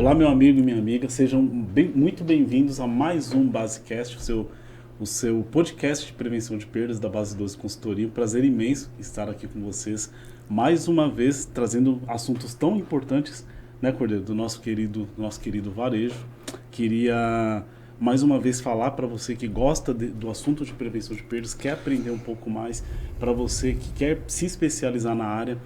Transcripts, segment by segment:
Olá, meu amigo e minha amiga, sejam muito bem-vindos a mais um Basecast, o seu podcast de prevenção de perdas da Base 12 Consultoria. Um prazer imenso estar aqui com vocês mais uma vez, trazendo assuntos tão importantes, né, Cordeiro, do nosso querido varejo. Queria mais uma vez falar para você que gosta do assunto de prevenção de perdas, quer aprender um pouco mais, para você que quer se especializar na área.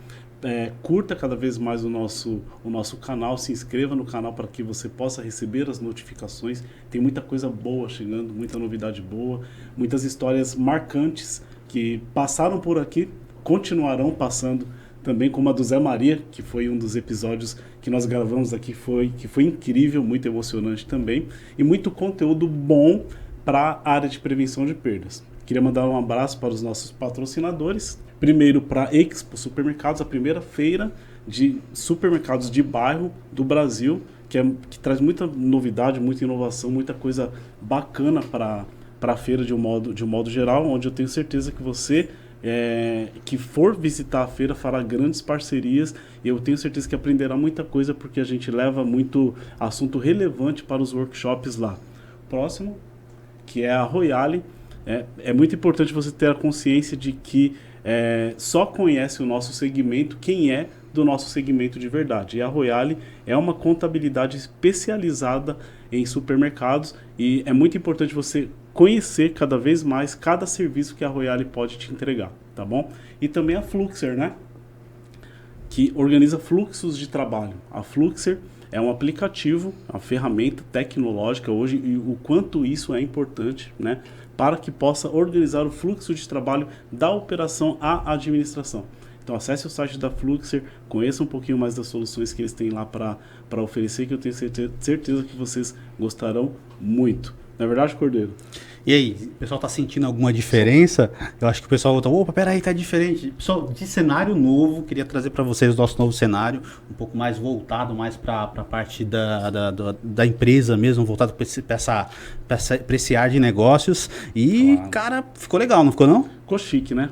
Curta cada vez mais o nosso canal, se inscreva no canal para que você possa receber as notificações. Tem muita coisa boa chegando, muita novidade boa, muitas histórias marcantes que passaram por aqui, continuarão passando também, como a do Zé Maria, que foi um dos episódios que nós gravamos aqui, que foi incrível, muito emocionante também, e muito conteúdo bom para a área de prevenção de perdas. Queria mandar um abraço para os nossos patrocinadores. Primeiro, para a Expo Supermercados, a primeira feira de supermercados de bairro do Brasil, que traz muita novidade, muita inovação, muita coisa bacana para a feira de um modo geral, onde eu tenho certeza que você que for visitar a feira fará grandes parcerias, e eu tenho certeza que aprenderá muita coisa, porque a gente leva muito assunto relevante para os workshops lá. Próximo, que é a Royale. É muito importante você ter a consciência de que só conhece o nosso segmento quem é do nosso segmento de verdade. E a Royale é uma contabilidade especializada em supermercados, e é muito importante você conhecer cada vez mais cada serviço que a Royale pode te entregar, tá bom? E também a Fluxer, né? Que organiza fluxos de trabalho. A Fluxer é um aplicativo, uma ferramenta tecnológica hoje, e o quanto isso é importante, né? Para que possa organizar o fluxo de trabalho da operação à administração. Então acesse o site da Fluxer, conheça um pouquinho mais das soluções que eles têm lá para oferecer, que eu tenho certeza que vocês gostarão muito. Não é verdade, Cordeiro? E aí, o pessoal tá sentindo alguma diferença? Eu acho que o pessoal tá, opa, peraí, tá diferente. Pessoal, de cenário novo, queria trazer para vocês o nosso novo cenário, um pouco mais voltado mais para a parte da empresa mesmo, voltado para esse ar de negócios. E, claro, cara, ficou legal, não ficou não? Ficou chique, né?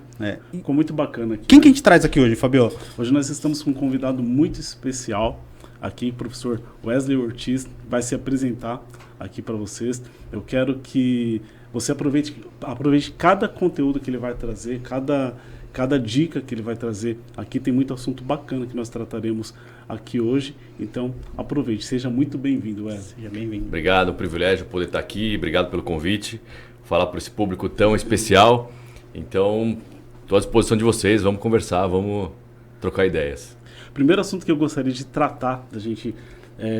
Ficou muito bacana aqui. Quem que a gente traz aqui hoje, Fabio? Hoje nós estamos com um convidado muito especial aqui, o professor Wesley Ortiz, vai se apresentar aqui para vocês. Eu quero que você aproveite cada conteúdo que ele vai trazer, cada dica que ele vai trazer. Aqui tem muito assunto bacana que nós trataremos aqui hoje, então aproveite. Seja muito bem-vindo, Wesley. Seja bem-vindo. Obrigado, é um privilégio poder estar aqui, obrigado pelo convite, falar para esse público tão especial. Então, estou à disposição de vocês, vamos conversar, vamos trocar ideias. O primeiro assunto que eu gostaria de tratar, da gente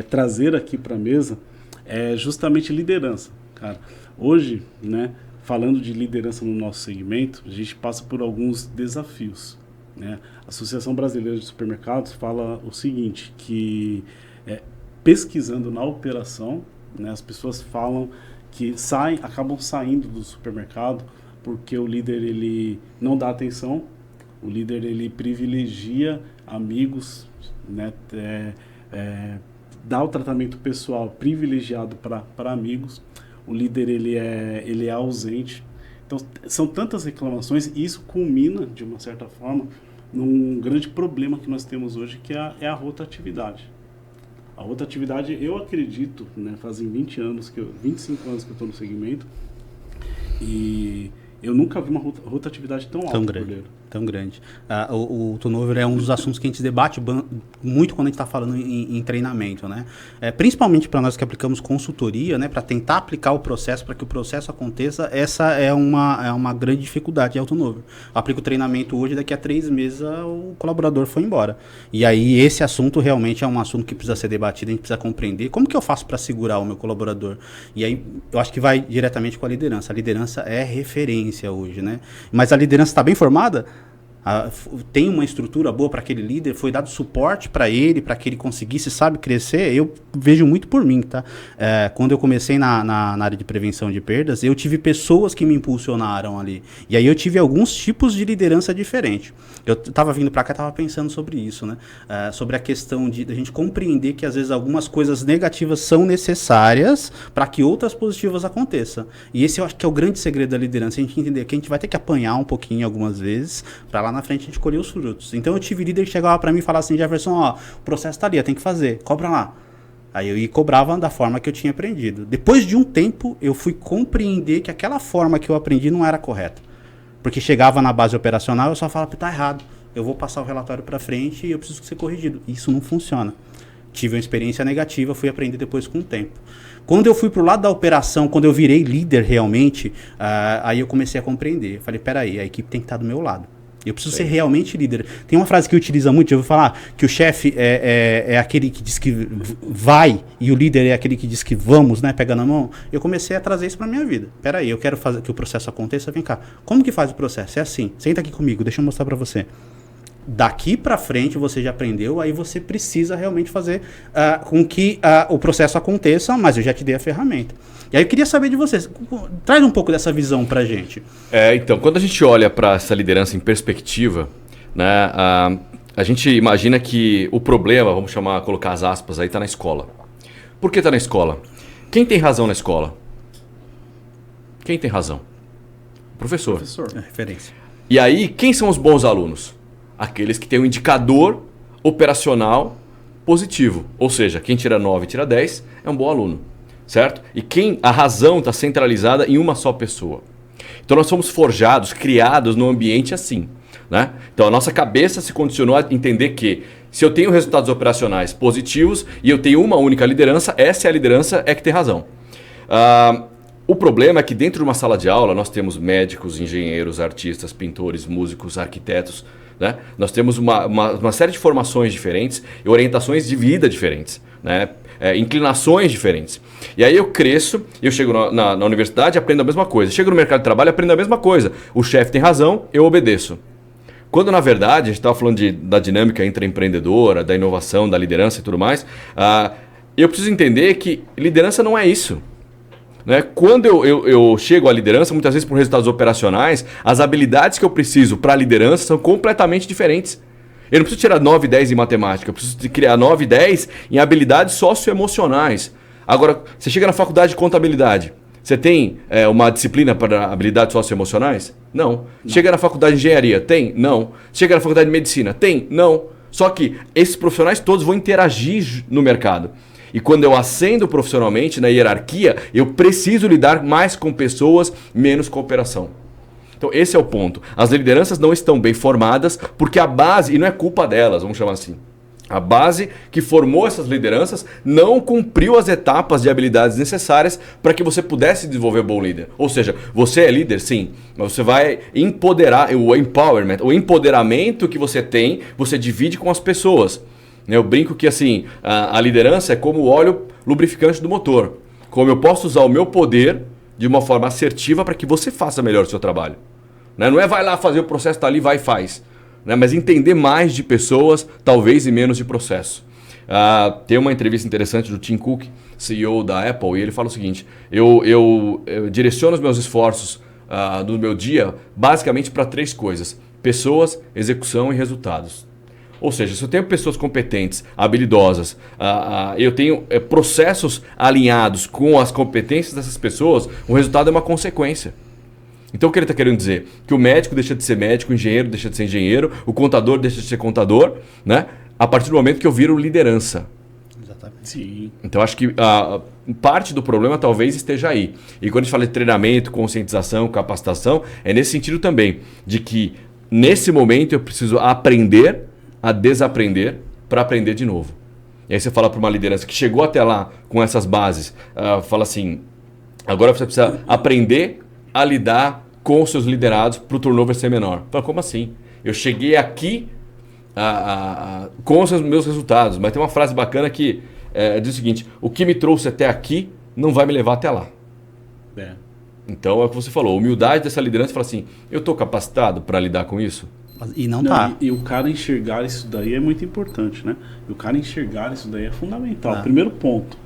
trazer aqui para a mesa, é justamente liderança, cara. Hoje, né, falando de liderança no nosso segmento, a gente passa por alguns desafios, né? A Associação Brasileira de Supermercados fala o seguinte, que pesquisando na operação, né, as pessoas falam que acabam saindo do supermercado porque o líder ele não dá atenção, o líder ele privilegia amigos, né, dá o tratamento pessoal privilegiado para amigos. O líder ele é ausente. Então são tantas reclamações, e isso culmina de uma certa forma num grande problema que nós temos hoje, que é a rotatividade. A rotatividade, eu acredito, né, fazem 25 anos que eu estou no segmento, e eu nunca vi uma rotatividade tão alta. Tão grande. O turnover é um dos assuntos que a gente debate muito quando a gente está falando em treinamento, né? Principalmente para nós que aplicamos consultoria, né? Para tentar aplicar o processo, para que o processo aconteça, essa é uma grande dificuldade, é o turnover. Eu aplico o treinamento hoje, daqui a 3 meses o colaborador foi embora. E aí esse assunto realmente é um assunto que precisa ser debatido, a gente precisa compreender como que eu faço para segurar o meu colaborador. E aí eu acho que vai diretamente com a liderança. A liderança é referência hoje, né? Mas a liderança está bem formada? Tem uma estrutura boa para aquele líder, foi dado suporte para ele, para que ele conseguisse, sabe, crescer. Eu vejo muito por mim, tá? Quando eu comecei na área de prevenção de perdas, eu tive pessoas que me impulsionaram ali. E aí eu tive alguns tipos de liderança diferente. Eu estava vindo para cá e estava pensando sobre isso, né? Sobre a questão de a gente compreender que às vezes algumas coisas negativas são necessárias para que outras positivas aconteçam. E esse eu acho que é o grande segredo da liderança, a gente entender que a gente vai ter que apanhar um pouquinho algumas vezes, para lá na frente a gente colher os frutos. Então eu tive líder que chegava para mim e falava assim, Jefferson, ó, o processo tá ali, tem que fazer, cobra lá. Aí eu ia e cobrava da forma que eu tinha aprendido. Depois de um tempo, eu fui compreender que aquela forma que eu aprendi não era correta. Porque chegava na base operacional, eu só falava, tá errado. Eu vou passar o relatório para frente e eu preciso ser corrigido. Isso não funciona. Tive uma experiência negativa, fui aprender depois com o tempo. Quando eu fui pro lado da operação, quando eu virei líder realmente, aí eu comecei a compreender. Falei, peraí, a equipe tem que estar do meu lado. Eu preciso ser realmente líder. Tem uma frase que utiliza muito, eu vou falar, que o chefe é aquele que diz que vai e o líder é aquele que diz que vamos, né, pega na mão. Eu comecei a trazer isso para minha vida. Peraí, eu quero fazer que o processo aconteça, vem cá. Como que faz o processo? É assim, senta aqui comigo, deixa eu mostrar para você. Daqui para frente você já aprendeu, aí você precisa realmente fazer com que o processo aconteça, mas eu já te dei a ferramenta. E aí eu queria saber de vocês, traz um pouco dessa visão pra gente. Então, quando a gente olha para essa liderança em perspectiva, né, a gente imagina que o problema, vamos colocar as aspas aí, está na escola. Por que está na escola? Quem tem razão na escola? Quem tem razão? O professor. É referência. E aí, quem são os bons alunos? Aqueles que têm um indicador operacional positivo. Ou seja, quem tira 9 e tira 10 é um bom aluno. Certo? E a razão está centralizada em uma só pessoa. Então nós somos forjados, criados num ambiente assim. Né? Então a nossa cabeça se condicionou a entender que se eu tenho resultados operacionais positivos e eu tenho uma única liderança, essa é a liderança que tem razão. O problema é que dentro de uma sala de aula nós temos médicos, engenheiros, artistas, pintores, músicos, arquitetos. Né? Nós temos uma série de formações diferentes e orientações de vida diferentes. Né? Inclinações diferentes. E aí eu cresço, eu chego na universidade e aprendo a mesma coisa. Chego no mercado de trabalho e aprendo a mesma coisa. O chefe tem razão, eu obedeço. Quando na verdade, a gente estava falando da dinâmica intraempreendedora, da inovação, da liderança e tudo mais, eu preciso entender que liderança não é isso. Né? Quando eu chego à liderança, muitas vezes por resultados operacionais, as habilidades que eu preciso para a liderança são completamente diferentes. Eu não preciso tirar 9 e 10 em matemática, eu preciso criar 9 e 10 em habilidades socioemocionais. Agora, você chega na faculdade de contabilidade, você tem uma disciplina para habilidades socioemocionais? Não. Chega na faculdade de engenharia? Tem? Não. Chega na faculdade de medicina? Tem? Não. Só que esses profissionais todos vão interagir no mercado. E quando eu ascendo profissionalmente na hierarquia, eu preciso lidar mais com pessoas, menos com operação. Então esse é o ponto. As lideranças não estão bem formadas porque a base, e não é culpa delas, vamos chamar assim, a base que formou essas lideranças não cumpriu as etapas de habilidades necessárias para que você pudesse desenvolver um bom líder. Ou seja, você é líder, sim, mas você vai empoderar, o empowerment, o empoderamento que você tem, você divide com as pessoas. Eu brinco que assim, a liderança é como o óleo lubrificante do motor. Como eu posso usar o meu poder de uma forma assertiva para que você faça melhor o seu trabalho. Não é vai lá fazer o processo, tá ali, vai e faz. Mas entender mais de pessoas, talvez, e menos de processo. Tem uma entrevista interessante do Tim Cook, CEO da Apple, e ele fala o seguinte, eu direciono os meus esforços do meu dia basicamente para 3 coisas. Pessoas, execução e resultados. Ou seja, se eu tenho pessoas competentes, habilidosas, eu tenho processos alinhados com as competências dessas pessoas, o resultado é uma consequência. Então o que ele está querendo dizer? Que o médico deixa de ser médico, o engenheiro deixa de ser engenheiro, o contador deixa de ser contador, né? A partir do momento que eu viro liderança. Exatamente. Sim. Então acho que parte do problema talvez esteja aí. E quando a gente fala de treinamento, conscientização, capacitação, é nesse sentido também, de que nesse momento eu preciso aprender a desaprender para aprender de novo. E aí você fala para uma liderança que chegou até lá com essas bases, fala assim, agora você precisa aprender a lidar com os seus liderados para o turnover ser menor. Fala, como assim? Eu cheguei aqui com os meus resultados, mas tem uma frase bacana que diz o seguinte, o que me trouxe até aqui não vai me levar até lá. Então é o que você falou, a humildade dessa liderança fala assim, eu estou capacitado para lidar com isso? E não tá. E o cara enxergar isso daí é muito importante, né? E o cara enxergar isso daí é fundamental. Primeiro ponto,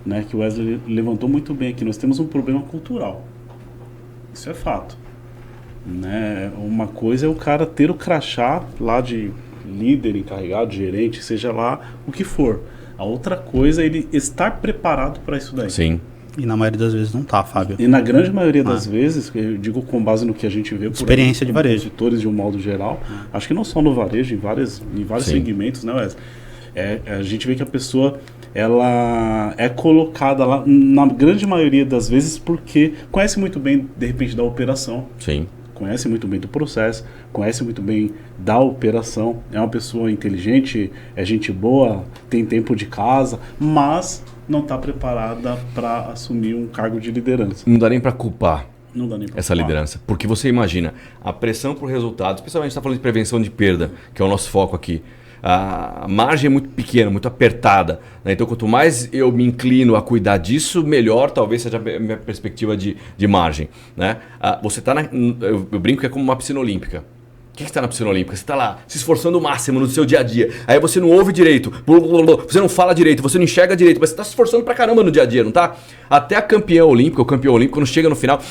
né, que o Wesley levantou muito bem aqui, nós temos um problema cultural. Isso é fato. Né? Uma coisa é o cara ter o crachá lá de líder, encarregado, gerente, seja lá o que for. A outra coisa é ele estar preparado para isso daí. Sim. E na maioria das vezes não tá, Fábio. E na grande maioria das vezes, eu digo com base no que a gente vê por experiência de varejo, consultores de um modo geral, acho que não só no varejo, em vários segmentos, né, Wesley? A gente vê que a pessoa ela é colocada lá, na grande maioria das vezes, porque conhece muito bem, de repente, da operação. Sim. Conhece muito bem do processo, conhece muito bem da operação, é uma pessoa inteligente, é gente boa, tem tempo de casa, mas não está preparada para assumir um cargo de liderança. Não dá nem para culpar Não dá nem pra essa culpar. liderança. Porque você imagina, a pressão por resultados, especialmente a gente está falando de prevenção de perda, que é o nosso foco aqui. A margem é muito pequena, muito apertada, né? Então, quanto mais eu me inclino a cuidar disso, melhor talvez seja a minha perspectiva de margem, né? Você está eu brinco que é como uma piscina olímpica. O que você está na piscina olímpica? Você está lá se esforçando o máximo no seu dia a dia. Aí você não ouve direito, você não fala direito, você não enxerga direito, mas você está se esforçando pra caramba no dia a dia, não tá? Até a campeã olímpica, o campeão olímpico, quando chega no final,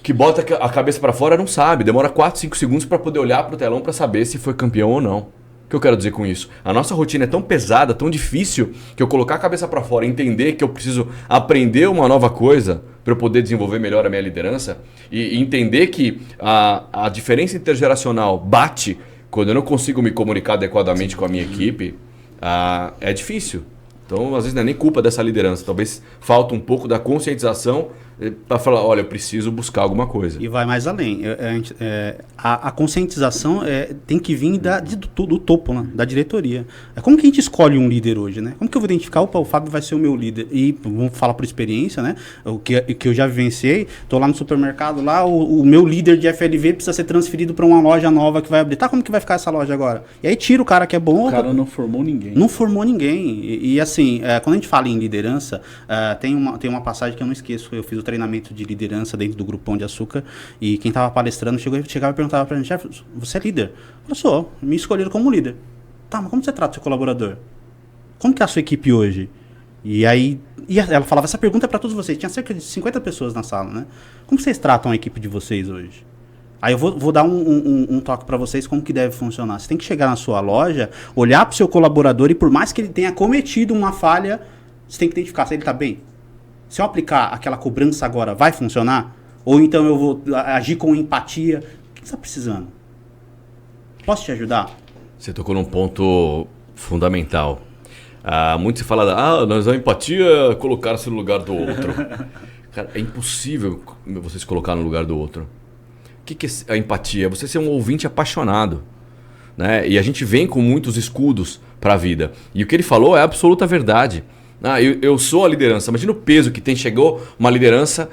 que bota a cabeça para fora, não sabe. Demora 4, 5 segundos para poder olhar pro telão para saber se foi campeão ou não. O que eu quero dizer com isso? A nossa rotina é tão pesada, tão difícil, que eu colocar a cabeça para fora e entender que eu preciso aprender uma nova coisa para eu poder desenvolver melhor a minha liderança e entender que a diferença intergeracional bate quando eu não consigo me comunicar adequadamente com a minha equipe, é difícil. Então, às vezes não é nem culpa dessa liderança. Talvez falta um pouco da conscientização para falar, olha, eu preciso buscar alguma coisa. E vai mais além. A conscientização tem que vir do topo, né? Da diretoria. Como que a gente escolhe um líder hoje, né? Como que eu vou identificar, opa, o Fábio vai ser o meu líder? E vamos falar por experiência, né? O que eu já vivenciei, estou lá no supermercado, lá o meu líder de FLV precisa ser transferido para uma loja nova que vai abrir. Tá, como que vai ficar essa loja agora? E aí tira o cara que é bom. O cara não formou ninguém. Não formou ninguém. E assim, quando a gente fala em liderança, tem uma passagem que eu não esqueço. Eu fiz o treinamento de liderança dentro do Grupo Pão de Açúcar e quem estava palestrando chegava e perguntava pra gente, chefe, você é líder? Eu sou, me escolheram como líder. Tá, mas como você trata o seu colaborador? Como que é a sua equipe hoje? E aí, ela falava, essa pergunta é para todos vocês. Tinha cerca de 50 pessoas na sala, né? Como vocês tratam a equipe de vocês hoje? Aí eu vou dar um toque para vocês como que deve funcionar. Você tem que chegar na sua loja, olhar para o seu colaborador e por mais que ele tenha cometido uma falha, você tem que identificar se ele está bem. Se eu aplicar aquela cobrança agora, vai funcionar? Ou então eu vou agir com empatia? O que você está precisando? Posso te ajudar? Você tocou num ponto fundamental. Muito se fala, nós a empatia colocar-se no lugar do outro. Cara, é impossível você se colocar no lugar do outro. O que é a empatia? É você ser um ouvinte apaixonado. Né? E a gente vem com muitos escudos para a vida. E o que ele falou é a absoluta verdade. Eu sou a liderança. Imagina o peso que tem. Chegou uma liderança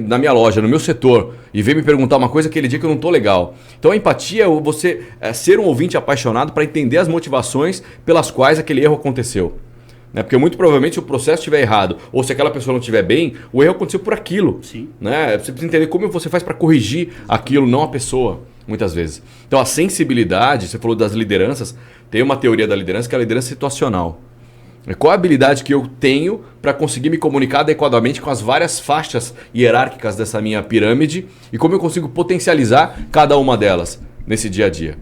na minha loja, no meu setor, e veio me perguntar uma coisa aquele dia que eu não estou legal. Então a empatia é você ser um ouvinte apaixonado para entender as motivações pelas quais aquele erro aconteceu. Né? Porque muito provavelmente se o processo estiver errado, ou se aquela pessoa não estiver bem, o erro aconteceu por aquilo. Sim. Né? Você precisa entender como você faz para corrigir aquilo, não a pessoa, muitas vezes. Então a sensibilidade, você falou das lideranças, tem uma teoria da liderança que é a liderança situacional. Qual a habilidade que eu tenho para conseguir me comunicar adequadamente com as várias faixas hierárquicas dessa minha pirâmide e como eu consigo potencializar cada uma delas nesse dia a dia.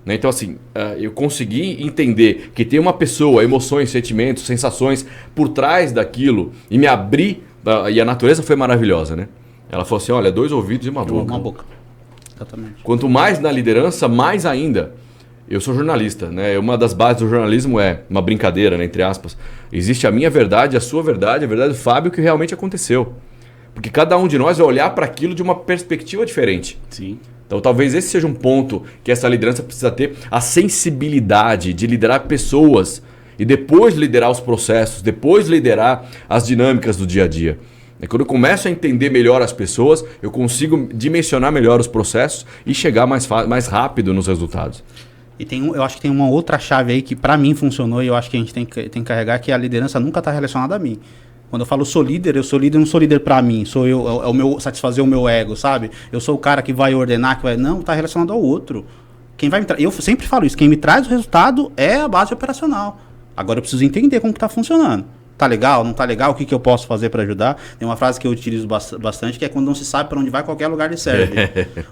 Então assim, eu consegui entender que tem uma pessoa, emoções, sentimentos, sensações por trás daquilo e me abrir, e a natureza foi maravilhosa, né? Ela falou assim, olha, 2 ouvidos e uma boca. Uma boca. Exatamente. Quanto mais na liderança, mais ainda. Eu sou jornalista, né? Uma das bases do jornalismo é uma brincadeira, né? Entre aspas. Existe a minha verdade, a sua verdade, a verdade do Fábio, o que realmente aconteceu. Porque cada um de nós vai olhar para aquilo de uma perspectiva diferente. Sim. Então talvez esse seja um ponto que essa liderança precisa ter, a sensibilidade de liderar pessoas e depois liderar os processos, depois liderar as dinâmicas do dia a dia. Quando eu começo a entender melhor as pessoas, eu consigo dimensionar melhor os processos e chegar mais rápido nos resultados. E eu acho que tem uma outra chave aí que para mim funcionou e eu acho que a gente tem que carregar, que a liderança nunca está relacionada a mim. Quando eu falo sou líder, não sou líder para mim, sou eu, é o meu satisfazer o meu ego, sabe? Eu sou o cara que vai ordenar, não, está relacionado ao outro. Eu sempre falo isso, quem me traz o resultado é a base operacional. Agora eu preciso entender como que está funcionando. Tá legal, não tá legal, o que eu posso fazer para ajudar? Tem uma frase que eu utilizo bastante, que é quando não se sabe para onde vai, qualquer lugar lhe serve.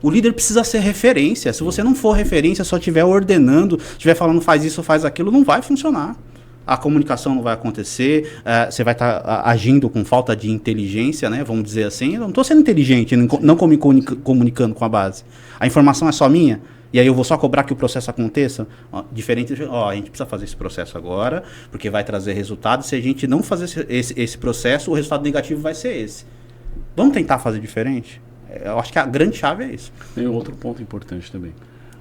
O líder precisa ser referência. Se você não for referência, só estiver ordenando, estiver falando faz isso, faz aquilo, não vai funcionar. A comunicação não vai acontecer, você vai estar agindo com falta de inteligência, né? Vamos dizer assim. Eu não estou sendo inteligente, não me comunicando com a base. A informação é só minha. E aí eu vou só cobrar que o processo aconteça? Ó, diferente, a gente precisa fazer esse processo agora, porque vai trazer resultado. Se a gente não fazer esse processo, o resultado negativo vai ser esse. Vamos tentar fazer diferente? Eu acho que a grande chave é isso. Tem outro ponto importante também.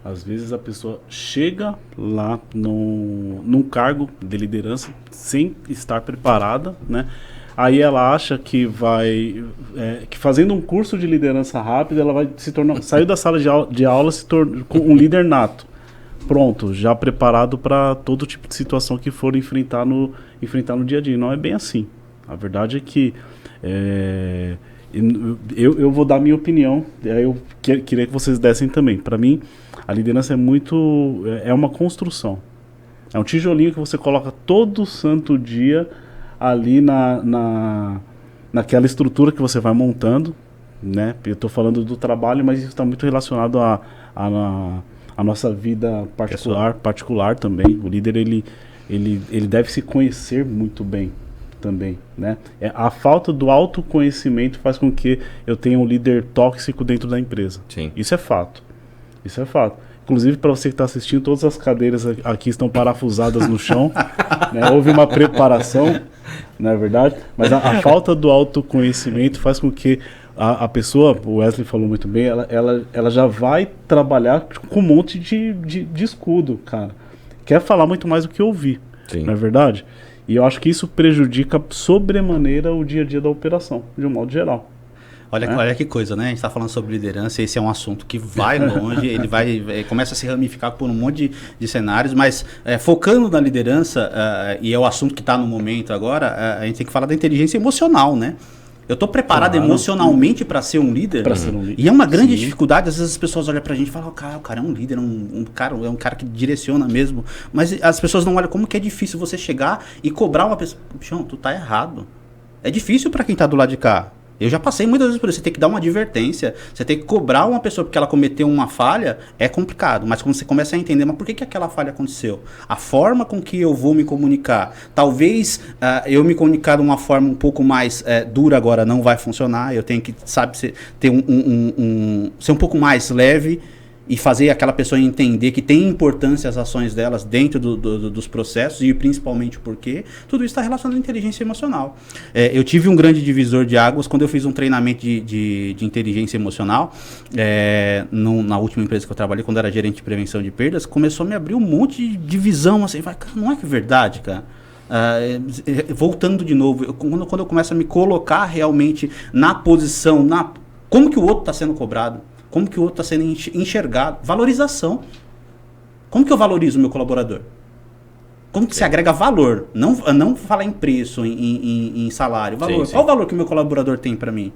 Às vezes a pessoa chega lá num cargo de liderança sem estar preparada, né? Aí ela acha que que fazendo um curso de liderança rápida, ela vai se tornar, saiu da sala de aula, se torna um líder nato. Pronto, já preparado para todo tipo de situação que for enfrentar no dia a dia. Não é bem assim. A verdade é que eu vou dar a minha opinião, aí eu queria que vocês dessem também. Para mim, a liderança é uma construção. É um tijolinho que você coloca todo santo dia ali naquela estrutura que você vai montando, né? Eu estou falando do trabalho, mas isso está muito relacionado à nossa vida particular também. O líder ele deve se conhecer muito bem também, né? A falta do autoconhecimento faz com que eu tenha um líder tóxico dentro da empresa. Sim. Isso é fato. Inclusive, para você que está assistindo, todas as cadeiras aqui estão parafusadas no chão. Né? Houve uma preparação, não é verdade? Mas a falta do autoconhecimento faz com que a pessoa, o Wesley falou muito bem, ela já vai trabalhar com um monte de escudo, cara. Quer falar muito mais do que ouvir, Sim. Não é verdade? E eu acho que isso prejudica sobremaneira o dia a dia da operação, de um modo geral. Olha que coisa, né? A gente está falando sobre liderança, esse é um assunto que vai longe, ele começa a se ramificar por um monte de cenários, mas focando na liderança, e é o assunto que está no momento agora, a gente tem que falar da inteligência emocional, né? Eu estou preparado emocionalmente para ser um líder? Para ser um líder. E é uma grande dificuldade, às vezes as pessoas olham pra gente e falam, o cara é um líder, é um cara que direciona mesmo. Mas as pessoas não olham como que é difícil você chegar e cobrar uma pessoa. Bichão, tu tá errado. É difícil para quem tá do lado de cá. Eu já passei muitas vezes por isso. Você tem que dar uma advertência, você tem que cobrar uma pessoa porque ela cometeu uma falha, é complicado. Mas quando você começa a entender, mas por que aquela falha aconteceu? A forma com que eu vou me comunicar. Talvez eu me comunicar de uma forma um pouco mais dura agora não vai funcionar. Eu tenho que, ser um pouco mais leve e fazer aquela pessoa entender que tem importância as ações delas dentro dos processos e principalmente porque tudo isso está relacionado à inteligência emocional. Eu tive um grande divisor de águas quando eu fiz um treinamento de inteligência emocional na última empresa que eu trabalhei, quando era gerente de prevenção de perdas, começou a me abrir um monte de visão, assim, cara, não é que é verdade, cara? Voltando de novo, quando eu começo a me colocar realmente na posição, como que o outro está sendo cobrado, como que o outro está sendo enxergado, valorização. Como que eu valorizo o meu colaborador? Como que se agrega valor? Não falar em preço, em salário, valor. Sim. Qual o valor que o meu colaborador tem para mim?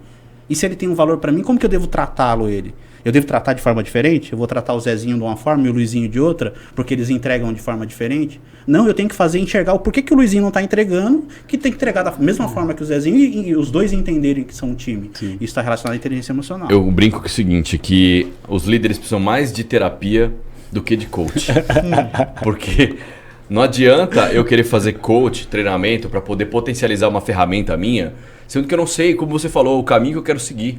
E se ele tem um valor para mim, como que eu devo tratá-lo ele? Eu devo tratar de forma diferente? Eu vou tratar o Zezinho de uma forma e o Luizinho de outra, porque eles entregam de forma diferente? Não, eu tenho que fazer enxergar o porquê que o Luizinho não está entregando, que tem que entregar da mesma forma que o Zezinho e os dois entenderem que são um time. Sim. Isso está relacionado à inteligência emocional. Eu brinco com o seguinte, que os líderes precisam mais de terapia do que de coach. Porque não adianta eu querer fazer coach, treinamento, para poder potencializar uma ferramenta minha, sendo que eu não sei, como você falou, o caminho que eu quero seguir.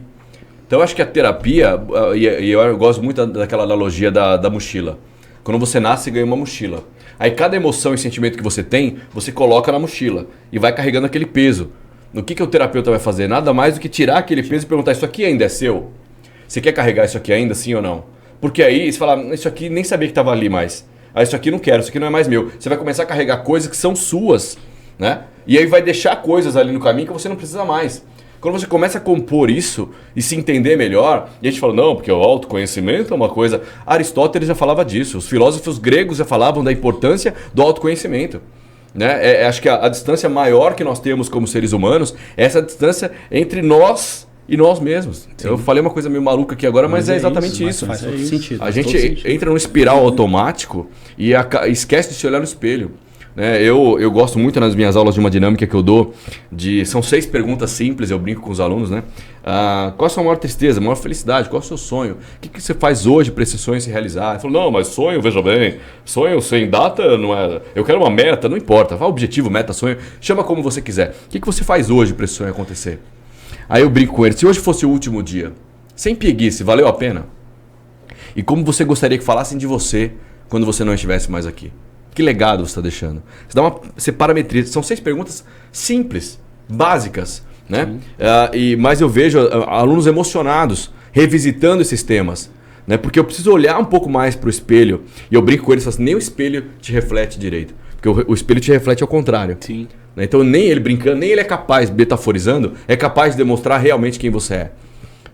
Então eu acho que a terapia, e eu gosto muito daquela analogia da mochila. Quando você nasce, você ganha uma mochila. Aí cada emoção e sentimento que você tem, você coloca na mochila e vai carregando aquele peso. O que o terapeuta vai fazer? Nada mais do que tirar aquele peso e perguntar, isso aqui ainda é seu? Você quer carregar isso aqui ainda, sim ou não? Porque aí você fala, isso aqui nem sabia que estava ali mais. Isso aqui não quero, isso aqui não é mais meu. Você vai começar a carregar coisas que são suas, né? E aí vai deixar coisas ali no caminho que você não precisa mais. Quando você começa a compor isso e se entender melhor, e a gente fala, não, porque o autoconhecimento é uma coisa... Aristóteles já falava disso, os filósofos gregos já falavam da importância do autoconhecimento. Né? Acho que a distância maior que nós temos como seres humanos é essa distância entre nós e nós mesmos. Sim. Eu falei uma coisa meio maluca aqui agora, mas é exatamente isso. Faz todo sentido. A gente entra num espiral automático e esquece de se olhar no espelho. Eu gosto muito nas minhas aulas de uma dinâmica que eu dou, são 6 perguntas simples, eu brinco com os alunos, né? Qual a sua maior tristeza, maior felicidade, qual é o seu sonho? O que você faz hoje para esse sonho se realizar? Eu falo, não, mas sonho, veja bem, sonho sem data não é... Eu quero uma meta, não importa, fala objetivo, meta, sonho, chama como você quiser. O que você faz hoje para esse sonho acontecer? Aí eu brinco com ele, se hoje fosse o último dia, sem preguiça, valeu a pena? E como você gostaria que falassem de você quando você não estivesse mais aqui? Que legado você está deixando? Você parametriza. São 6 perguntas simples, básicas, né? Mas eu vejo alunos emocionados revisitando esses temas, né? Porque eu preciso olhar um pouco mais para o espelho. E eu brinco com eles, falo assim, nem o espelho te reflete direito. Porque o espelho te reflete ao contrário. Sim. Né? Então nem ele brincando, nem ele é capaz, metaforizando, é capaz de demonstrar realmente quem você é.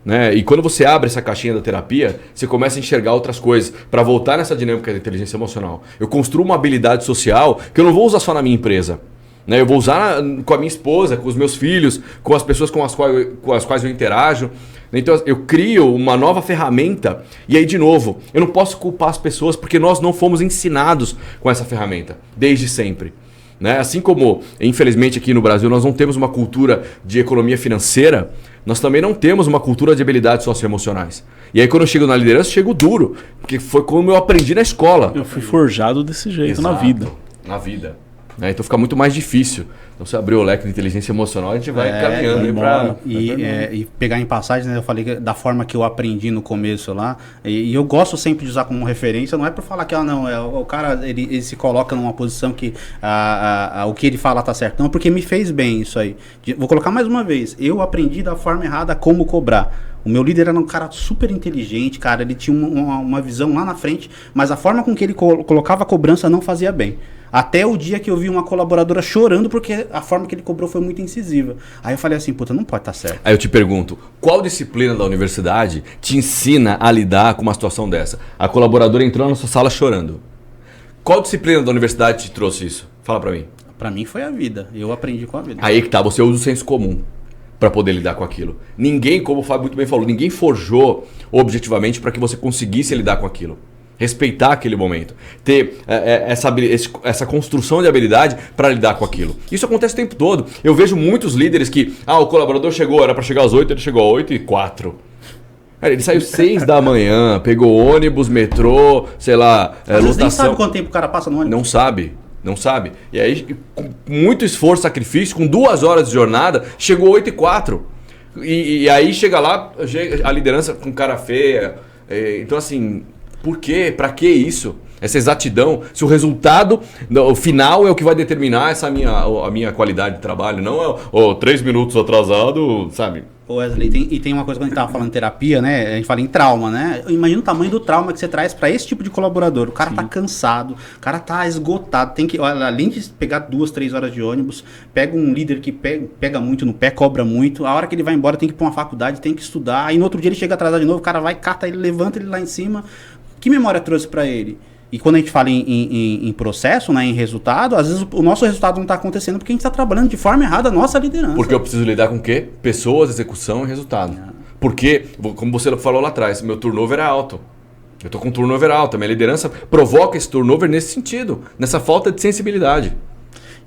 Né? E quando você abre essa caixinha da terapia, você começa a enxergar outras coisas para voltar nessa dinâmica da inteligência emocional. Eu construo uma habilidade social que eu não vou usar só na minha empresa. Né? Eu vou usar com a minha esposa, com os meus filhos, com as pessoas com as quais eu interajo. Então eu crio uma nova ferramenta e aí de novo, eu não posso culpar as pessoas porque nós não fomos ensinados com essa ferramenta, desde sempre. Né? Assim como, infelizmente, aqui no Brasil nós não temos uma cultura de economia financeira, nós também não temos uma cultura de habilidades socioemocionais. E aí quando eu chego na liderança, eu chego duro, porque foi como eu aprendi na escola. Eu fui forjado desse jeito. Exato, na vida. Na vida. Né? Então fica muito mais difícil. Então se abrir o leque de inteligência emocional, a gente vai caminhando para... E pegar em passagens, né? Eu falei da forma que eu aprendi no começo lá, e eu gosto sempre de usar como referência, não é por falar que o cara ele se coloca numa posição que o que ele fala tá certo, não, porque me fez bem isso aí. Vou colocar mais uma vez, eu aprendi da forma errada como cobrar. O meu líder era um cara super inteligente, cara, ele tinha uma visão lá na frente, mas a forma com que ele colocava a cobrança não fazia bem. Até o dia que eu vi uma colaboradora chorando porque a forma que ele cobrou foi muito incisiva. Aí eu falei assim, puta, não pode estar certo. Aí eu te pergunto, qual disciplina da universidade te ensina a lidar com uma situação dessa? A colaboradora entrou na sua sala chorando. Qual disciplina da universidade te trouxe isso? Fala pra mim. Pra mim foi a vida, eu aprendi com a vida. Aí que tá, você usa o senso comum para poder lidar com aquilo. Ninguém, como o Fábio muito bem falou, ninguém forjou objetivamente para que você conseguisse lidar com aquilo. Respeitar aquele momento. Ter essa construção de habilidade para lidar com aquilo. Isso acontece o tempo todo. Eu vejo muitos líderes que, o colaborador chegou, era para chegar às 8, ele chegou às 8h04. Ele saiu 6 da manhã, pegou ônibus, metrô, sei lá, lotação. Você nem sabe quanto tempo o cara passa no ônibus. Não sabe. E aí, com muito esforço, sacrifício, com 2 horas de jornada, chegou 8h04. E aí chega lá, a liderança com cara feia. Então assim... Por quê? Pra que isso? Essa exatidão? Se o resultado, o final é o que vai determinar a minha qualidade de trabalho, não é 3 minutos atrasado, sabe? Wesley, tem uma coisa quando a gente estava falando em terapia, né? A gente fala em trauma, né? Imagina o tamanho do trauma que você traz para esse tipo de colaborador. O cara tá cansado, o cara tá esgotado. Tem que, além de pegar 2, 3 horas de ônibus, pega um líder que pega muito no pé, cobra muito. A hora que ele vai embora tem que ir pra uma faculdade, tem que estudar. Aí no outro dia ele chega atrasado de novo, o cara vai, cata ele, levanta ele lá em cima. Que memória trouxe para ele? E quando a gente fala em processo, né, em resultado, às vezes o nosso resultado não está acontecendo porque a gente está trabalhando de forma errada a nossa liderança. Porque eu preciso lidar com o quê? Pessoas, execução e resultado. Porque, como você falou lá atrás, meu turnover é alto. Eu estou com um turnover alto. A minha liderança provoca esse turnover nesse sentido, nessa falta de sensibilidade.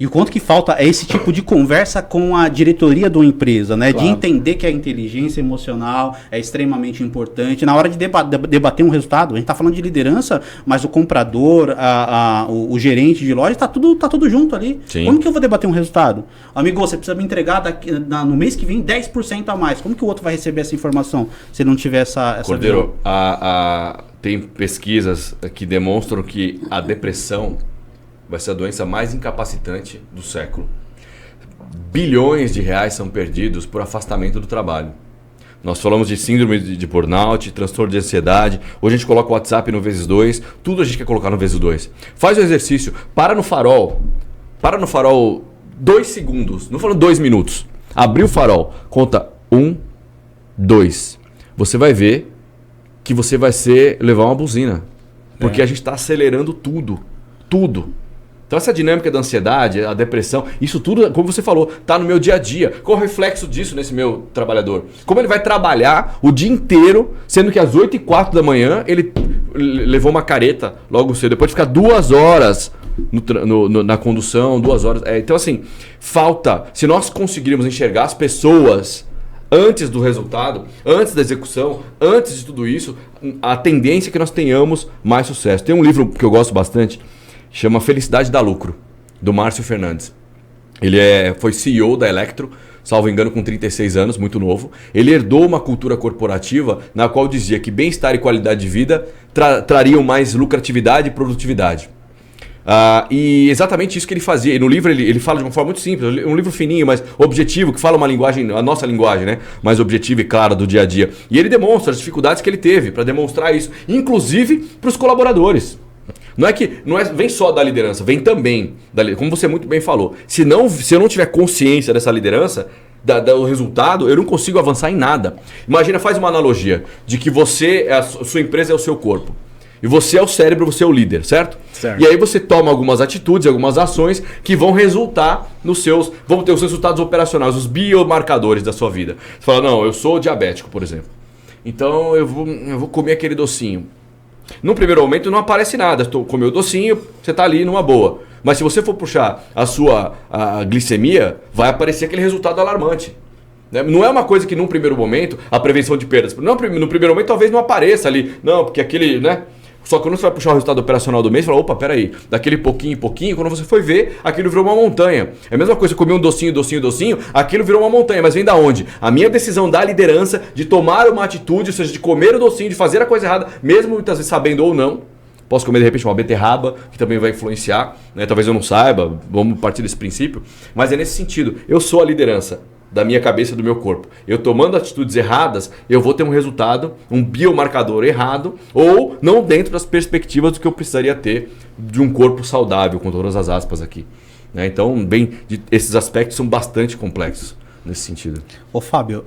E o quanto que falta é esse tipo de conversa com a diretoria de uma empresa, né? Claro. De entender que a inteligência emocional é extremamente importante. Na hora de debater um resultado, a gente está falando de liderança, mas o comprador, o gerente de loja, tá tudo junto ali. Sim. Como que eu vou debater um resultado? Amigo, você precisa me entregar no mês que vem 10% a mais. Como que o outro vai receber essa informação se ele não tiver essa Cordeiro, tem pesquisas que demonstram que a depressão vai ser a doença mais incapacitante do século. Bilhões de reais são perdidos por afastamento do trabalho. Nós falamos de síndrome de burnout, transtorno de ansiedade. Hoje a gente coloca o WhatsApp no vezes 2. Tudo a gente quer colocar no vezes 2. Faz o exercício. Para no farol 2 segundos. Não falando 2 minutos. Abriu o farol. Conta 1, 2. Você vai ver que você vai levar uma buzina. Porque a gente está acelerando tudo. Tudo. Então essa dinâmica da ansiedade, a depressão, isso tudo, como você falou, está no meu dia a dia. Qual o reflexo disso nesse meu trabalhador? Como ele vai trabalhar o dia inteiro, sendo que às 8h04 da manhã ele levou uma careta logo cedo, depois de ficar 2 horas na condução, 2 horas. Então assim, falta, se nós conseguirmos enxergar as pessoas antes do resultado, antes da execução, antes de tudo isso, a tendência é que nós tenhamos mais sucesso. Tem um livro que eu gosto bastante, chama Felicidade dá Lucro, do Márcio Fernandes. Ele foi CEO da Electro, salvo engano, com 36 anos, muito novo. Ele herdou uma cultura corporativa na qual dizia que bem-estar e qualidade de vida trariam mais lucratividade e produtividade. E exatamente isso que ele fazia. E no livro ele fala de uma forma muito simples, um livro fininho, mas objetivo, que fala uma linguagem, a nossa linguagem, né? Mais objetiva e clara do dia a dia. E ele demonstra as dificuldades que ele teve para demonstrar isso, inclusive para os colaboradores. Não vem só da liderança, vem também, como você muito bem falou. Se eu não tiver consciência dessa liderança, do resultado, eu não consigo avançar em nada. Imagina, faz uma analogia de que a sua empresa é o seu corpo. E você é o cérebro, você é o líder, certo? E aí você toma algumas atitudes, algumas ações que vão resultar vão ter os resultados operacionais, os biomarcadores da sua vida. Você fala, não, eu sou diabético, por exemplo. Então eu vou comer aquele docinho. No primeiro momento não aparece nada, comeu o docinho, você está ali numa boa. Mas se você for puxar a glicemia, vai aparecer aquele resultado alarmante. Não é uma coisa que num primeiro momento, a prevenção de perdas, no primeiro momento talvez não apareça ali, não, porque aquele, né? Só que quando você vai puxar o resultado operacional do mês, você fala, opa, peraí, daquele pouquinho em pouquinho, quando você foi ver, aquilo virou uma montanha. É a mesma coisa, você comeu um docinho, aquilo virou uma montanha, mas vem da onde? A minha decisão da liderança de tomar uma atitude, ou seja, de comer o docinho, de fazer a coisa errada, mesmo muitas vezes sabendo ou não. Posso comer de repente uma beterraba, que também vai influenciar, né? Talvez eu não saiba, vamos partir desse princípio, mas é nesse sentido, eu sou a liderança da minha cabeça e do meu corpo. Eu tomando atitudes erradas, eu vou ter um resultado, um biomarcador errado, ou não dentro das perspectivas do que eu precisaria ter de um corpo saudável, com todas as aspas aqui. Né? Então, esses aspectos são bastante complexos nesse sentido. Ô Fábio,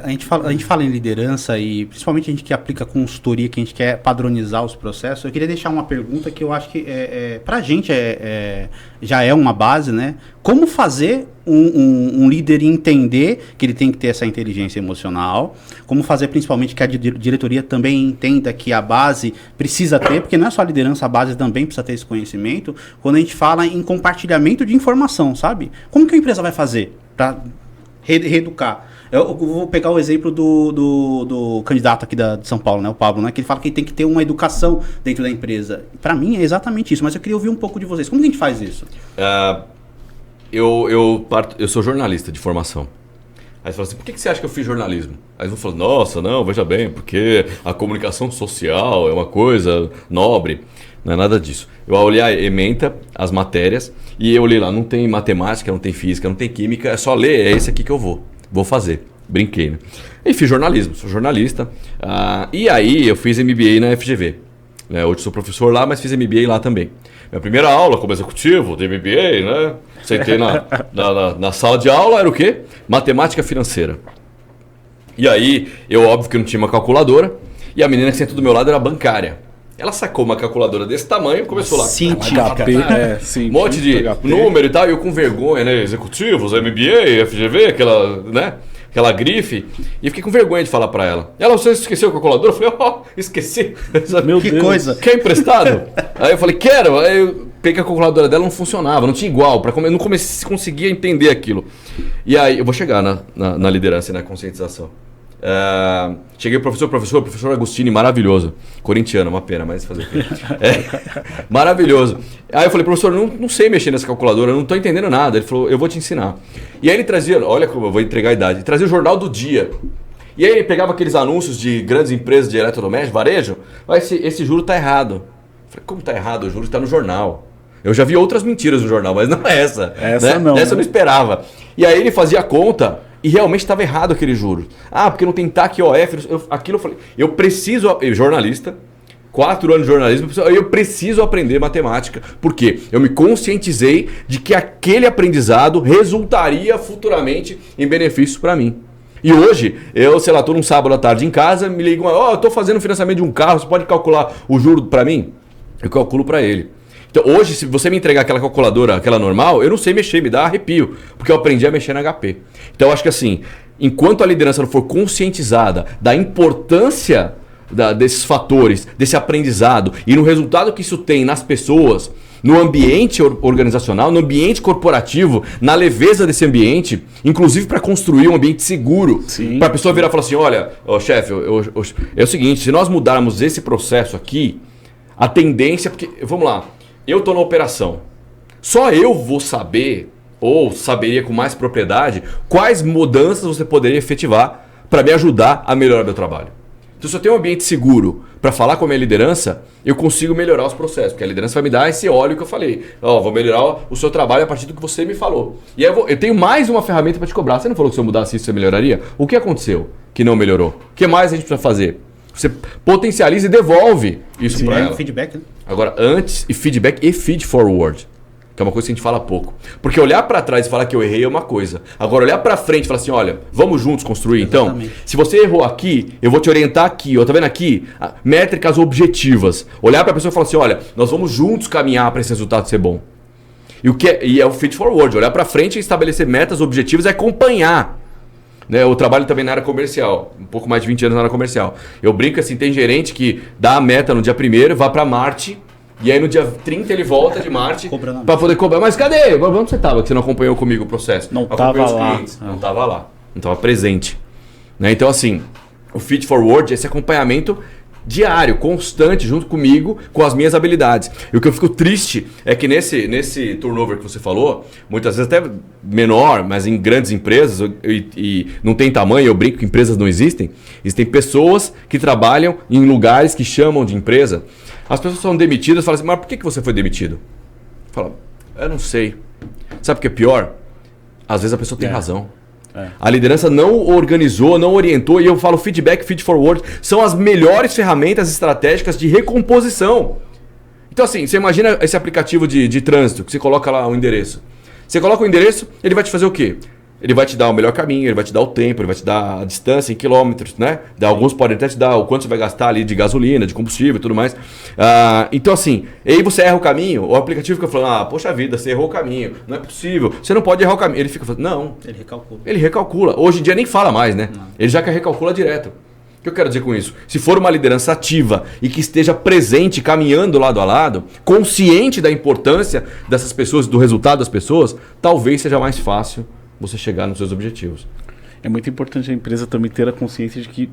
a gente fala em liderança e principalmente a gente que aplica consultoria, que a gente quer padronizar os processos. Eu queria deixar uma pergunta que eu acho que pra gente já é uma base, né? Como fazer um líder entender que ele tem que ter essa inteligência emocional? Como fazer principalmente que a diretoria também entenda que a base precisa ter, porque não é só a liderança, a base também precisa ter esse conhecimento. Quando a gente fala em compartilhamento de informação, sabe? Como que a empresa vai fazer para reeducar? Eu vou pegar o exemplo do candidato aqui de São Paulo, né, o Pablo, né, que ele fala que tem que ter uma educação dentro da empresa. Para mim é exatamente isso, mas eu queria ouvir um pouco de vocês. Como que a gente faz isso? Eu sou jornalista de formação. Aí você fala assim, por que você acha que eu fiz jornalismo? Aí eu falo, nossa, não, veja bem, porque a comunicação social é uma coisa nobre. Não é nada disso. Eu olhei a ementa, as matérias, e eu olhei lá, não tem matemática, não tem física, não tem química, é só ler, é esse aqui que eu vou fazer. Brinquei, né? E fiz jornalismo, sou jornalista. E aí eu fiz MBA na FGV. Hoje sou professor lá, mas fiz MBA lá também. Minha primeira aula como executivo de MBA, né? Sentei na sala de aula, era o quê? Matemática financeira. E aí, eu óbvio que não tinha uma calculadora, e a menina que sentou do meu lado era bancária. Ela sacou uma calculadora desse tamanho e começou lá. HP, um monte de número e tal, e eu com vergonha, né? Executivos, MBA, FGV, aquela grife. E eu fiquei com vergonha de falar pra ela. Você esqueceu a calculadora? Eu falei, esqueci. Meu Deus. Coisa. Quer emprestado? Aí eu falei, quero. Aí eu peguei a calculadora dela, não funcionava, não tinha igual. Eu não conseguia entender aquilo. E aí, eu vou chegar na liderança e na conscientização. Cheguei o professor Agostini, maravilhoso. Corintiano, uma pena, mas fazer o quê? Maravilhoso. Aí eu falei, professor, não sei mexer nessa calculadora, não estou entendendo nada. Ele falou, eu vou te ensinar. E aí ele trazia, olha como eu vou entregar a idade, ele trazia o jornal do dia. E aí ele pegava aqueles anúncios de grandes empresas de eletrodoméstico, varejo, esse juro está errado. Eu falei, como está errado? O juro está no jornal. Eu já vi outras mentiras no jornal, mas não é essa. Essa né? não. Essa eu não esperava. E aí ele fazia a conta e realmente estava errado aquele juro. Porque não tem TAC OF. Aquilo eu falei, eu preciso, jornalista, 4 anos de jornalismo, eu preciso aprender matemática. Por quê? Eu me conscientizei de que aquele aprendizado resultaria futuramente em benefícios para mim. E hoje, eu, tô num sábado à tarde em casa, me ligam, eu estou fazendo financiamento de um carro, você pode calcular o juro para mim? Eu calculo para ele. Então hoje, se você me entregar aquela calculadora, aquela normal, eu não sei mexer, me dá arrepio, porque eu aprendi a mexer na HP. Então eu acho que assim, enquanto a liderança não for conscientizada da importância desses fatores, desse aprendizado e no resultado que isso tem nas pessoas, no ambiente organizacional, no ambiente corporativo, na leveza desse ambiente, inclusive para construir um ambiente seguro, para a pessoa virar e falar assim, olha, chefe, é o seguinte, se nós mudarmos esse processo aqui, a tendência, porque, vamos lá, eu estou na operação, só eu vou saber ou saberia com mais propriedade quais mudanças você poderia efetivar para me ajudar a melhorar meu trabalho. Então, se eu tenho um ambiente seguro para falar com a minha liderança, eu consigo melhorar os processos, porque a liderança vai me dar esse óleo que eu falei. Vou melhorar o seu trabalho a partir do que você me falou. E aí eu tenho mais uma ferramenta para te cobrar. Você não falou que se eu mudasse isso, você melhoraria? O que aconteceu que não melhorou? O que mais a gente precisa fazer? Você potencializa e devolve isso para ela. Feedback, né? Agora, antes, e feedback e feed forward. Que é uma coisa que a gente fala pouco. Porque olhar para trás e falar que eu errei é uma coisa. Agora, olhar para frente e falar assim, olha, vamos juntos construir. Exatamente. Então, se você errou aqui, eu vou te orientar aqui. Ó, tá vendo aqui? Métricas objetivas. Olhar para a pessoa e falar assim, olha, nós vamos juntos caminhar para esse resultado ser bom. E é o feed forward. Olhar para frente e estabelecer metas objetivas e acompanhar. Né? Eu trabalho também na área comercial. Um pouco mais de 20 anos na área comercial. Eu brinco assim, tem gerente que dá a meta no dia 1º, vai para Marte. E aí no dia 30 ele volta de Marte para poder cobrar. Mas cadê? Onde você estava que você não acompanhou comigo o processo? Não estava lá. Não estava lá. Não estava presente. Né? Então assim, o feed forward é esse acompanhamento diário, constante, junto comigo, com as minhas habilidades. E o que eu fico triste é que nesse turnover que você falou, muitas vezes até menor, mas em grandes empresas, e não tem tamanho, eu brinco que empresas não existem, existem pessoas que trabalham em lugares que chamam de empresa. As pessoas são demitidas e falam assim, mas por que você foi demitido? Fala, eu não sei. Sabe o que é pior? Às vezes a pessoa tem razão. A liderança não organizou, não orientou, e eu falo feedback, feed forward, são as melhores ferramentas estratégicas de recomposição. Então assim, você imagina esse aplicativo de trânsito, que você coloca lá o endereço. Você coloca o endereço, ele vai te fazer o quê? Ele vai te dar o melhor caminho, ele vai te dar o tempo, ele vai te dar a distância em quilômetros, né? Alguns podem até te dar o quanto você vai gastar ali de gasolina, de combustível e tudo mais. Então assim, aí você erra o caminho, o aplicativo fica falando, poxa vida, você errou o caminho, não é possível, você não pode errar o caminho. Ele fica falando, não. Ele recalcula. Hoje em dia nem fala mais, né? Não. Ele já recalcula direto. O que eu quero dizer com isso? Se for uma liderança ativa e que esteja presente, caminhando lado a lado, consciente da importância dessas pessoas, do resultado das pessoas, talvez seja mais fácil você chegar nos seus objetivos. É muito importante a empresa também ter a consciência de que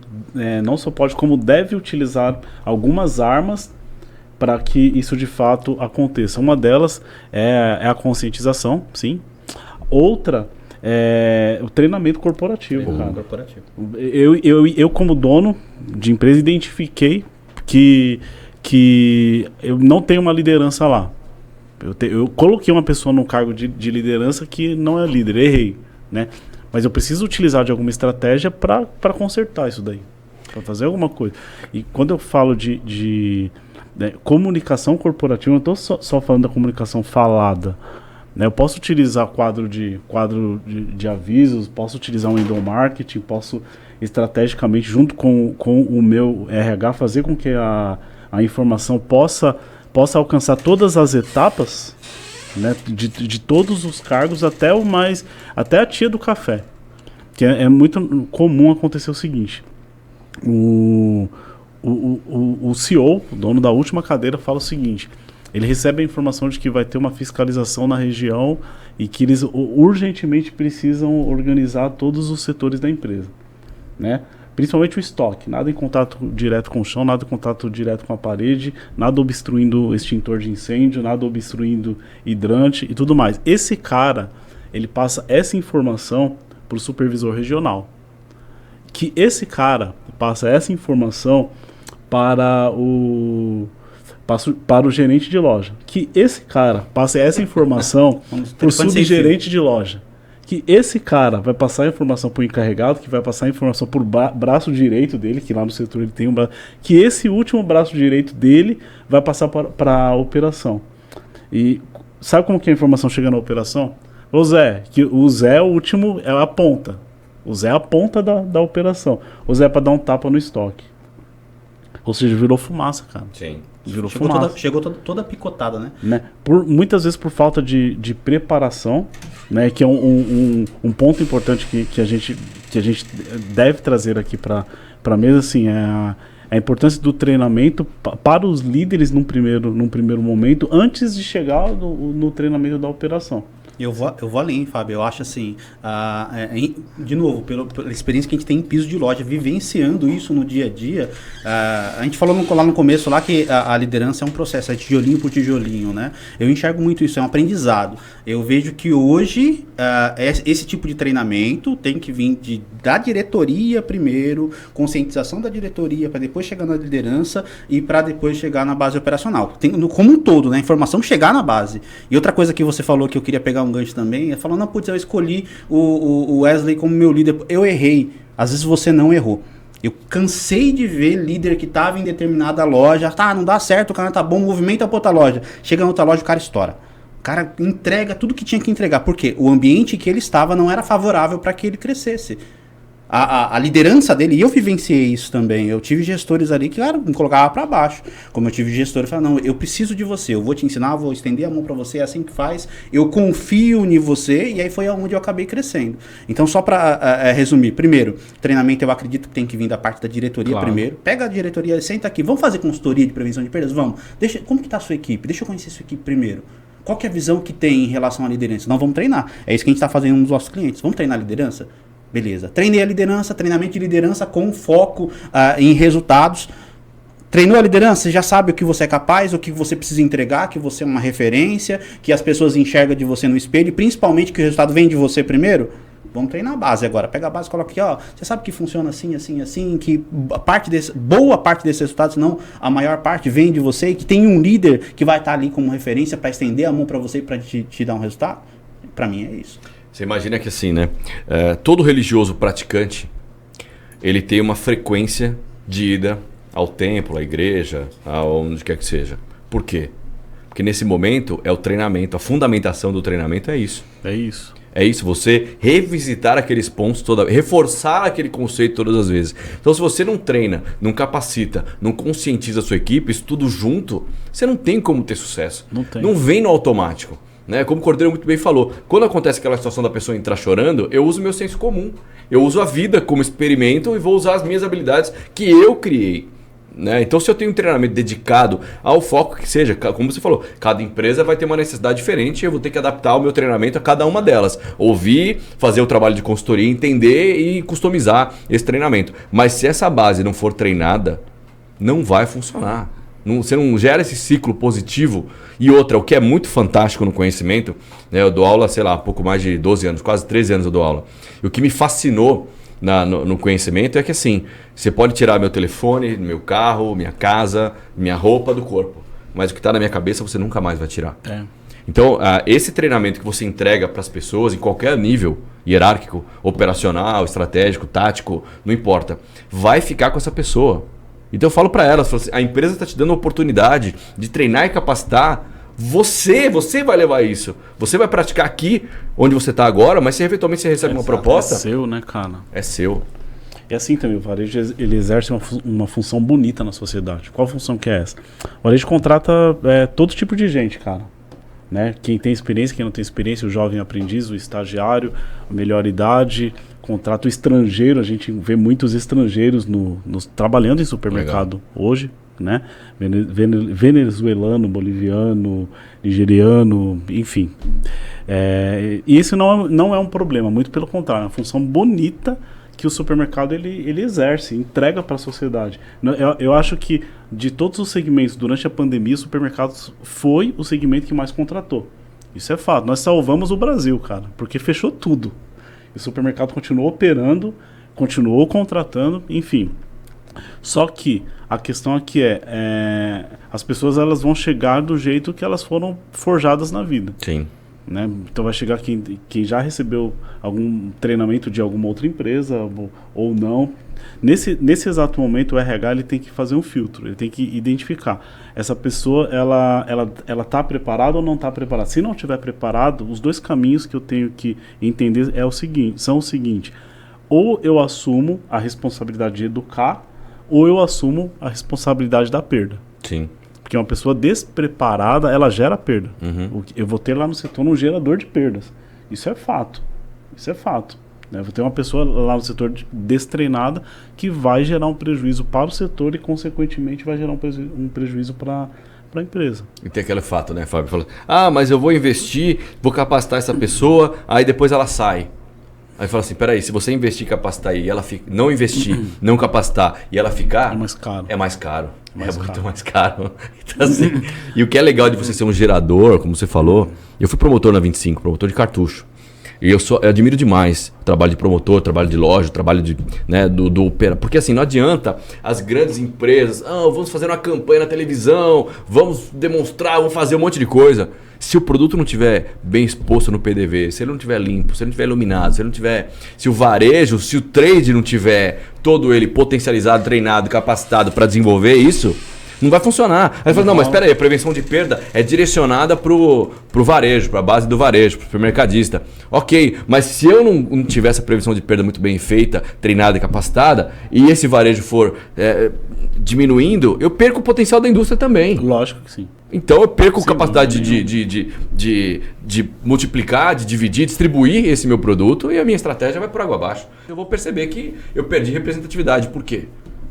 não só pode, como deve utilizar algumas armas para que isso de fato aconteça. Uma delas é a conscientização, sim. Outra é o treinamento corporativo. Eu como dono de empresa, identifiquei que eu não tenho uma liderança lá. Eu coloquei uma pessoa no cargo de liderança que não é líder, errei, né? Mas eu preciso utilizar de alguma estratégia para consertar isso daí, para fazer alguma coisa. E quando eu falo de comunicação corporativa, eu não estou só falando da comunicação falada, né? Eu posso utilizar quadro de avisos, posso utilizar um endomarketing, posso estrategicamente, junto com o meu RH, fazer com que a informação possa alcançar todas as etapas, né, de todos os cargos, até a tia do café. Que é muito comum acontecer o seguinte: o CEO, o dono da última cadeira, fala o seguinte: ele recebe a informação de que vai ter uma fiscalização na região e que eles urgentemente precisam organizar todos os setores da empresa, né? Principalmente o estoque, nada em contato direto com o chão, nada em contato direto com a parede, nada obstruindo extintor de incêndio, nada obstruindo hidrante e tudo mais. Esse cara, ele passa essa informação para o supervisor regional. Que esse cara passa essa informação para o gerente de loja. Que esse cara passa essa informação para o subgerente de loja. Que esse cara vai passar a informação para o encarregado, que vai passar a informação para o braço direito dele, que lá no setor ele tem um braço, que esse último braço direito dele vai passar para a operação. E sabe como que a informação chega na operação? O Zé é o último, é a ponta. O Zé é a ponta da operação. O Zé é para dar um tapa no estoque. Ou seja, virou fumaça, cara. Sim. Chegou toda picotada, né? Muitas vezes por falta de preparação, né? Que é um ponto importante que a gente deve trazer aqui para a mesa, assim, é a importância do treinamento para os líderes num primeiro momento, antes de chegar no treinamento da operação. Eu vou além, Fábio. Eu acho assim, de novo, pela experiência que a gente tem em piso de loja, vivenciando isso no dia a dia, a gente falou lá no começo lá que a liderança é um processo, é tijolinho por tijolinho, né? Eu enxergo muito isso, é um aprendizado. Eu vejo que hoje esse tipo de treinamento tem que vir da diretoria primeiro, conscientização da diretoria, para depois chegar na liderança e para depois chegar na base operacional. Como um todo, né? A informação chegar na base. E outra coisa que você falou que eu queria pegar um gancho também, é falando, putz, eu escolhi o Wesley como meu líder, eu errei. Às vezes você não errou. Eu cansei de ver líder que estava em determinada loja, não dá certo, o cara tá bom, movimenta pra outra loja. Chega na outra loja, o cara estoura. O cara entrega tudo que tinha que entregar. Por quê? O ambiente que ele estava não era favorável para que ele crescesse. A liderança dele, e eu vivenciei isso também, eu tive gestores ali que, cara, me colocavam para baixo, como eu tive gestores que falavam, não, eu preciso de você, eu vou te ensinar, vou estender a mão para você, é assim que faz, eu confio em você, e aí foi onde eu acabei crescendo. Então, só para resumir, primeiro, treinamento eu acredito que tem que vir da parte da diretoria primeiro, pega a diretoria, senta aqui, vamos fazer consultoria de prevenção de perdas? Vamos. Como que tá a sua equipe? Deixa eu conhecer a sua equipe primeiro. Qual que é a visão que tem em relação à liderança? Não, vamos treinar, é isso que a gente está fazendo nos nossos clientes, vamos treinar a liderança? Beleza. Treinei a liderança, treinamento de liderança com foco em resultados. Treinou a liderança, você já sabe o que você é capaz, o que você precisa entregar, que você é uma referência, que as pessoas enxergam de você no espelho, e principalmente que o resultado vem de você primeiro. Vamos treinar a base agora. Pega a base e coloca aqui, ó. Você sabe que funciona assim, assim, assim, que boa parte desses resultados, se não a maior parte, vem de você, e que tem um líder que vai estar ali como referência para estender a mão para você e para te dar um resultado. Para mim é isso. Você imagina que assim, né? Todo religioso praticante, ele tem uma frequência de ida ao templo, à igreja, aonde quer que seja. Por quê? Porque nesse momento é o treinamento, a fundamentação do treinamento é isso. É isso. É isso, você revisitar aqueles pontos reforçar aquele conceito todas as vezes. Então, se você não treina, não capacita, não conscientiza a sua equipe, isso tudo junto, você não tem como ter sucesso. Não tem. Não vem no automático. Né? Como o Cordeiro muito bem falou, quando acontece aquela situação da pessoa entrar chorando, eu uso meu senso comum. Eu uso a vida como experimento e vou usar as minhas habilidades que eu criei. Né? Então, se eu tenho um treinamento dedicado ao foco que seja, como você falou, cada empresa vai ter uma necessidade diferente e eu vou ter que adaptar o meu treinamento a cada uma delas. Ouvir, fazer o trabalho de consultoria, entender e customizar esse treinamento. Mas se essa base não for treinada, não vai funcionar. Você não gera esse ciclo positivo. E outra, o que é muito fantástico no conhecimento, né, eu dou aula, sei lá, há pouco mais de 12 anos, quase 13 anos eu dou aula. E o que me fascinou no conhecimento é que assim, você pode tirar meu telefone, meu carro, minha casa, minha roupa do corpo. Mas o que está na minha cabeça você nunca mais vai tirar. Então, esse treinamento que você entrega para as pessoas em qualquer nível hierárquico, operacional, estratégico, tático, não importa, vai ficar com essa pessoa. Então eu falo para elas, assim, a empresa está te dando a oportunidade de treinar e capacitar. Você vai levar isso. Você vai praticar aqui, onde você está agora, mas se eventualmente você recebe uma proposta... É seu, né, cara? É seu. E assim também, o varejo ele exerce uma função bonita na sociedade. Qual função que é essa? O varejo contrata todo tipo de gente, cara. Né? Quem tem experiência, quem não tem experiência, o jovem aprendiz, o estagiário, a melhor idade, contrata o estrangeiro. A gente vê muitos estrangeiros trabalhando em supermercado hoje, né? Venezuelano, boliviano, nigeriano, enfim. E isso não é um problema, muito pelo contrário, é uma função bonita que o supermercado ele exerce, entrega para a sociedade. Eu acho que de todos os segmentos durante a pandemia, o supermercado foi o segmento que mais contratou. Isso é fato. Nós salvamos o Brasil, cara, porque fechou tudo. E o supermercado continuou operando, continuou contratando, enfim. Só que a questão aqui as pessoas elas vão chegar do jeito que elas foram forjadas na vida. Sim. Né? Então vai chegar quem já recebeu algum treinamento de alguma outra empresa ou não. Nesse exato momento o RH ele tem que fazer um filtro, ele tem que identificar essa pessoa ela está preparada ou não está preparada. Se não estiver preparado, os dois caminhos que eu tenho que entender são o seguinte: ou eu assumo a responsabilidade de educar, ou eu assumo a responsabilidade da perda. Sim. Porque uma pessoa despreparada, ela gera perda. Uhum. Eu vou ter lá no setor um gerador de perdas. Isso é fato. Isso é fato. Eu vou ter uma pessoa lá no setor destreinada que vai gerar um prejuízo para o setor e, consequentemente, vai gerar um prejuízo para para a empresa. E tem aquele fato, né, Fábio? Fala, mas eu vou investir, vou capacitar essa pessoa, aí depois ela sai. Aí fala assim, peraí, se você investir e capacitar e ela não investir, não capacitar e ela ficar... É mais caro. É mais caro. Muito mais caro. Então, assim, e o que é legal de você ser um gerador, como você falou, eu fui promotor na 25, promotor de cartucho. E eu admiro demais o trabalho de promotor, trabalho de loja, trabalho de, né, do operador. Porque assim, não adianta as grandes empresas, vamos fazer uma campanha na televisão, vamos demonstrar, vamos fazer um monte de coisa. Se o produto não estiver bem exposto no PDV, se ele não estiver limpo, se ele não estiver iluminado, se o varejo, se o trade não tiver todo ele potencializado, treinado, capacitado para desenvolver isso, não vai funcionar. Aí fala, não, mas espera aí, a prevenção de perda é direcionada pro varejo, para a base do varejo, pro mercadista. Ok, mas se eu não tiver essa prevenção de perda muito bem feita, treinada e capacitada, e esse varejo for diminuindo, eu perco o potencial da indústria também. Lógico que sim. Então eu perco capacidade de multiplicar, de dividir, distribuir esse meu produto e a minha estratégia vai por água abaixo. Eu vou perceber que eu perdi representatividade. Por quê?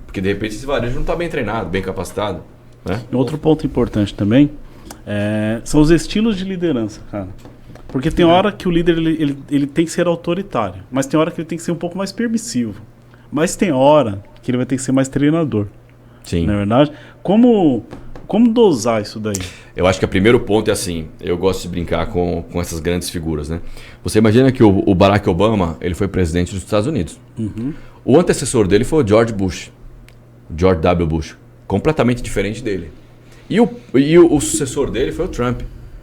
Porque de repente esse varejo não está bem treinado, bem capacitado. Né? Outro ponto importante também são os estilos de liderança, cara. Porque tem hora que o líder ele tem que ser autoritário, mas tem hora que ele tem que ser um pouco mais permissivo. Mas tem hora que ele vai ter que ser mais treinador. Sim. Não é verdade? Como dosar isso daí? Eu acho que o primeiro ponto é assim, eu gosto de brincar com essas grandes figuras, né? Você imagina que o Barack Obama, ele foi presidente dos Estados Unidos. Uhum. O antecessor dele foi o George W. Bush, completamente diferente dele. E o sucessor dele foi o Trump,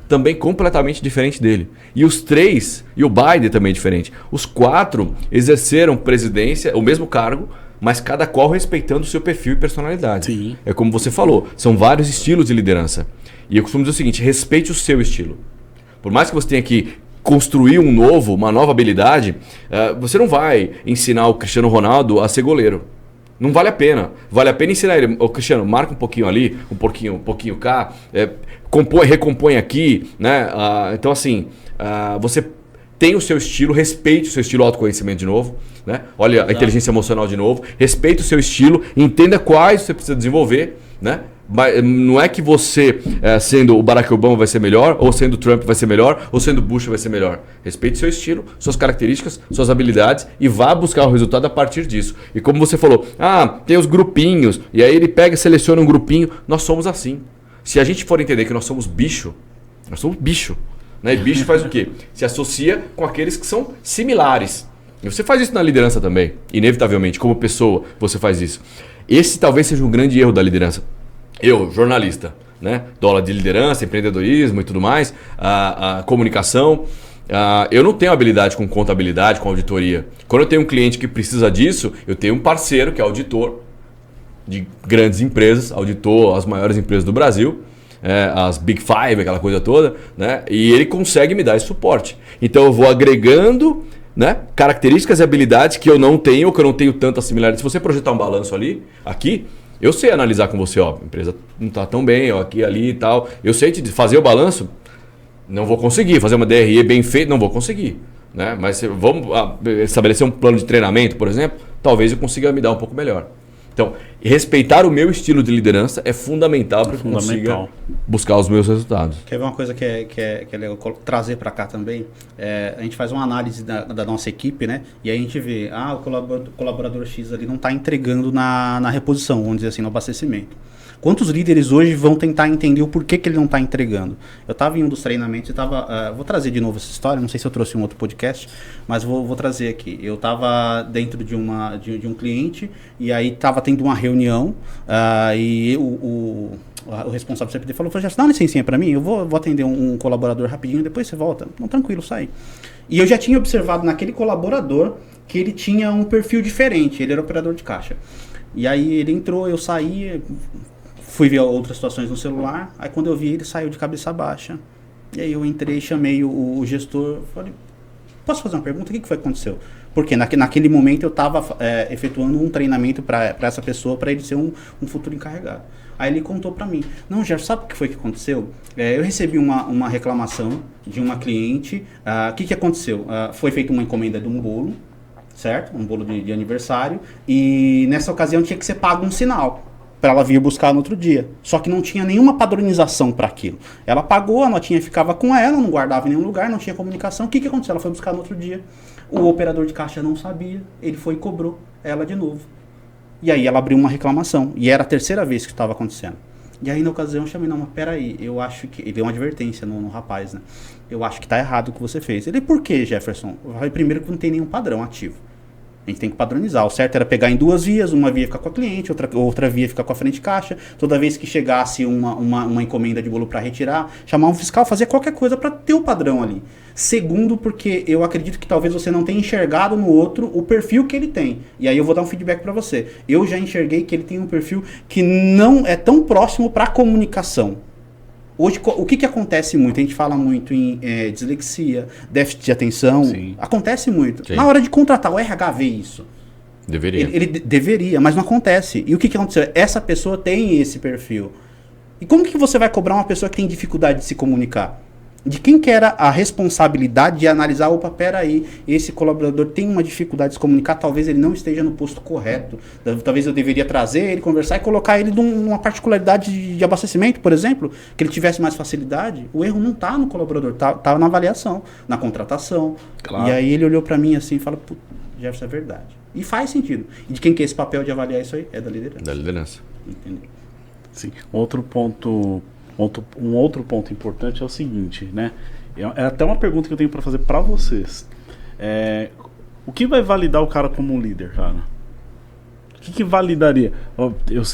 também completamente diferente dele. E os três, e o Biden também diferente. Os quatro exerceram presidência, o mesmo cargo, mas cada qual respeitando o seu perfil e personalidade. Sim. É como você falou, são vários estilos de liderança. E eu costumo dizer o seguinte, respeite o seu estilo. Por mais que você tenha que construir uma nova habilidade, você não vai ensinar o Cristiano Ronaldo a ser goleiro. Não vale a pena. Vale a pena ensinar ele, Cristiano, marca um pouquinho ali, um pouquinho cá, recompõe aqui, né? Então assim, você tem o seu estilo, respeite o seu estilo, autoconhecimento de novo, né? Olha a inteligência emocional de novo, respeite o seu estilo, entenda quais você precisa desenvolver, né? Mas não é que você, sendo o Barack Obama vai ser melhor, ou sendo o Trump vai ser melhor, ou sendo o Bush vai ser melhor. Respeite seu estilo, suas características, suas habilidades e vá buscar o resultado a partir disso. E como você falou, tem os grupinhos, e aí ele pega e seleciona um grupinho. Nós somos assim. Se a gente for entender que nós somos bicho, né? E bicho faz o quê? Se associa com aqueles que são similares. E você faz isso na liderança também, inevitavelmente, como pessoa você faz isso. Esse talvez seja um grande erro da liderança. Eu, jornalista, né? Dou aula de liderança, empreendedorismo e tudo mais, a comunicação. Eu não tenho habilidade com contabilidade, com auditoria. Quando eu tenho um cliente que precisa disso, eu tenho um parceiro que é auditor de grandes empresas, auditor as maiores empresas do Brasil, as Big Five, aquela coisa toda, né? E ele consegue me dar esse suporte. Então eu vou agregando, né, características e habilidades que eu não tenho ou que eu não tenho tanta similaridade. Se você projetar um balanço aqui, eu sei analisar com você, a empresa não está tão bem, aqui, ali e tal. Eu sei fazer o balanço, não vou conseguir. Fazer uma DRE bem feita, não vou conseguir. Né? Mas vamos estabelecer um plano de treinamento, por exemplo, talvez eu consiga me dar um pouco melhor. Então, respeitar o meu estilo de liderança é fundamental para que eu consiga buscar os meus resultados. Quer ver uma coisa que é legal trazer para cá também? A gente faz uma análise da nossa equipe, né? E aí a gente vê, o colaborador X ali não está entregando na reposição, vamos dizer assim, no abastecimento. Quantos líderes hoje vão tentar entender o porquê que ele não está entregando? Eu estava em um dos treinamentos e vou trazer de novo essa história, não sei se eu trouxe um outro podcast, mas vou trazer aqui. Eu estava dentro de um cliente e aí estava tendo uma reunião e o responsável do CPD falou, já dá uma licencinha para mim, eu vou atender um colaborador rapidinho, depois você volta. Não, tranquilo, sai. E eu já tinha observado naquele colaborador que ele tinha um perfil diferente, ele era operador de caixa. E aí ele entrou, eu saí, fui ver outras situações no celular, aí quando eu vi ele saiu de cabeça baixa. E aí eu entrei, chamei o gestor, falei, posso fazer uma pergunta? O que foi que aconteceu? Porque naquele momento eu estava efetuando um treinamento para essa pessoa, para ele ser um futuro encarregado. Aí ele contou para mim, não, Gerson, sabe o que foi que aconteceu? Eu recebi uma reclamação de uma cliente, o que aconteceu? Foi feita uma encomenda de um bolo, certo? Um bolo de aniversário, e nessa ocasião tinha que ser pago um sinal. para ela vir buscar no outro dia. Só que não tinha nenhuma padronização para aquilo. Ela pagou, a notinha ficava com ela, não guardava em nenhum lugar, não tinha comunicação. O que aconteceu? Ela foi buscar no outro dia. O operador de caixa não sabia, ele foi e cobrou ela de novo. E aí ela abriu uma reclamação. E era a terceira vez que estava acontecendo. E aí na ocasião eu chamei, não, mas peraí, eu acho que... Ele deu uma advertência no rapaz, né? Eu acho que tá errado o que você fez. Ele, por quê, Jefferson? Eu falei, primeiro que não tem nenhum padrão ativo. A gente tem que padronizar. O certo era pegar em 2 vias, uma via ficar com a cliente, outra via ficar com a frente de caixa. Toda vez que chegasse uma encomenda de bolo para retirar, chamar um fiscal, fazer qualquer coisa para ter o padrão ali. Segundo, porque eu acredito que talvez você não tenha enxergado no outro o perfil que ele tem. E aí eu vou dar um feedback para você. Eu já enxerguei que ele tem um perfil que não é tão próximo para comunicação. Hoje, o que acontece muito? A gente fala muito em dislexia, déficit de atenção. Sim. Acontece muito. Sim. Na hora de contratar, o RH vê isso. Deveria. Ele deveria, mas não acontece. E o que aconteceu? Essa pessoa tem esse perfil. E como que você vai cobrar uma pessoa que tem dificuldade de se comunicar? De quem que era a responsabilidade de analisar, opa, peraí, esse colaborador tem uma dificuldade de se comunicar, talvez ele não esteja no posto correto, talvez eu deveria trazer ele, conversar e colocar ele numa particularidade de abastecimento, por exemplo, que ele tivesse mais facilidade. O erro não está no colaborador, tá na avaliação, na contratação. Claro. E aí ele olhou para mim assim e fala, putz, Jefferson, é verdade. E faz sentido. E de quem que é esse papel de avaliar isso aí? É da liderança. Da liderança. Entendeu? Sim. Um outro ponto importante é o seguinte, né? É até uma pergunta que eu tenho para fazer para vocês. O que vai validar o cara como um líder, cara? O que validaria?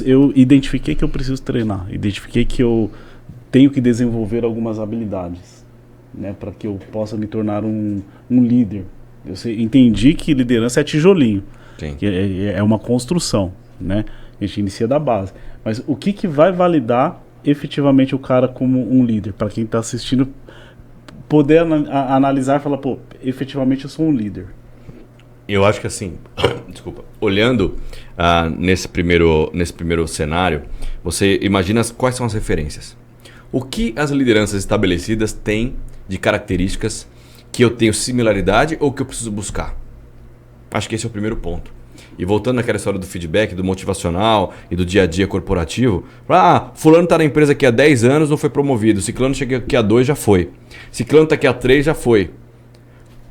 Eu identifiquei que eu preciso treinar, identifiquei que eu tenho que desenvolver algumas habilidades, né, para que eu possa me tornar um líder. Entendi que liderança é tijolinho, Sim. que é uma construção, né? A gente inicia da base. Mas o que vai validar efetivamente o cara como um líder? Para quem está assistindo, poder analisar e falar, pô, efetivamente eu sou um líder. Eu acho que assim, desculpa, olhando nesse primeiro cenário, você imagina quais são as referências. O que as lideranças estabelecidas têm de características que eu tenho similaridade ou que eu preciso buscar? Acho que esse é o primeiro ponto. E voltando naquela história do feedback, do motivacional e do dia a dia corporativo, fulano está na empresa aqui há 10 anos, não foi promovido. Ciclano chega aqui há 2, já foi. Ciclano está aqui há 3, já foi.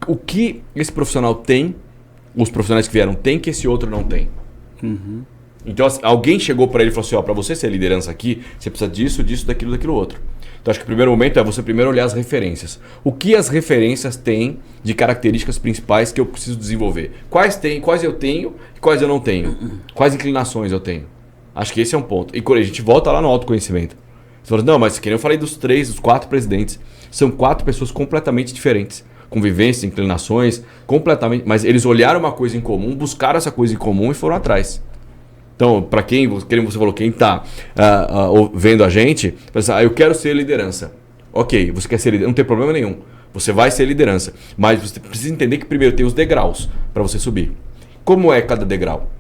O que esse profissional tem, os profissionais que vieram têm, que esse outro não tem? Uhum. Então alguém chegou para ele e falou assim, para você ser liderança aqui, você precisa disso, daquilo outro. Então acho que o primeiro momento é você primeiro olhar as referências. O que as referências têm de características principais que eu preciso desenvolver? Quais eu tenho e quais eu não tenho? Quais inclinações eu tenho? Acho que esse é um ponto. E quando a gente volta lá no autoconhecimento. Você fala, não, mas que nem eu falei dos 4 presidentes. São 4 pessoas completamente diferentes. Com vivências, inclinações, completamente. Mas eles olharam uma coisa em comum, buscaram essa coisa em comum e foram atrás. Então, para quem você falou, quem está vendo a gente, pensa, eu quero ser liderança. Ok, você quer ser liderança, não tem problema nenhum. Você vai ser liderança. Mas você precisa entender que primeiro tem os degraus para você subir. Como é cada degrau?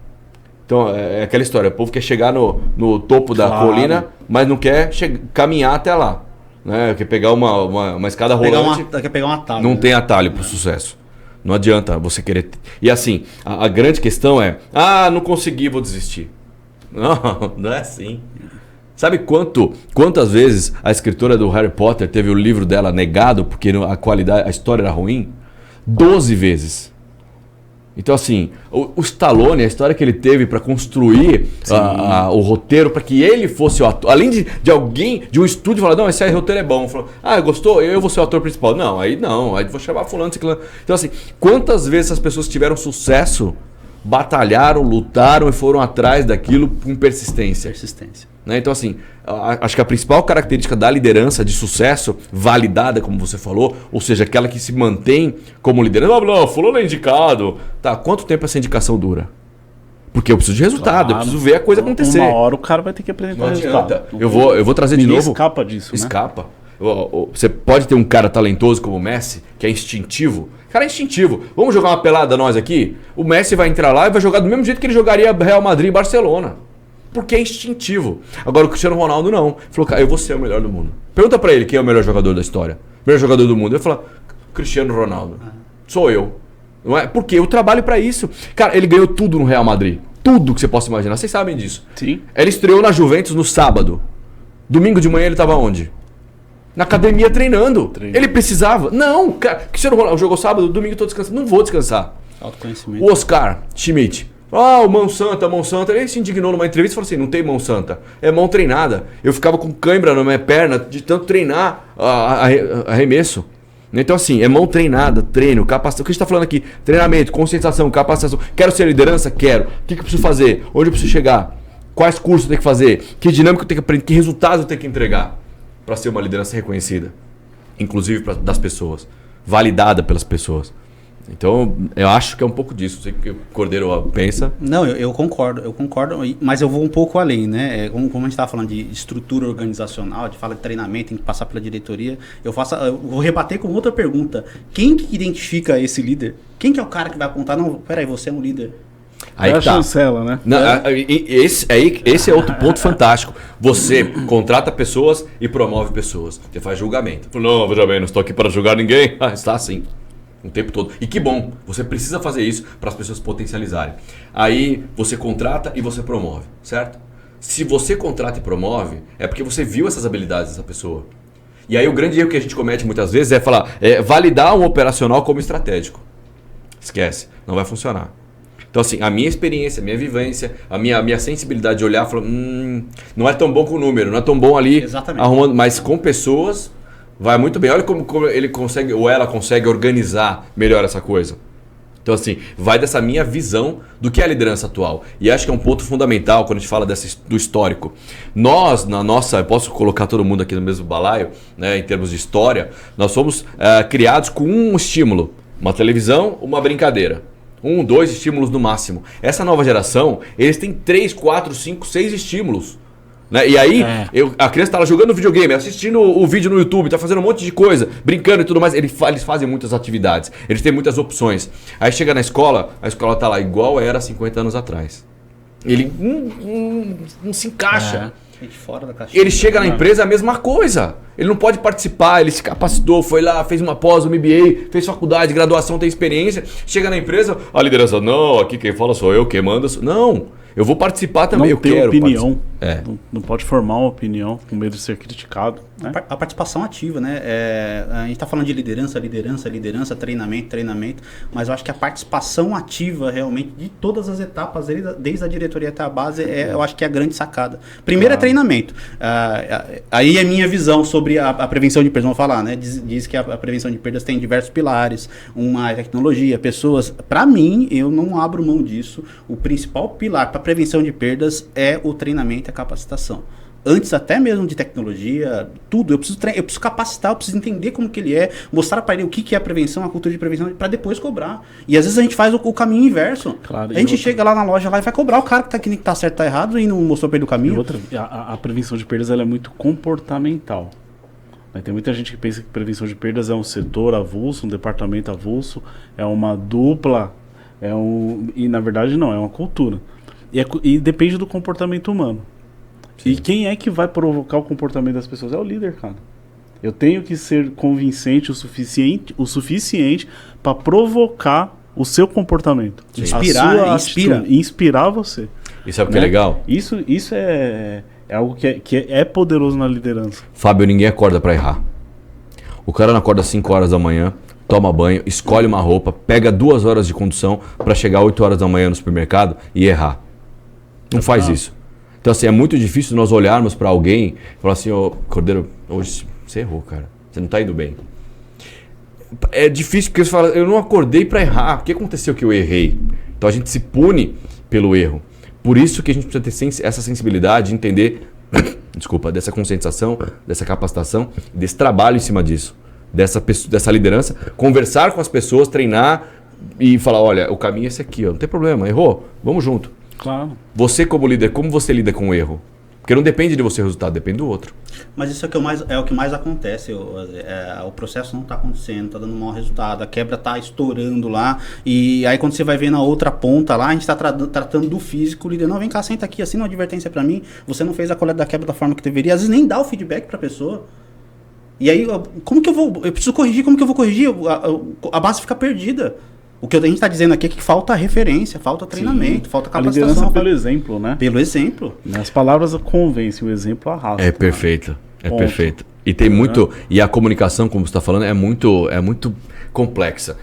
Então, é aquela história, o povo quer chegar no topo da colina, mas não quer caminhar até lá. Né? Quer pegar uma escada rolante. Quer pegar um atalho. Não tem atalho para o sucesso. Não adianta você querer... E assim, a grande questão é... não consegui, vou desistir. Não é assim. Sabe quantas vezes a escritora do Harry Potter teve o livro dela negado porque a história era ruim? 12 vezes. Então assim, o Stallone, a história que ele teve para construir o roteiro para que ele fosse o ator, além de um estúdio falar, não, esse aí roteiro é bom, falou, gostou, eu vou ser o ator principal. Não, aí vou chamar fulano, ciclano. Então assim, quantas vezes as pessoas tiveram sucesso, batalharam, lutaram e foram atrás daquilo com persistência. Né? Então assim, acho que a principal característica da liderança de sucesso, validada, como você falou, ou seja, aquela que se mantém como liderança, fulano é indicado. Tá, quanto tempo essa indicação dura? Porque eu preciso de resultado, eu preciso ver a coisa acontecer. Uma hora o cara vai ter que apresentar o resultado. Eu vou trazer de novo. Escapa disso, né? Escapa. Você pode ter um cara talentoso como o Messi, que é instintivo. Cara, é instintivo. Vamos jogar uma pelada nós aqui? O Messi vai entrar lá e vai jogar do mesmo jeito que ele jogaria Real Madrid e Barcelona. Porque é instintivo. Agora o Cristiano Ronaldo não. Ele falou, cara, eu vou ser o melhor do mundo. Pergunta pra ele quem é o melhor jogador da história. O melhor jogador do mundo. Ele fala, Cristiano Ronaldo. Sou eu. Não é? Porque eu trabalho pra isso. Cara, ele ganhou tudo no Real Madrid. tudo que você possa imaginar. Vocês sabem disso. Sim. Ele estreou na Juventus no sábado. Domingo de manhã ele estava onde? Na academia treinando. Ele precisava. Não, cara, que você não jogou sábado, domingo eu tô descansando. Não vou descansar. Autoconhecimento. O Oscar Schmidt. O mão santa. Ele se indignou numa entrevista e falou assim, não tem mão santa, é mão treinada. Eu ficava com cãibra na minha perna de tanto treinar arremesso. Então assim, é mão treinada, treino, capacitação. O que a gente está falando aqui? Treinamento, conscientização, capacitação. Quero ser liderança? Quero. O que eu preciso fazer? Onde eu preciso chegar? Quais cursos eu tenho que fazer? Que dinâmica eu tenho que aprender? Que resultados eu tenho que entregar para ser uma liderança reconhecida? Inclusive das pessoas. Validada pelas pessoas. Então, eu acho que é um pouco disso. Não sei o que o Cordeiro pensa. Não, eu concordo, mas eu vou um pouco além, né? Como a gente estava falando de estrutura organizacional, de fala de treinamento, tem que passar pela diretoria. Eu vou rebater com outra pergunta. Quem que identifica esse líder? Quem que é o cara que vai apontar? Não, peraí, você é um líder. Aí tá. Chancela, né? Não, esse é outro ponto fantástico. Você contrata pessoas e promove pessoas. Você faz julgamento. Não, veja bem, não estou aqui para julgar ninguém. Está assim. O tempo todo. E que bom, você precisa fazer isso para as pessoas potencializarem. Aí você contrata e você promove, certo? Se você contrata e promove, é porque você viu essas habilidades dessa pessoa. E aí o grande erro que a gente comete muitas vezes é falar, validar um operacional como estratégico. Esquece, não vai funcionar. Então assim, a minha experiência, a minha vivência, a minha sensibilidade de olhar, falar, não é tão bom com o número, não é tão bom ali, arrumando, mas com pessoas vai muito bem. Olha como ele consegue, ou ela consegue organizar melhor essa coisa. Então assim, vai dessa minha visão do que é a liderança atual. E acho que é um ponto fundamental quando a gente fala do histórico. Nós, eu posso colocar todo mundo aqui no mesmo balaio, né, em termos de história, nós fomos criados com um estímulo. Uma televisão, uma brincadeira. 1, 2 estímulos no máximo. Essa nova geração, eles têm 3, 4, 5, 6 estímulos. Né? E aí, a criança está lá jogando videogame, assistindo o vídeo no YouTube, está fazendo um monte de coisa, brincando e tudo mais. Eles fazem muitas atividades, eles têm muitas opções. Aí chega na escola, a escola está lá igual era 50 anos atrás. Ele não se encaixa. Fora da caixinha. Ele chega na empresa, é a mesma coisa. Ele não pode participar, ele se capacitou, foi lá, fez uma pós, um MBA, fez faculdade, graduação, tem experiência. Chega na empresa, a liderança, não, aqui quem fala sou eu, quem manda. Não, eu vou participar também, eu quero opinião. Não pode formar uma opinião com medo de ser criticado. Né? A participação ativa, né? A gente está falando de liderança, treinamento, mas eu acho que a participação ativa realmente de todas as etapas, desde a diretoria até a base, eu acho que é a grande sacada. Primeiro é treinamento. Aí é minha visão sobre a prevenção de perdas. Vamos falar, né? Diz que a prevenção de perdas tem diversos pilares, uma tecnologia, pessoas. Para mim, eu não abro mão disso. O principal pilar para a prevenção de perdas é o treinamento e a capacitação. Antes até mesmo de tecnologia, tudo. Eu preciso capacitar, eu preciso entender como que ele é, mostrar para ele o que é a prevenção, a cultura de prevenção, para depois cobrar. E às vezes a gente faz o caminho inverso. Claro, a gente chega lá na loja lá e vai cobrar o cara que tá certo, tá errado e não mostrou para ele o caminho. A prevenção de perdas ela é muito comportamental. Tem muita gente que pensa que prevenção de perdas é um setor avulso, um departamento avulso, é uma dupla, e na verdade não, é uma cultura. E depende do comportamento humano. Sim. E quem é que vai provocar o comportamento das pessoas? É o líder, cara. Eu tenho que ser convincente o suficiente para provocar o seu comportamento. Inspirar você. E sabe o que é legal? Isso é algo que é poderoso na liderança. Fábio, ninguém acorda para errar. O cara não acorda às 5 horas da manhã, toma banho, escolhe uma roupa, pega 2 horas de condução para chegar às 8 horas da manhã no supermercado e errar. Não faz isso. Então assim, é muito difícil nós olharmos para alguém e falar assim, Cordeiro, hoje você errou, cara. Você não está indo bem. É difícil porque você fala, eu não acordei para errar. O que aconteceu que eu errei? Então a gente se pune pelo erro. Por isso que a gente precisa ter essa sensibilidade de entender, dessa conscientização, dessa capacitação, desse trabalho em cima disso. Dessa liderança, conversar com as pessoas, treinar e falar, olha, o caminho é esse aqui, não tem problema, errou, vamos junto. Claro. Você como líder, como você lida com o erro? Porque não depende de você o resultado, depende do outro. Mas isso é o que mais acontece. O processo não está acontecendo, está dando um mau resultado, a quebra está estourando lá. E aí quando você vai ver na outra ponta lá, a gente está tratando do físico, o líder, não, vem cá, senta aqui, assina uma advertência para mim, você não fez a coleta da quebra da forma que deveria, às vezes nem dá o feedback para a pessoa. E aí, como que eu preciso corrigir, como que eu vou corrigir? A base fica perdida. O que a gente está dizendo aqui é que falta referência, falta treinamento, falta A capacitação. liderança pelo exemplo, né? Pelo exemplo. As palavras convencem, o exemplo arrasta. É perfeito. É Ponto. perfeito. E tem muito. E a comunicação, como você está falando, é muito complexa.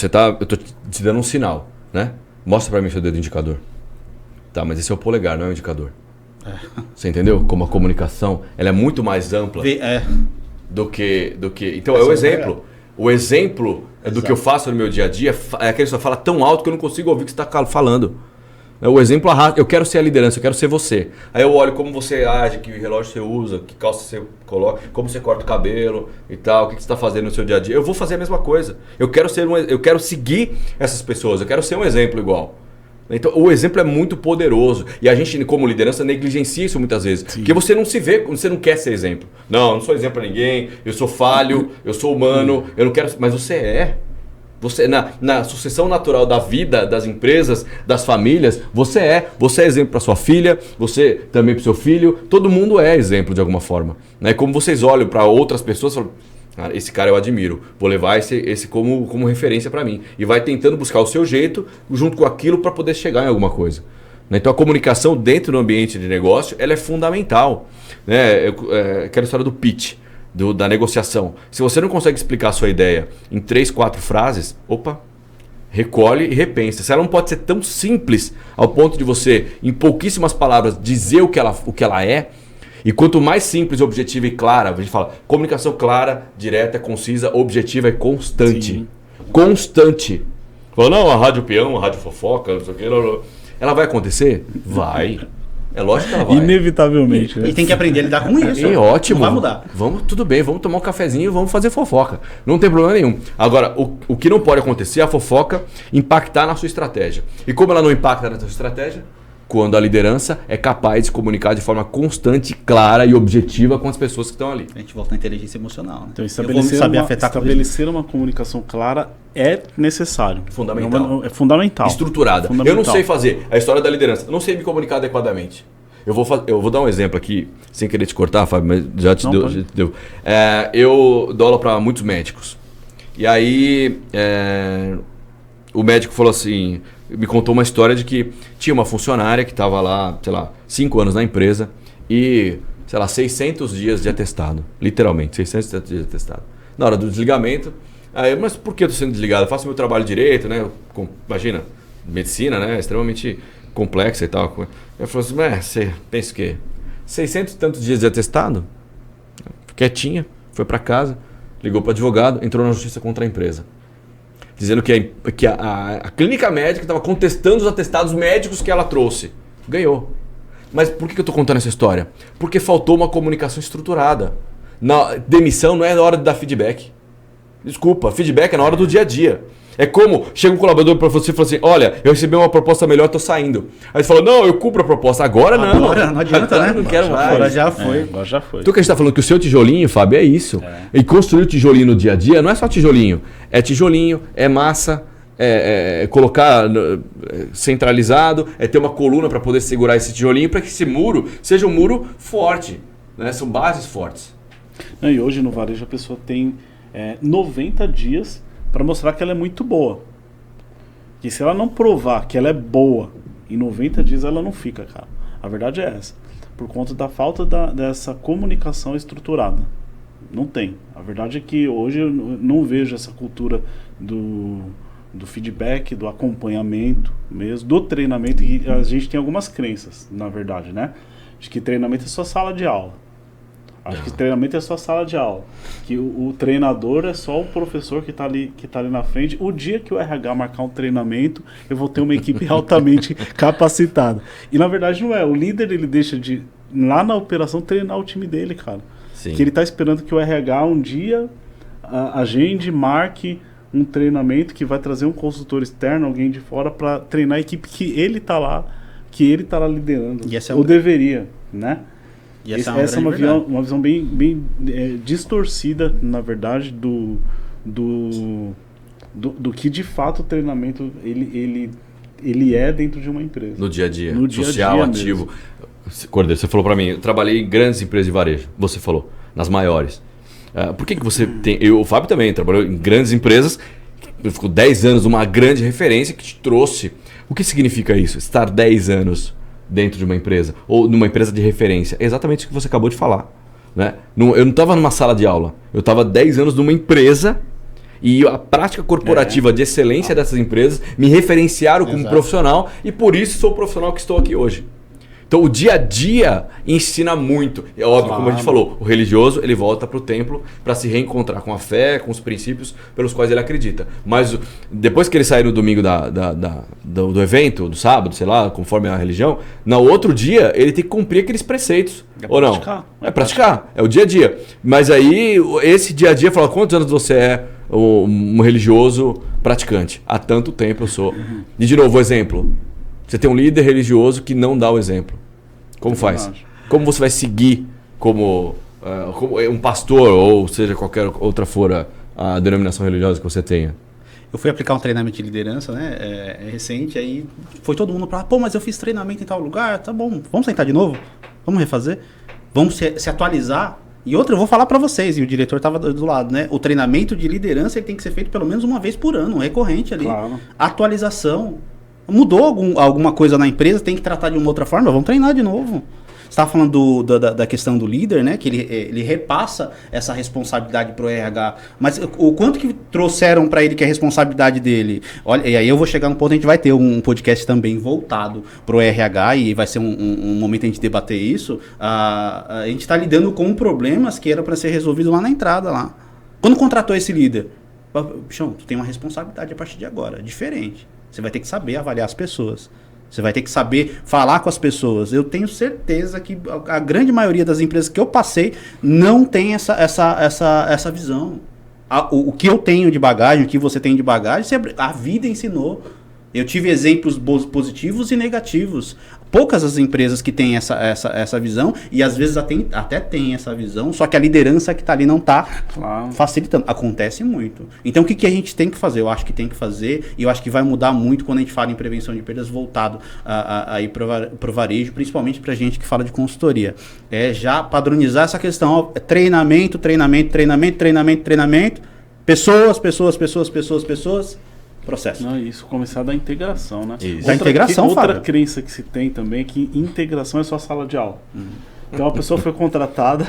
Eu tô te dando um sinal, né? Mostra para mim seu dedo indicador. Tá, mas esse é o polegar, não é o indicador. Você entendeu? Como a comunicação, ela é muito mais ampla do que. Então, é o exemplo. O exemplo do que eu faço no meu dia a dia é aquele que você fala tão alto que eu não consigo ouvir o que você está falando. O exemplo arrasta. Eu quero ser a liderança, eu quero ser você. Aí eu olho como você age, que relógio você usa, que calça você coloca, como você corta o cabelo e tal, o que você está fazendo no seu dia a dia. Eu vou fazer a mesma coisa. Eu quero seguir essas pessoas, eu quero ser um exemplo igual. Então, o exemplo é muito poderoso. E a gente, como liderança, negligencia isso muitas vezes. Sim. Porque você não se vê, você não quer ser exemplo. Não, eu não sou exemplo para ninguém, eu sou falho, eu sou humano, eu não quero. Mas você é. Você, na sucessão natural da vida, das empresas, das famílias, você é exemplo para sua filha, você também para o seu filho, todo mundo é exemplo de alguma forma. Né? Como vocês olham para outras pessoas e falam, cara, esse cara eu admiro, vou levar esse como referência para mim. E vai tentando buscar o seu jeito junto com aquilo para poder chegar em alguma coisa. Né? Então a comunicação dentro do ambiente de negócio ela é fundamental. Né? Aquela história do pitch. Da negociação. Se você não consegue explicar a sua ideia em 3, 4 frases, recolhe e repensa. Se ela não pode ser tão simples ao ponto de você, em pouquíssimas palavras, dizer o que ela é, e quanto mais simples, objetiva e clara, a gente fala, comunicação clara, direta, concisa, objetiva e constante. Sim. Constante. Fala, não, a rádio peão, a rádio fofoca, não sei o que, ela vai acontecer? Vai. É lógico que ela vai. Inevitavelmente. E tem que aprender a lidar com isso. É ótimo. Não vai mudar. Tudo bem, vamos tomar um cafezinho e vamos fazer fofoca. Não tem problema nenhum. Agora, o que não pode acontecer é a fofoca impactar na sua estratégia. E como ela não impacta na sua estratégia? Quando a liderança é capaz de se comunicar de forma constante, clara e objetiva com as pessoas que estão ali. A gente volta na inteligência emocional. Né? Então, estabelecer uma comunicação clara é necessário. Fundamental. É fundamental. Estruturada. Eu não sei fazer a história da liderança. Eu não sei me comunicar adequadamente. Eu vou dar um exemplo aqui, sem querer te cortar, Fábio, mas já te deu. Eu dou aula para muitos médicos. E aí, o médico falou assim... Me contou uma história de que tinha uma funcionária que estava lá, 5 anos na empresa e, 600 dias de atestado. Literalmente, 600 dias de atestado. Na hora do desligamento, mas por que eu estou sendo desligado? Eu faço meu trabalho direito, né? Imagina, medicina, né? Extremamente complexa e tal. Eu falei assim, você pensa o quê? 600 e tantos dias de atestado? Quietinha, foi para casa, ligou para o advogado, entrou na justiça contra a empresa. Dizendo que a clínica médica estava contestando os atestados médicos que ela trouxe. Ganhou. Mas por que eu estou contando essa história? Porque faltou uma comunicação estruturada. Na demissão não é na hora de dar feedback. Desculpa, feedback é na hora do dia a dia. É como chega um colaborador para você e fala assim, olha, eu recebi uma proposta melhor, estou saindo. Aí você fala, não, eu cumpro a proposta. Agora não. Agora não adianta, né? Não quero mais. Agora já foi. Agora já foi. Então o que a gente está falando que o seu tijolinho, Fábio, é isso. E construir o tijolinho no dia a dia não é só tijolinho. É tijolinho, é massa, é colocar centralizado, é ter uma coluna para poder segurar esse tijolinho para que esse muro seja um muro forte. Né? São bases fortes. E hoje no varejo a pessoa tem 90 dias para mostrar que ela é muito boa. Que se ela não provar que ela é boa, em 90 dias ela não fica, cara. A verdade é essa. Por conta da falta dessa comunicação estruturada. Não tem. A verdade é que hoje eu não vejo essa cultura do feedback, do acompanhamento mesmo, do treinamento. E a gente tem algumas crenças, na verdade, né? Acho que treinamento é só sala de aula. Acho que treinamento é só sala de aula. Que o treinador é só o professor que está ali na frente. O dia que o RH marcar um treinamento, eu vou ter uma equipe altamente capacitada. E na verdade não é. O líder ele deixa de, lá na operação, treinar o time dele, cara. Sim. Que ele está esperando que o RH um dia agende, marque um treinamento que vai trazer um consultor externo, alguém de fora, para treinar a equipe que ele está lá liderando. Ou deveria, né? E essa é uma visão bem distorcida, na verdade, do que de fato o treinamento ele é dentro de uma empresa. No dia a dia, social, ativo. Cordeiro, você falou para mim, eu trabalhei em grandes empresas de varejo, você falou, nas maiores. Por que você tem... O Fábio também trabalhou em grandes empresas ficou 10 anos numa grande referência que te trouxe. O que significa isso? Estar 10 anos dentro de uma empresa ou numa empresa de referência. É exatamente o que você acabou de falar. Né? Eu não estava numa sala de aula. Eu estava 10 anos numa empresa e a prática corporativa de excelência dessas empresas me referenciaram como profissional e por isso sou o profissional que estou aqui hoje. Então o dia a dia ensina muito. É óbvio, como a gente falou, o religioso ele volta para o templo para se reencontrar com a fé, com os princípios pelos quais ele acredita. Mas depois que ele sair no domingo do evento, do sábado, sei lá, conforme a religião, no outro dia ele tem que cumprir aqueles preceitos. Ou não? É praticar. É o dia a dia. Mas aí esse dia a dia fala quantos anos você é um religioso praticante? Há tanto tempo eu sou. E de novo, exemplo. Você tem um líder religioso que não dá o exemplo. Como faz? Como você vai seguir como um pastor ou seja, qualquer outra for a denominação religiosa que você tenha? Eu fui aplicar um treinamento de liderança, né? Recente, aí foi todo mundo para mas eu fiz treinamento em tal lugar, tá bom, vamos sentar de novo? Vamos refazer? Vamos se atualizar? E outra, eu vou falar para vocês, e o diretor estava do lado, né? O treinamento de liderança ele tem que ser feito pelo menos uma vez por ano, recorrente ali. Claro. Atualização. Mudou alguma coisa na empresa, tem que tratar de uma outra forma, vamos treinar de novo. Você estava falando da questão do líder, né? Que ele repassa essa responsabilidade para o RH. Mas o quanto que trouxeram para ele que é a responsabilidade dele? Olha, e aí eu vou chegar no ponto, a gente vai ter um podcast também voltado para o RH e vai ser um momento a gente debater isso. A gente está lidando com problemas que eram para ser resolvido lá na entrada. Lá. Quando contratou esse líder, bichão, tu tem uma responsabilidade a partir de agora, diferente. Você vai ter que saber avaliar as pessoas. Você vai ter que saber falar com as pessoas. Eu tenho certeza que a grande maioria das empresas que eu passei não tem essa visão. O que eu tenho de bagagem, o que você tem de bagagem, a vida ensinou. Eu tive exemplos positivos e negativos. Poucas as empresas que têm essa visão, e às vezes até tem essa visão, só que a liderança que está ali não está facilitando. Acontece muito. Então o que a gente tem que fazer? Eu acho que tem que fazer, e eu acho que vai mudar muito quando a gente fala em prevenção de perdas voltado para o varejo, principalmente para a gente que fala de consultoria. É já padronizar essa questão, treinamento, pessoas, processo. Não, isso começar da integração, né? Isso. Da integração, outra crença que se tem também é que integração é só sala de aula. Então a pessoa foi contratada,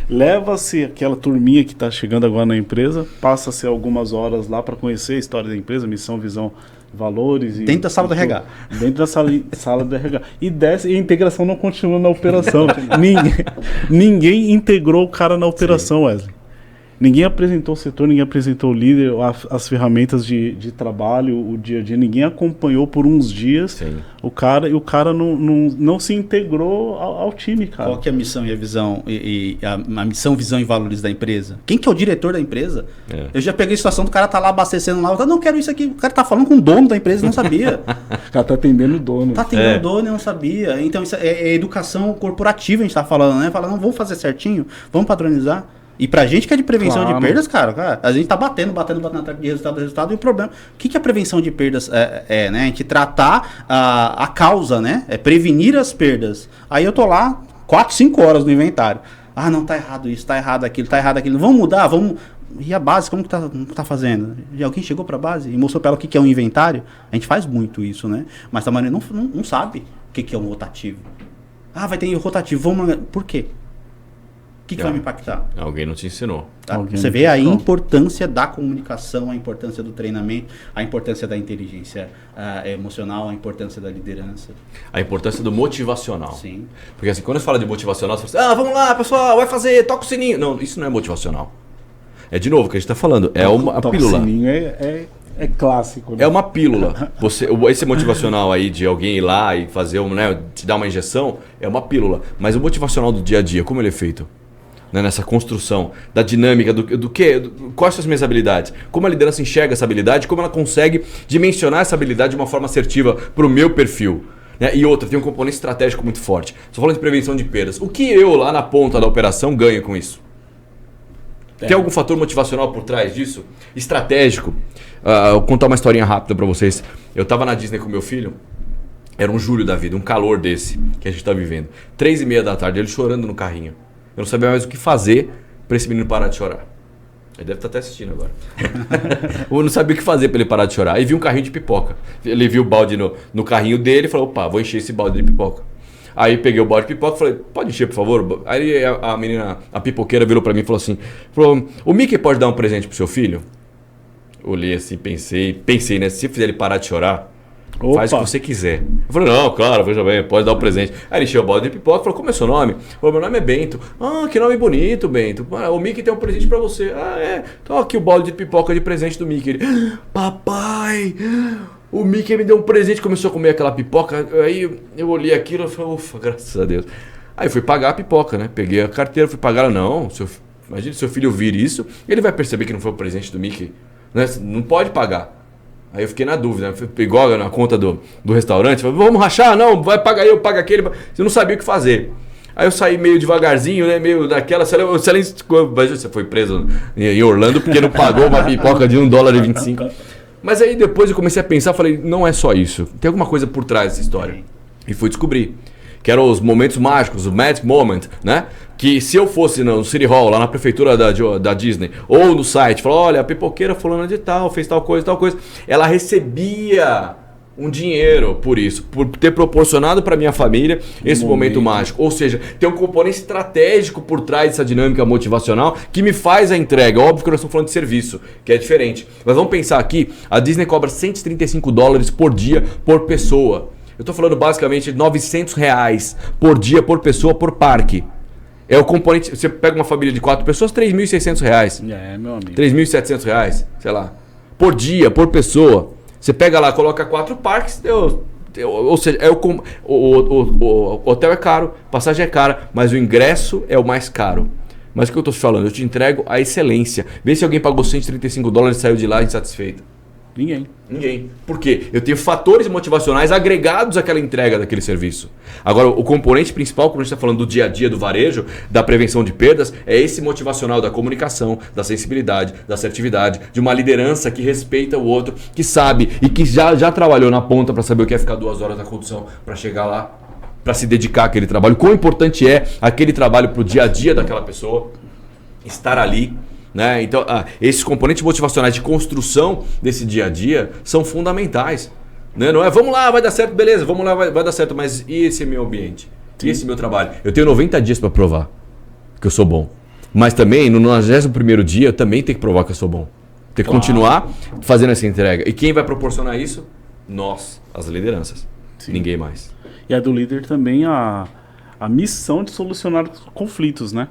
leva-se aquela turminha que está chegando agora na empresa, passa-se algumas horas lá para conhecer a história da empresa, missão, visão, valores. Dentro da sala do RH. Dentro da sala do RH. E desce, e a integração não continua na operação. Ninguém integrou o cara na operação, Wesley. Ninguém apresentou o setor, ninguém apresentou o líder, as ferramentas de trabalho, o dia a dia. Ninguém acompanhou por uns dias o cara, e o cara não se integrou ao time, cara. Qual que é a missão e a visão, a missão, visão e valores da empresa? Quem que é o diretor da empresa? Eu já peguei a situação do cara tá lá abastecendo lá, eu não quero isso aqui. O cara tá falando com o dono da empresa e não sabia. O cara tá atendendo o dono. Tá atendendo o dono e não sabia. Então isso é educação corporativa, a gente tá falando, né? Falando, vamos fazer certinho, vamos padronizar. E pra gente que é de prevenção de perdas, cara, a gente tá batendo de resultado, e o problema... O que é a prevenção de perdas? Né? A gente tratar a causa, né? É prevenir as perdas. Aí eu tô lá 4, 5 horas no inventário. Ah, não, tá errado isso, tá errado aquilo. Vamos mudar, vamos... E a base, como que tá fazendo? E alguém chegou pra base e mostrou pra ela o que é um inventário? A gente faz muito isso, né? Mas a maioria não sabe o que é um rotativo. Ah, vai ter rotativo, vamos... Por quê? O que vai me impactar? Alguém não te ensinou. Você vê a importância da comunicação, a importância do treinamento, a importância da inteligência emocional, a importância da liderança. A importância do motivacional. Sim. Porque assim, quando você fala de motivacional, você fala assim, vamos lá, pessoal, vai fazer, toca o sininho. Não, isso não é motivacional. É de novo o que a gente está falando, é uma pílula. O sininho é clássico. Né? É uma pílula. Esse motivacional aí de alguém ir lá e fazer, te dar uma injeção, é uma pílula. Mas o motivacional do dia a dia, como ele é feito? Né, nessa construção da dinâmica do que, quais são as minhas habilidades, como a liderança enxerga essa habilidade, como ela consegue dimensionar essa habilidade de uma forma assertiva para o meu perfil, né? E outra, tem um componente estratégico muito forte. Estou falando de prevenção de perdas. O que eu lá na ponta da operação ganho com isso? Tem algum fator motivacional por trás disso? Estratégico. Vou contar uma historinha rápida para vocês. Eu estava na Disney com meu filho. Era um julho da vida, um calor desse que a gente está vivendo. 3h30 da tarde, ele chorando no carrinho. Eu não sabia mais o que fazer para esse menino parar de chorar. Ele deve estar até assistindo agora. Eu não sabia o que fazer para ele parar de chorar. Aí vi um carrinho de pipoca. Ele viu o balde no carrinho dele e falou, opa, vou encher esse balde de pipoca. Aí peguei o balde de pipoca e falei, pode encher, por favor? Aí a pipoqueira virou para mim e falou assim, o Mickey pode dar um presente pro seu filho? Olhei assim, pensei, né? Se fizer ele parar de chorar, faz o que você quiser. Eu falei, não, claro, veja bem, pode dar um presente. Aí ele encheu o balde de pipoca e falou, como é seu nome? Falei, meu nome é Bento. Ah, que nome bonito, Bento. O Mickey tem um presente pra você. Ah, é? Então aqui o balde de pipoca de presente do Mickey. Ele, papai, o Mickey me deu um presente, começou a comer aquela pipoca. Aí eu olhei aquilo e falei, ufa, graças a Deus. Aí fui pagar a pipoca, né? Peguei a carteira, fui pagar. Não, imagina se seu filho ouvir isso, ele vai perceber que não foi o presente do Mickey. Né? Não pode pagar. Aí eu fiquei na dúvida, igual na conta do restaurante, falei, vamos rachar? Não, vai pagar eu pago aquele. Eu não sabia o que fazer. Aí eu saí meio devagarzinho, né? Meio daquela. Você foi preso em Orlando porque não pagou uma pipoca de $1,25. Mas aí depois eu comecei a pensar, falei, não é só isso. Tem alguma coisa por trás dessa história. E fui descobrir. Que eram os momentos mágicos, o Magic Moment, né? Que se eu fosse no City Hall, lá na prefeitura da Disney, ou no site, falar, olha, a pipoqueira fulana de tal, fez tal coisa, ela recebia um dinheiro por isso, por ter proporcionado para minha família esse momento mágico. Ou seja, tem um componente estratégico por trás dessa dinâmica motivacional que me faz a entrega. Óbvio que nós estamos falando de serviço, que é diferente. Mas vamos pensar aqui, a Disney cobra $135 por dia por pessoa. Eu estou falando basicamente de R$900 por dia, por pessoa, por parque. É o componente. Você pega uma família de 4 pessoas, R$3.600. Meu amigo. R$3.700, sei lá. Por dia, por pessoa. Você pega lá, coloca 4 parques, ou seja, o hotel é caro, passagem é cara, mas o ingresso é o mais caro. Mas o que eu estou te falando? Eu te entrego a excelência. Vê se alguém pagou $135 e saiu de lá insatisfeito. Ninguém. Por quê? Eu tenho fatores motivacionais agregados àquela entrega daquele serviço. Agora, o componente principal, quando a gente está falando do dia a dia do varejo, da prevenção de perdas, é esse motivacional da comunicação, da sensibilidade, da assertividade, de uma liderança que respeita o outro, que sabe e que já trabalhou na ponta para saber o que é ficar 2 horas na condução para chegar lá, para se dedicar àquele trabalho. Quão importante é aquele trabalho para o dia a dia daquela pessoa, estar ali. Né? Então, esses componentes motivacionais de construção desse dia a dia são fundamentais. Né? Não é, vamos lá, vai dar certo, beleza, vamos lá, vai dar certo, mas e esse meu ambiente? E esse meu trabalho? Eu tenho 90 dias para provar que eu sou bom. Mas também, no 91º dia, eu também tenho que provar que eu sou bom. Tem que continuar fazendo essa entrega. E quem vai proporcionar isso? Nós, as lideranças. Sim. Ninguém mais. E é do líder também a missão de solucionar conflitos, né?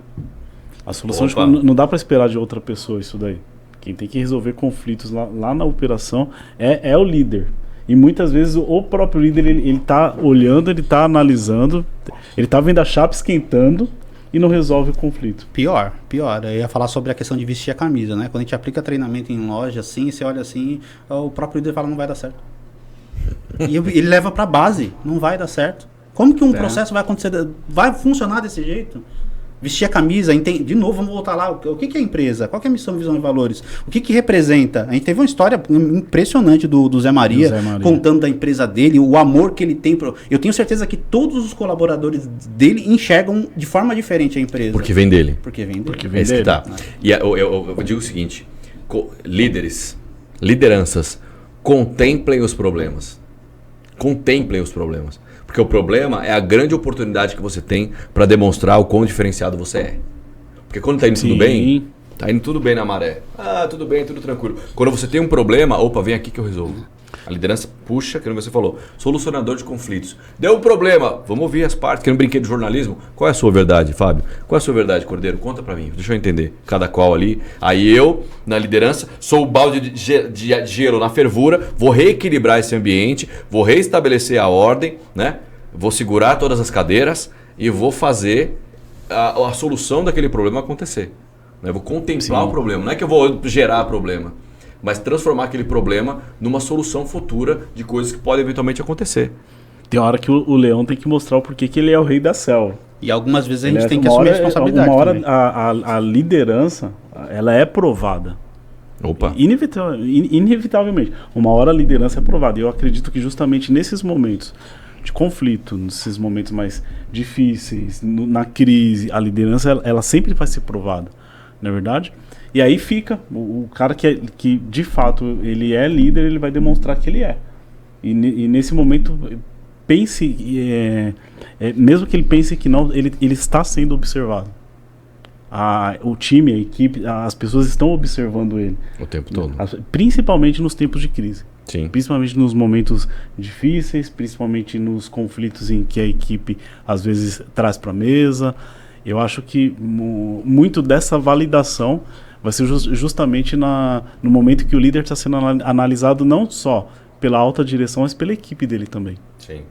A solução não dá para esperar de outra pessoa isso daí. Quem tem que resolver conflitos lá na operação é o líder. E muitas vezes o próprio líder ele tá olhando, ele tá analisando, ele tá vendo a chapa esquentando e não resolve o conflito. Pior. Eu ia falar sobre a questão de vestir a camisa, né? Quando a gente aplica treinamento em loja, assim, você olha assim, o próprio líder fala, não vai dar certo. E ele leva para base, não vai dar certo. Como que um processo vai acontecer, vai funcionar desse jeito? Vestir a camisa, de novo, vamos voltar lá. O que é a empresa? Qual que é a missão, visão e valores? O que representa? A gente teve uma história impressionante do Zé Maria, contando da empresa dele, o amor que ele tem. Eu tenho certeza que todos os colaboradores dele enxergam de forma diferente a empresa. Porque vem dele. Porque vem é dele. Tá. E eu digo o seguinte, lideranças, contemplem os problemas. Porque o problema é a grande oportunidade que você tem para demonstrar o quão diferenciado você é. Porque quando tá indo tudo bem, tá indo tudo bem na maré. Tudo bem, tudo tranquilo. Quando você tem um problema, vem aqui que eu resolvo. A liderança puxa, que você falou, solucionador de conflitos. Deu um problema, vamos ouvir as partes, que no brinquedo de jornalismo. Qual é a sua verdade, Fábio? Qual é a sua verdade, Cordeiro? Conta pra mim, deixa eu entender. Cada qual ali. Aí eu, na liderança, sou o balde de gelo na fervura, vou reequilibrar esse ambiente, vou reestabelecer a ordem, né? Vou segurar todas as cadeiras e vou fazer a solução daquele problema acontecer. Né? Vou contemplar o problema, não é que eu vou gerar problema, mas transformar aquele problema numa solução futura de coisas que podem eventualmente acontecer. Tem hora que o leão tem que mostrar o porquê que ele é o rei da selva. E algumas vezes a gente tem que assumir a responsabilidade. Uma hora a liderança, ela é provada. Opa. Inevitavelmente. Uma hora a liderança é provada. E eu acredito que justamente nesses momentos de conflito, nesses momentos mais difíceis, na crise, a liderança ela sempre vai ser provada. não é verdade? E aí fica, o cara que de fato ele é líder, ele vai demonstrar que ele é. E nesse momento, pense, mesmo que ele pense que não, ele está sendo observado. O time, a equipe, as pessoas estão observando ele. O tempo todo. Principalmente nos tempos de crise. Sim. Principalmente nos momentos difíceis, principalmente nos conflitos em que a equipe às vezes traz para a mesa. Eu acho que muito dessa validação vai ser justamente no momento que o líder está sendo analisado não só pela alta direção, mas pela equipe dele também. Sim.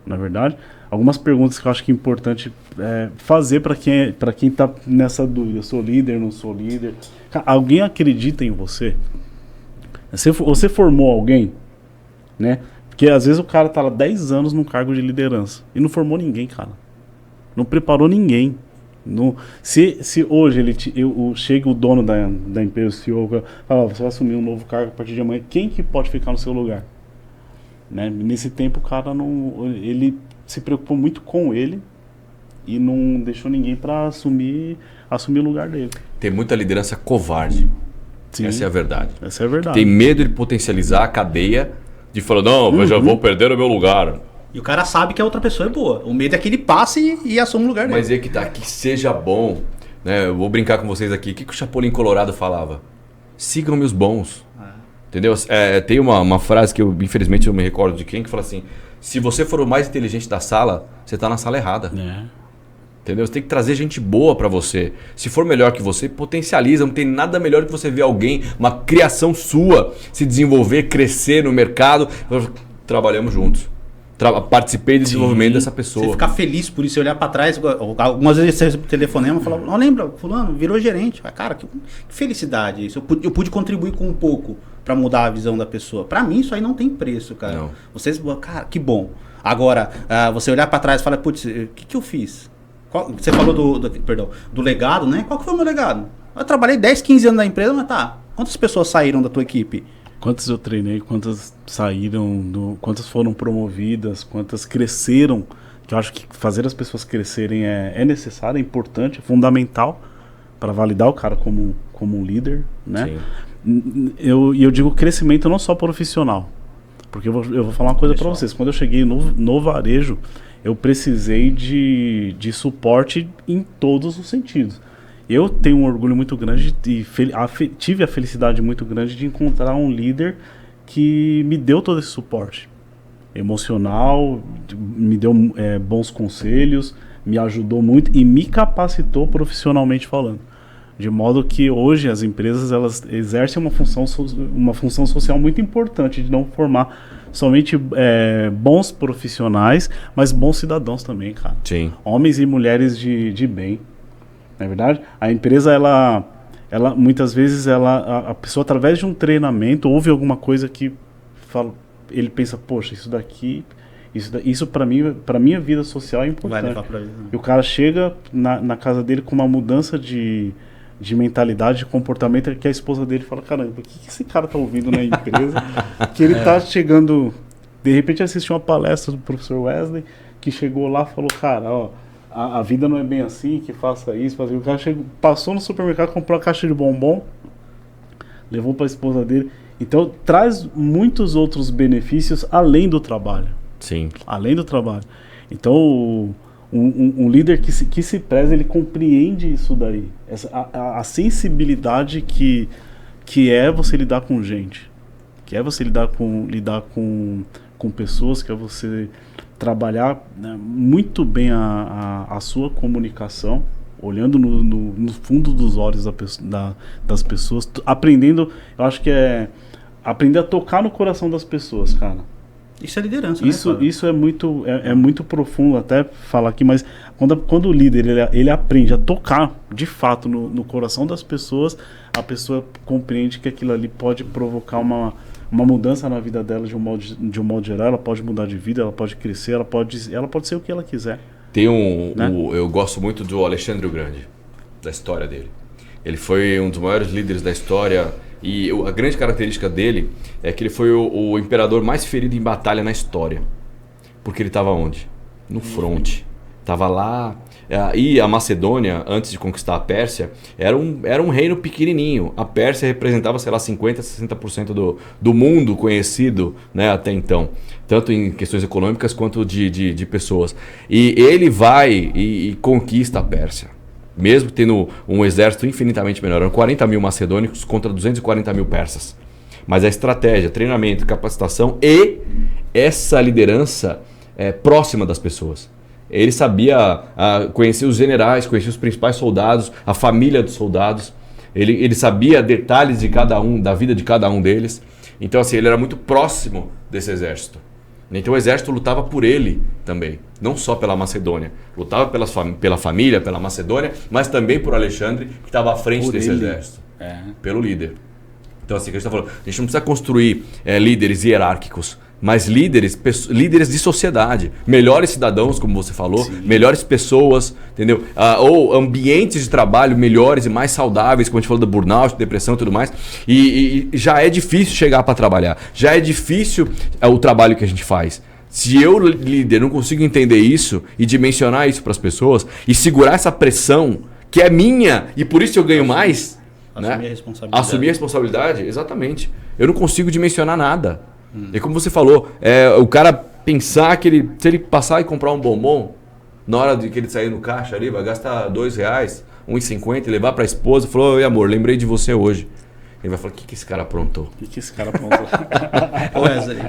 Na verdade, algumas perguntas que eu acho que é importante fazer para quem está nessa dúvida. Eu sou líder, não sou líder? Alguém acredita em você? Você formou alguém? Né? Porque às vezes o cara está lá 10 anos num cargo de liderança e não formou ninguém, cara. Não preparou ninguém. Se hoje chega o dono da empresa, o CEO, fala, você vai assumir um novo cargo a partir de amanhã, quem que pode ficar no seu lugar? Né? Nesse tempo o cara ele se preocupou muito com ele e não deixou ninguém para assumir o lugar dele. Tem muita liderança covarde. Sim, essa é a verdade. Essa é a verdade. Tem medo de potencializar a cadeia, de falar, não, eu já vou perder o meu lugar. E o cara sabe que a outra pessoa é boa. O medo é que ele passe e assuma o lugar dele. Mas é que tá, que seja bom. Né? Eu vou brincar com vocês aqui. O que o Chapolin Colorado falava? Sigam-me os bons. Entendeu? Tem uma frase que infelizmente eu me recordo de quem, que fala assim, se você for o mais inteligente da sala, você tá na sala errada. Entendeu? Você tem que trazer gente boa pra você. Se for melhor que você, potencializa. Não tem nada melhor que você ver alguém, uma criação sua, se desenvolver, crescer no mercado. Trabalhamos juntos. Participei do desenvolvimento dessa pessoa. Você ficar feliz por isso, você olhar pra trás. Algumas vezes você recebe o telefonema e fala, não lembra, fulano, virou gerente. Cara, que felicidade isso. Eu pude contribuir com um pouco pra mudar a visão da pessoa. Pra mim isso aí não tem preço, cara. Não. Cara, que bom. Agora, você olhar pra trás e falar, putz, o que eu fiz? Você falou do legado, né? Qual que foi o meu legado? Eu trabalhei 10, 15 anos na empresa, mas tá. Quantas pessoas saíram da tua equipe? Quantas eu treinei, quantas saíram, quantas foram promovidas, quantas cresceram. Que eu acho que fazer as pessoas crescerem é necessário, é importante, é fundamental para validar o cara como um líder, né? Eu digo crescimento não só profissional. Porque eu vou falar uma coisa para vocês. Quando eu cheguei no varejo, eu precisei de suporte em todos os sentidos. Eu tenho um orgulho muito grande e tive a felicidade muito grande de encontrar um líder que me deu todo esse suporte emocional, me deu bons conselhos, me ajudou muito e me capacitou profissionalmente falando. De modo que hoje as empresas elas exercem uma função social muito importante de não formar somente bons profissionais, mas bons cidadãos também, cara. Sim. Homens e mulheres de bem. Não é verdade? A empresa, ela muitas vezes, a pessoa, através de um treinamento, ouve alguma coisa que ele pensa, poxa, isso para mim, para minha vida social é importante. Vai levar pra vida, né? E o cara chega na casa dele com uma mudança de mentalidade, de comportamento, que a esposa dele fala, caramba, o que esse cara tá ouvindo na empresa? Que ele tá chegando, de repente assistiu uma palestra do professor Wesley, que chegou lá e falou, cara, ó, a vida não é bem assim, que faça isso, o cara passou no supermercado, comprou uma caixa de bombom, levou para a esposa dele. Então traz muitos outros benefícios além do trabalho. Sim. Além do trabalho. Então um líder que se preza, ele compreende isso daí. A sensibilidade que é você lidar com gente. Que é você lidar com pessoas, que é você trabalhar, né, muito bem a sua comunicação, olhando no fundo dos olhos das pessoas, aprendendo, eu acho que aprender a tocar no coração das pessoas, cara. Isso é liderança, isso é muito profundo até falar aqui, mas quando o líder ele aprende a tocar de fato no coração das pessoas, a pessoa compreende que aquilo ali pode provocar uma mudança na vida dela de um modo geral. Ela pode mudar de vida, ela pode crescer, ela pode ser o que ela quiser. Tem eu gosto muito do Alexandre o Grande, da história dele. Ele foi um dos maiores líderes da história e a grande característica dele é que ele foi o imperador mais ferido em batalha na história. Porque ele estava onde? No fronte. Estava lá E a Macedônia, antes de conquistar a Pérsia, era um reino pequenininho. A Pérsia representava, sei lá, 50%, 60% do mundo conhecido, né, até então. Tanto em questões econômicas quanto de pessoas. E ele vai e conquista a Pérsia. Mesmo tendo um exército infinitamente menor. Eram 40 mil macedônicos contra 240 mil persas. Mas a estratégia, treinamento, capacitação e essa liderança próxima das pessoas. Ele sabia conhecer os generais, conhecer os principais soldados, a família dos soldados. Ele sabia detalhes de cada um, da vida de cada um deles. Então, assim, ele era muito próximo desse exército. Então, o exército lutava por ele também. Não só pela Macedônia. Lutava pela família, pela Macedônia, mas também por Alexandre, que estava à frente por desse exército. Pelo líder. Então, assim, que a gente está falando, a gente não precisa construir líderes hierárquicos, mas líderes de sociedade, melhores cidadãos, como você falou, sim, melhores pessoas, entendeu? Ou ambientes de trabalho melhores e mais saudáveis, como a gente falou do burnout, depressão e tudo mais. E já é difícil chegar para trabalhar, já é difícil o trabalho que a gente faz. Se eu, líder, não consigo entender isso e dimensionar isso para as pessoas e segurar essa pressão que é minha e por isso eu ganho mais, assumir, né? A responsabilidade. Assumir a responsabilidade, exatamente. Eu não consigo dimensionar nada. E como você falou, o cara pensar que se ele passar e comprar um bombom, na hora de que ele sair no caixa ali, vai gastar R$2, R$1,50 e levar para a esposa, falou: oi amor, lembrei de você hoje. Ele vai falar: o que esse cara aprontou? O que esse cara aprontou? Wesley,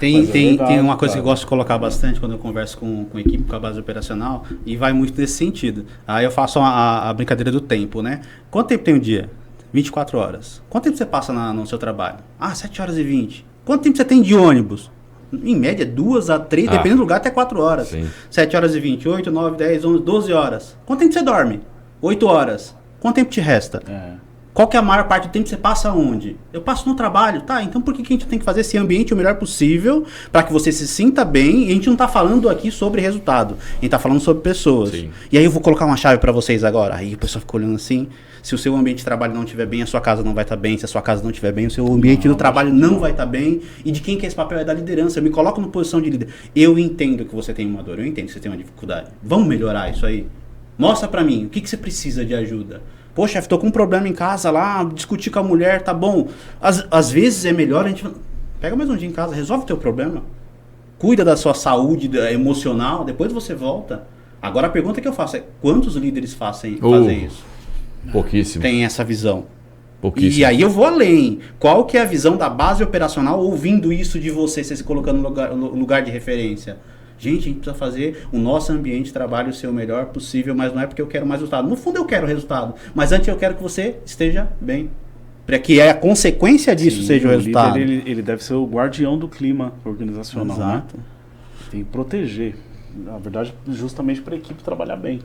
tem uma coisa que eu gosto de colocar bastante quando eu converso com a equipe, com a base operacional, e vai muito nesse sentido. Aí eu faço a brincadeira do tempo, né? Quanto tempo tem um dia? 24 horas. Quanto tempo você passa no seu trabalho? 7 horas e 20. Quanto tempo você tem de ônibus? Em média, 2 a 3, dependendo do lugar, até 4 horas. Sim. 7 horas e 20, 8, 9, 10, 11, 12 horas. Quanto tempo você dorme? 8 horas. Quanto tempo te resta? Qual que é a maior parte do tempo que você passa onde? Eu passo no trabalho. Tá, então por que a gente tem que fazer esse ambiente o melhor possível para que você se sinta bem? E a gente não tá falando aqui sobre resultado. A gente tá falando sobre pessoas. Sim. E aí eu vou colocar uma chave para vocês agora. Aí o pessoal fica olhando assim. Se o seu ambiente de trabalho não estiver bem, a sua casa não vai estar bem. Se a sua casa não estiver bem, o seu ambiente do trabalho não vai estar bem. E de quem que é esse papel? É da liderança. Eu me coloco na posição de líder. Eu entendo que você tem uma dor. Eu entendo que você tem uma dificuldade. Vamos melhorar isso aí? Mostra para mim. O que você precisa de ajuda? Pô, chefe, tô com um problema em casa lá, discutir com a mulher, tá bom. Às vezes é melhor a gente... Pega mais um dia em casa, resolve o teu problema. Cuida da sua saúde emocional, depois você volta. Agora a pergunta que eu faço é, quantos líderes fazem isso? Pouquíssimo. Tem essa visão. Pouquíssimo. E aí eu vou além. Qual que é a visão da base operacional ouvindo isso de você se colocando no lugar de referência? Gente, a gente precisa fazer o nosso ambiente de trabalho ser o melhor possível, mas não é porque eu quero mais resultado. No fundo eu quero resultado, mas antes eu quero que você esteja bem. Para que a consequência disso seja o resultado. Líder, ele deve ser o guardião do clima organizacional. Exato. Né? Tem que proteger. Na verdade, justamente para a equipe trabalhar bem.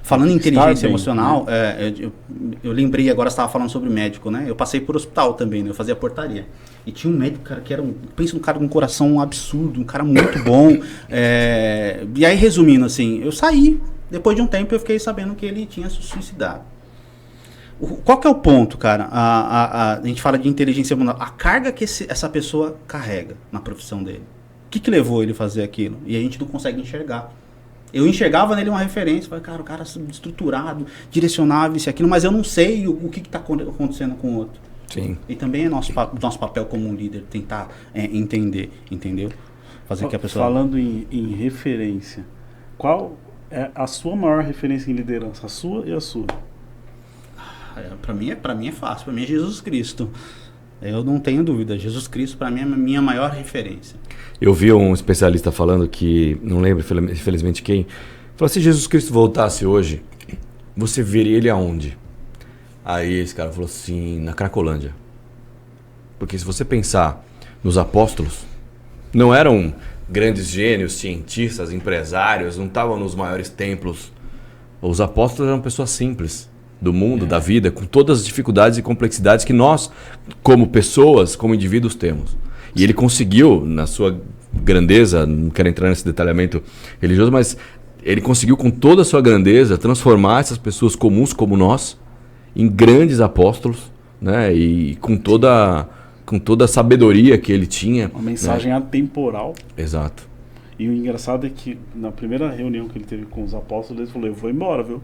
Falando em inteligência emocional, né? Eu lembrei agora, você estava falando sobre médico, né? Eu passei por hospital também, né? Eu fazia portaria. E tinha um médico, cara, que era pensa num cara com um coração absurdo, um cara muito bom. E aí, resumindo assim, eu saí, depois de um tempo eu fiquei sabendo que ele tinha se suicidado. Qual que é o ponto, cara? A gente fala de inteligência emocional. A carga que essa pessoa carrega na profissão dele. O que levou ele a fazer aquilo? E a gente não consegue enxergar. Eu enxergava nele uma referência, falei, cara, o cara estruturado, direcionável, isso e aquilo, mas eu não sei o que está acontecendo com o outro. Sim. E também é nosso papel como um líder tentar entender, entendeu? Fazer que a pessoa... Falando em referência, qual é a sua maior referência em liderança? A sua e a sua? Para mim é fácil, para mim é Jesus Cristo. Eu não tenho dúvida, Jesus Cristo para mim é a minha maior referência. Eu vi um especialista falando que, não lembro infelizmente quem, falou: se Jesus Cristo voltasse hoje, você veria ele aonde? Aí esse cara falou assim: na Cracolândia. Porque se você pensar nos apóstolos, não eram grandes gênios, cientistas, empresários, não estavam nos maiores templos. Os apóstolos eram pessoas simples, do mundo, da vida, com todas as dificuldades e complexidades que nós, como pessoas, como indivíduos, temos. E ele conseguiu, na sua grandeza, não quero entrar nesse detalhamento religioso, mas ele conseguiu, com toda a sua grandeza, transformar essas pessoas comuns como nós em grandes apóstolos, né? E com toda a sabedoria que ele tinha. Uma mensagem atemporal. Exato. E o engraçado é que na primeira reunião que ele teve com os apóstolos, ele falou, eu vou embora, viu?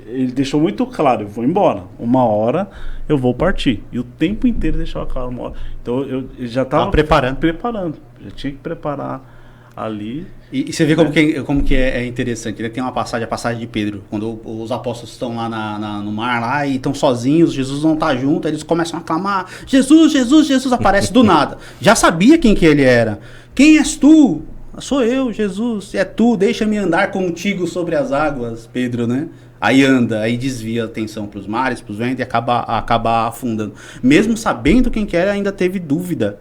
Ele deixou muito claro, eu vou embora. Uma hora eu vou partir. E o tempo inteiro deixava claro, uma hora. Então eu já estava preparando. Já tinha que preparar ali. E você vê como que é interessante, né? Tem uma passagem, a passagem de Pedro, quando os apóstolos estão lá no mar lá e estão sozinhos, Jesus não está junto, eles começam a clamar, Jesus, Jesus, Jesus, aparece do nada. Já sabia quem que ele era. Quem és tu? Sou eu, Jesus, é tu, deixa-me andar contigo sobre as águas, Pedro, né? Aí anda, aí desvia a atenção para os mares, para os ventos e acaba afundando. Mesmo sabendo quem que era, ainda teve dúvida.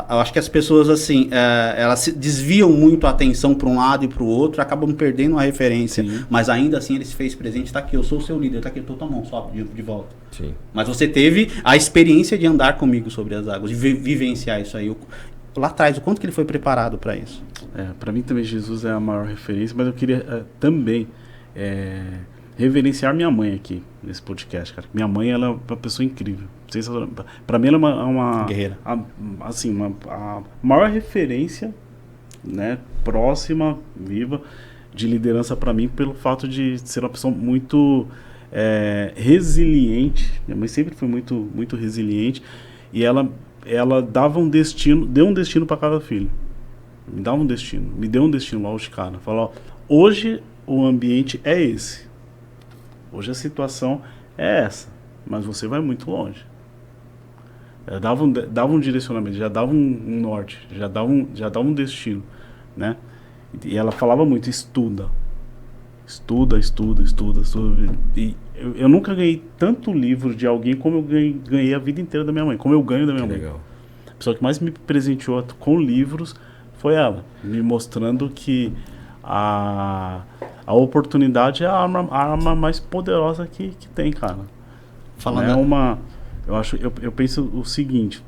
Eu acho que as pessoas assim, elas desviam muito a atenção para um lado e para o outro, acabam perdendo a referência. Sim. Mas ainda assim ele se fez presente, está aqui, eu sou o seu líder, está aqui, tua mão, sobe de volta. Sim. Mas você teve a experiência de andar comigo sobre as águas, de vivenciar isso aí. Lá atrás, o quanto que ele foi preparado para isso? Para mim também Jesus é a maior referência, mas eu queria também reverenciar minha mãe aqui nesse podcast, cara. Minha mãe, ela é uma pessoa incrível. Para mim ela é uma guerreira. A maior referência, né, próxima, viva, de liderança para mim, pelo fato de ser uma pessoa muito resiliente. Minha mãe sempre foi muito, muito resiliente, e ela deu um destino para cada filho. Me deu um destino logo de cara. Falou, hoje o ambiente é esse. Hoje a situação é essa, mas você vai muito longe. Dava um direcionamento, já dava um norte, já dava um destino, né? E ela falava muito, estuda. E eu nunca ganhei tanto livro de alguém como eu ganhei a vida inteira da minha mãe, como eu ganho da minha mãe. Legal. A pessoa que mais me presenteou com livros foi ela, me mostrando que a oportunidade é a arma mais poderosa que tem, cara. Eu penso o seguinte,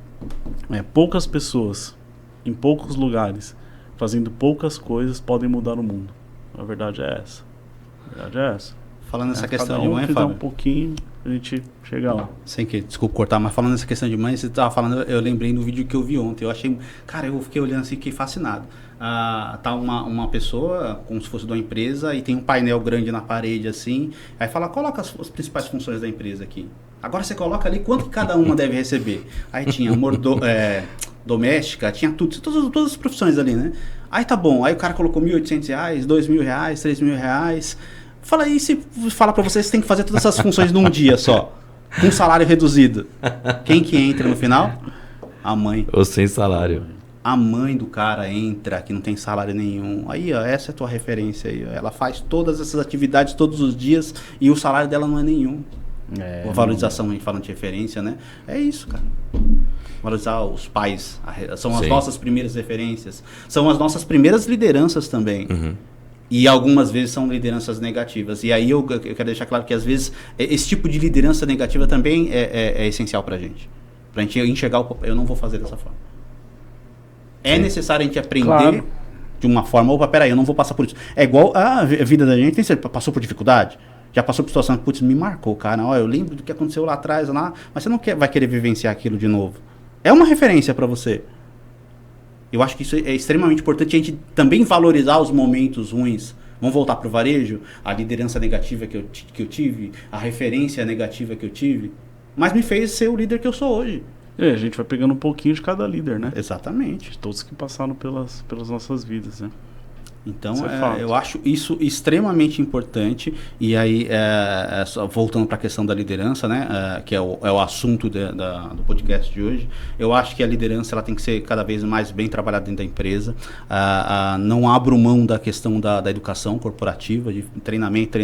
poucas pessoas em poucos lugares fazendo poucas coisas podem mudar o mundo. A verdade é essa. Falando nessa questão de mãe, Fábio, um pouquinho, a gente chega lá. Desculpa cortar, mas falando nessa questão de mãe, você estava falando, eu lembrei do vídeo que eu vi ontem. Eu achei, cara, eu fiquei olhando assim, fiquei fascinado. Tá uma pessoa, como se fosse de uma empresa, e tem um painel grande na parede assim, aí fala, coloca as principais funções da empresa aqui. Agora você coloca ali quanto que cada uma deve receber. Aí tinha doméstica, tinha tudo, todas as profissões ali, né? Aí tá bom, aí o cara colocou R$1.800, R$2.000, R$3.000. Fala aí, se fala pra você tem que fazer todas essas funções num dia só, com salário reduzido. Quem que entra no final? A mãe. Ou sem salário. A mãe do cara entra, que não tem salário nenhum. Aí, ó, essa é a tua referência aí. Ó. Ela faz todas essas atividades todos os dias e o salário dela não é nenhum. A valorização, a gente falando de referência, né? É isso, cara. Valorizar os pais. São as nossas primeiras referências. São as nossas primeiras lideranças também. Uhum. E algumas vezes são lideranças negativas. E aí eu quero deixar claro que às vezes esse tipo de liderança negativa também é essencial pra gente. Pra gente enxergar eu não vou fazer dessa forma. É necessário a gente aprender de uma forma, opa, peraí, eu não vou passar por isso. É igual a vida da gente, passou por dificuldade? Já passou por situação que, putz, me marcou, cara. Ó, eu lembro do que aconteceu lá atrás, mas você não vai querer vivenciar aquilo de novo. É uma referência para você. Eu acho que isso é extremamente importante, a gente também valorizar os momentos ruins. Vamos voltar para o varejo? A liderança negativa que eu tive, a referência negativa que eu tive, mas me fez ser o líder que eu sou hoje. A gente vai pegando um pouquinho de cada líder, né? Exatamente. De todos que passaram pelas nossas vidas, né? Então, eu acho isso extremamente importante. E aí, voltando para a questão da liderança, né, que é o assunto do podcast de hoje, eu acho que a liderança ela tem que ser cada vez mais bem trabalhada dentro da empresa. Não abro mão da questão da educação corporativa, de treinamento.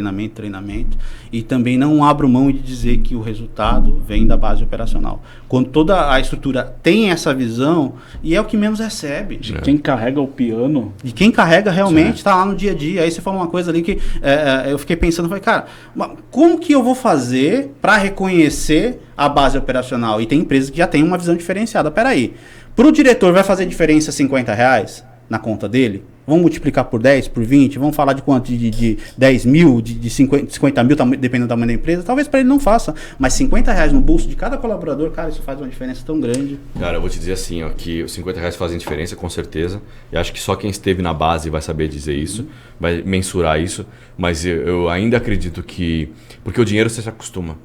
E também não abro mão de dizer que o resultado vem da base operacional. Quando toda a estrutura tem essa visão, e é o que menos recebe. De quem carrega o piano. De quem carrega realmente está lá no dia a dia. Aí você falou uma coisa ali que eu fiquei pensando, falei, cara, como que eu vou fazer para reconhecer a base operacional? E tem empresas que já tem uma visão diferenciada. Peraí, para o diretor vai fazer diferença R$50? na conta dele? Vamos multiplicar por 10, por 20, vamos falar de quanto? De 10 mil, de 50 mil, dependendo do tamanho da empresa. Talvez para ele não faça, mas R$50 no bolso de cada colaborador, cara, isso faz uma diferença tão grande. Cara, eu vou te dizer assim, ó, que os R$50 fazem diferença, com certeza. E acho que só quem esteve na base vai saber dizer isso, vai mensurar isso. Mas eu ainda acredito que... Porque o dinheiro você se acostuma.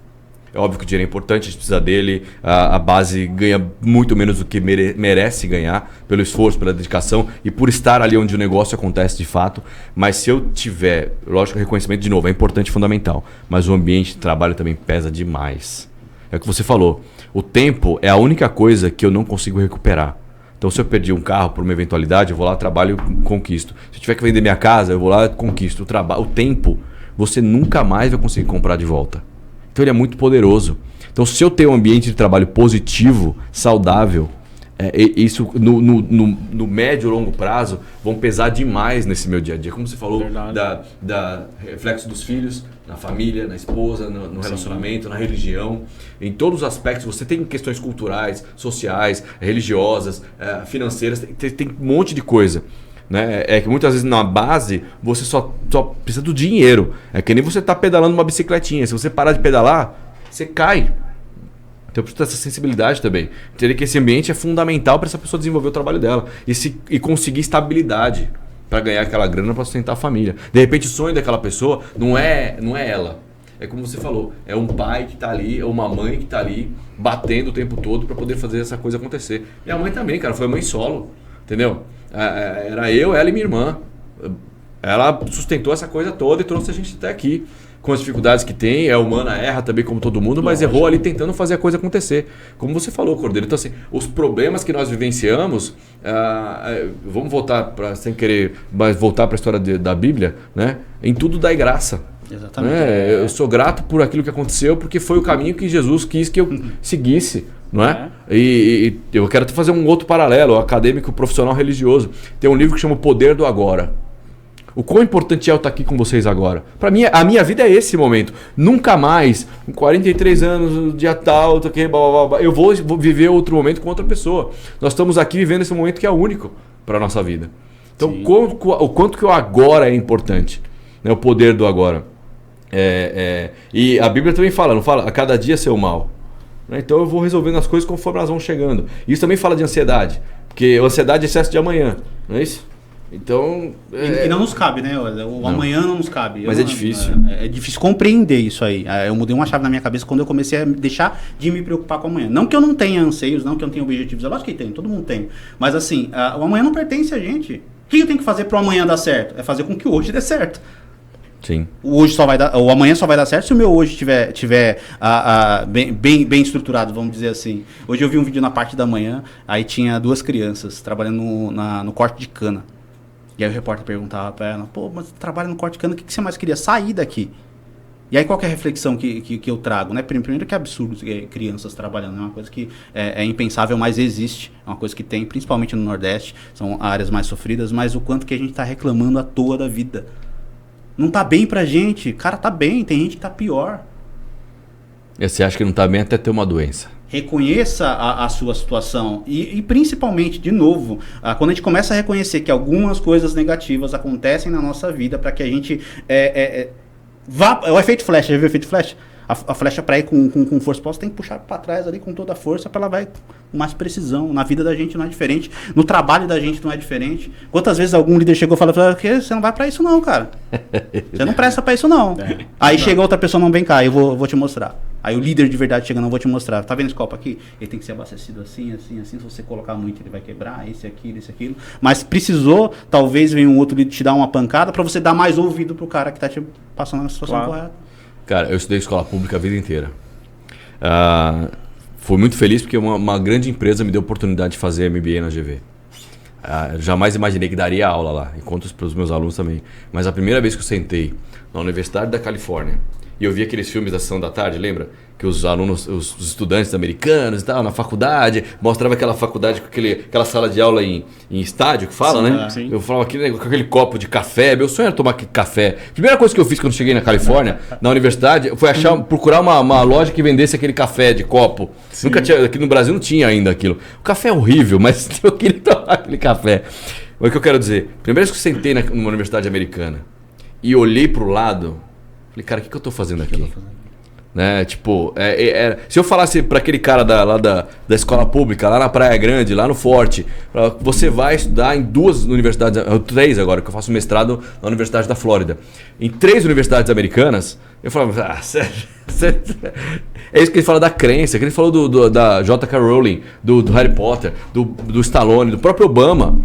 É óbvio que o dinheiro é importante, a gente precisa dele. A base ganha muito menos do que merece ganhar pelo esforço, pela dedicação e por estar ali onde o negócio acontece de fato. Mas se eu tiver, lógico, reconhecimento de novo, é importante e fundamental. Mas o ambiente de trabalho também pesa demais. É o que você falou. O tempo é a única coisa que eu não consigo recuperar. Então, se eu perdi um carro por uma eventualidade, eu vou lá, trabalho e conquisto. Se eu tiver que vender minha casa, eu vou lá e conquisto. O tempo, você nunca mais vai conseguir comprar de volta. Então ele é muito poderoso. Então se eu tenho um ambiente de trabalho positivo, saudável, isso no médio e longo prazo vão pesar demais nesse meu dia a dia. Como você falou, da reflexo dos filhos, na família, na esposa, no relacionamento, na religião. Em todos os aspectos, você tem questões culturais, sociais, religiosas, financeiras, tem um monte de coisa. Né? É que muitas vezes na base você só precisa do dinheiro. É que nem você tá pedalando uma bicicletinha. Se você parar de pedalar, você cai. Então eu preciso ter essa sensibilidade também. Entender que esse ambiente é fundamental para essa pessoa desenvolver o trabalho dela e conseguir estabilidade para ganhar aquela grana para sustentar a família. De repente o sonho daquela pessoa não é ela. É como você falou, é um pai que está ali, é uma mãe que está ali batendo o tempo todo para poder fazer essa coisa acontecer. Minha mãe também, cara, foi mãe solo, entendeu? Era eu, ela e minha irmã. Ela sustentou essa coisa toda e trouxe a gente até aqui. Com as dificuldades que tem, é humana, erra também como todo mundo, mas errou ali tentando fazer a coisa acontecer. Como você falou, Cordeiro. Então assim, os problemas que nós vivenciamos, vamos voltar, sem querer, mas voltar para a história da Bíblia, né? Em tudo dai graça. Exatamente. Eu sou grato por aquilo que aconteceu, porque foi o caminho que Jesus quis que eu seguisse. Não é? E eu quero fazer um outro paralelo, acadêmico, profissional, religioso. Tem um livro que chama O Poder do Agora. O quão importante é eu estar aqui com vocês agora? Para mim, a minha vida é esse momento. Nunca mais, com 43 anos, dia tal, eu vou viver outro momento com outra pessoa. Nós estamos aqui vivendo esse momento que é único para a nossa vida. Então, o quanto que o agora é importante, né? O poder do agora. E a Bíblia também fala, não fala? A cada dia seu mal. Então eu vou resolvendo as coisas conforme elas vão chegando. Isso também fala de ansiedade, porque a ansiedade é excesso de amanhã, não é isso? Então... E não nos cabe, né? O amanhã não nos cabe. Mas é difícil. É difícil compreender isso aí. Eu mudei uma chave na minha cabeça quando eu comecei a deixar de me preocupar com o amanhã. Não que eu não tenha anseios, não que eu não tenha objetivos. Eu acho que tem, todo mundo tem. Mas assim, o amanhã não pertence a gente. O que eu tenho que fazer para o amanhã dar certo? É fazer com que o hoje dê certo. Sim. O amanhã só vai dar certo se o meu hoje tiver bem estruturado, vamos dizer assim. Hoje eu vi um vídeo na parte da manhã, aí tinha 2 crianças trabalhando no corte de cana. E aí o repórter perguntava pra ela, pô, mas você trabalha no corte de cana, o que você mais queria? Sair daqui. E aí qual que é a reflexão que eu trago, né? Primeiro que é absurdo crianças trabalhando, é uma coisa que é impensável, mas existe. É uma coisa que tem, principalmente no Nordeste, são áreas mais sofridas, mas o quanto que a gente tá reclamando à toa da vida. Não tá bem pra gente. Cara, tá bem. Tem gente que tá pior. E você acha que não tá bem até ter uma doença. Reconheça a sua situação. E principalmente, de novo, quando a gente começa a reconhecer que algumas coisas negativas acontecem na nossa vida para que a gente vá... É o efeito flecha. Já viu o efeito flecha? A flecha para ir com força posta tem que puxar para trás ali com toda a força para ela vai com mais precisão. Na vida da gente não é diferente, no trabalho da gente não é diferente. Quantas vezes algum líder chegou e falou que você não vai para isso não, cara. Você não presta para isso não. Aí chega outra pessoa, não, vem cá, eu vou te mostrar. Aí o líder de verdade chega, não, vou te mostrar. Tá vendo esse copo aqui? Ele tem que ser abastecido assim, assim, assim. Se você colocar muito, ele vai quebrar, esse, aquilo. Mas precisou, talvez venha um outro líder te dar uma pancada para você dar mais ouvido pro cara que tá te passando na situação correta. Cara, eu estudei escola pública a vida inteira. Fui muito feliz porque uma grande empresa me deu a oportunidade de fazer MBA na GV. Jamais imaginei que daria aula lá, e conto para os meus alunos também. Mas a primeira vez que eu sentei na Universidade da Califórnia e eu vi aqueles filmes da Sessão da Tarde, lembra? Que os alunos, os estudantes americanos e tal, na faculdade, mostrava aquela faculdade com aquela sala de aula em estádio, que fala, sim, né? Sim. Eu falava com aquele copo de café, meu sonho era tomar café. Primeira coisa que eu fiz quando cheguei na Califórnia, na universidade, foi procurar uma loja que vendesse aquele café de copo. Nunca tinha, aqui no Brasil não tinha ainda aquilo. O café é horrível, mas eu queria tomar aquele café. o que eu quero dizer? Primeiro que eu sentei numa universidade americana e olhei pro lado, falei, cara, o que eu tô fazendo aqui? Né? Tipo, se eu falasse para aquele cara lá da escola pública, lá na Praia Grande, lá no Forte, você vai estudar em 2 universidades, 3 agora, que eu faço mestrado na Universidade da Flórida, em 3 universidades americanas, eu falava, sério? É isso que ele fala da crença, que ele falou da J.K. Rowling, do Harry Potter, do Stallone, do próprio Obama,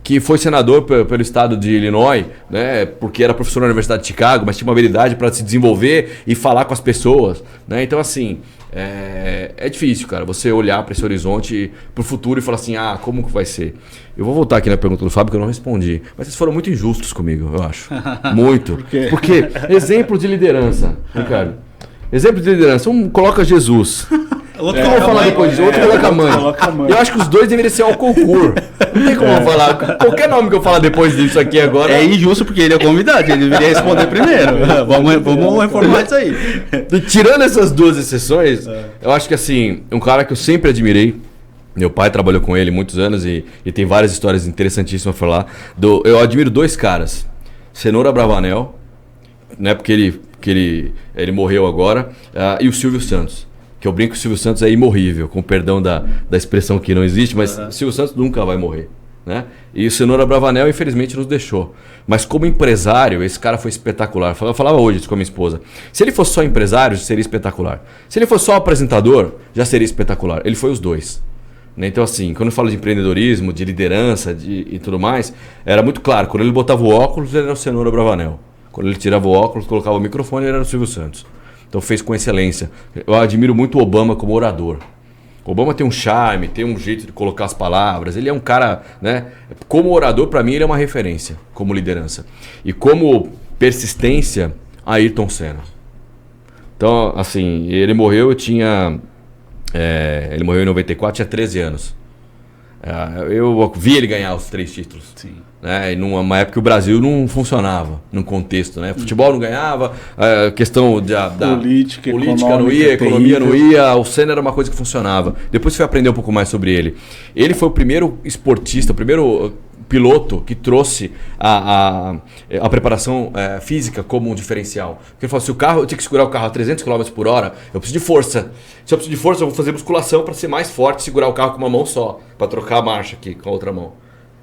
que foi senador pelo estado de Illinois, né, porque era professor na Universidade de Chicago, mas tinha uma habilidade para se desenvolver e falar com as pessoas. Né? Então, assim, é difícil, cara, você olhar para esse horizonte, para o futuro e falar assim, como que vai ser? Eu vou voltar aqui na pergunta do Fábio, que eu não respondi. Mas vocês foram muito injustos comigo, eu acho. Muito. Por quê? Porque, exemplo de liderança, Ricardo. Exemplo de liderança, coloca Jesus. Outro que eu vou falar depois disso, outro coloca a mãe. Eu acho que os dois deveriam ser ao concurso. Não tem como eu falar. Qualquer nome que eu falar depois disso aqui agora. É injusto porque ele é o convidado, ele deveria responder primeiro. Vamos reformar isso aí. Tirando essas 2 exceções, eu acho que assim, um cara que eu sempre admirei. Meu pai trabalhou com ele muitos anos e tem várias histórias interessantíssimas para falar. Eu admiro 2 caras. Cenoura Bravanel, né, porque ele morreu agora, e o Silvio Santos. Que eu brinco que o Silvio Santos é imorrível, com perdão da expressão que não existe, mas o Silvio Santos nunca vai morrer. Né? E o Cenoura Bravanel, infelizmente, nos deixou. Mas como empresário, esse cara foi espetacular. Eu falava hoje isso com a minha esposa. Se ele fosse só empresário, seria espetacular. Se ele fosse só apresentador, já seria espetacular. Ele foi os 2. Né? Então, assim, quando eu falo de empreendedorismo, de liderança e tudo mais, era muito claro. Quando ele botava o óculos, ele era o Cenoura Bravanel. Quando ele tirava o óculos, colocava o microfone, ele era o Silvio Santos. Então fez com excelência. Eu admiro muito o Obama como orador. O Obama tem um charme, tem um jeito de colocar as palavras. Ele é um cara, né? Como orador, para mim, ele é uma referência como liderança. E como persistência, Ayrton Senna. Então, assim, ele morreu, ele morreu em 94, tinha 13 anos. Eu vi ele ganhar os 3 títulos. Sim. Né? E numa época que o Brasil não funcionava, num contexto, né? Futebol não ganhava, questão da política não ia, economia não ia, o Senna era uma coisa que funcionava. Depois você vai aprender um pouco mais sobre ele. Ele foi o primeiro esportista, o primeiro piloto que trouxe a preparação física como um diferencial. Porque ele falou, se o carro, eu tinha que segurar o carro a 300 km por hora, eu preciso de força. Se eu preciso de força, eu vou fazer musculação para ser mais forte, segurar o carro com uma mão só, para trocar a marcha aqui com a outra mão.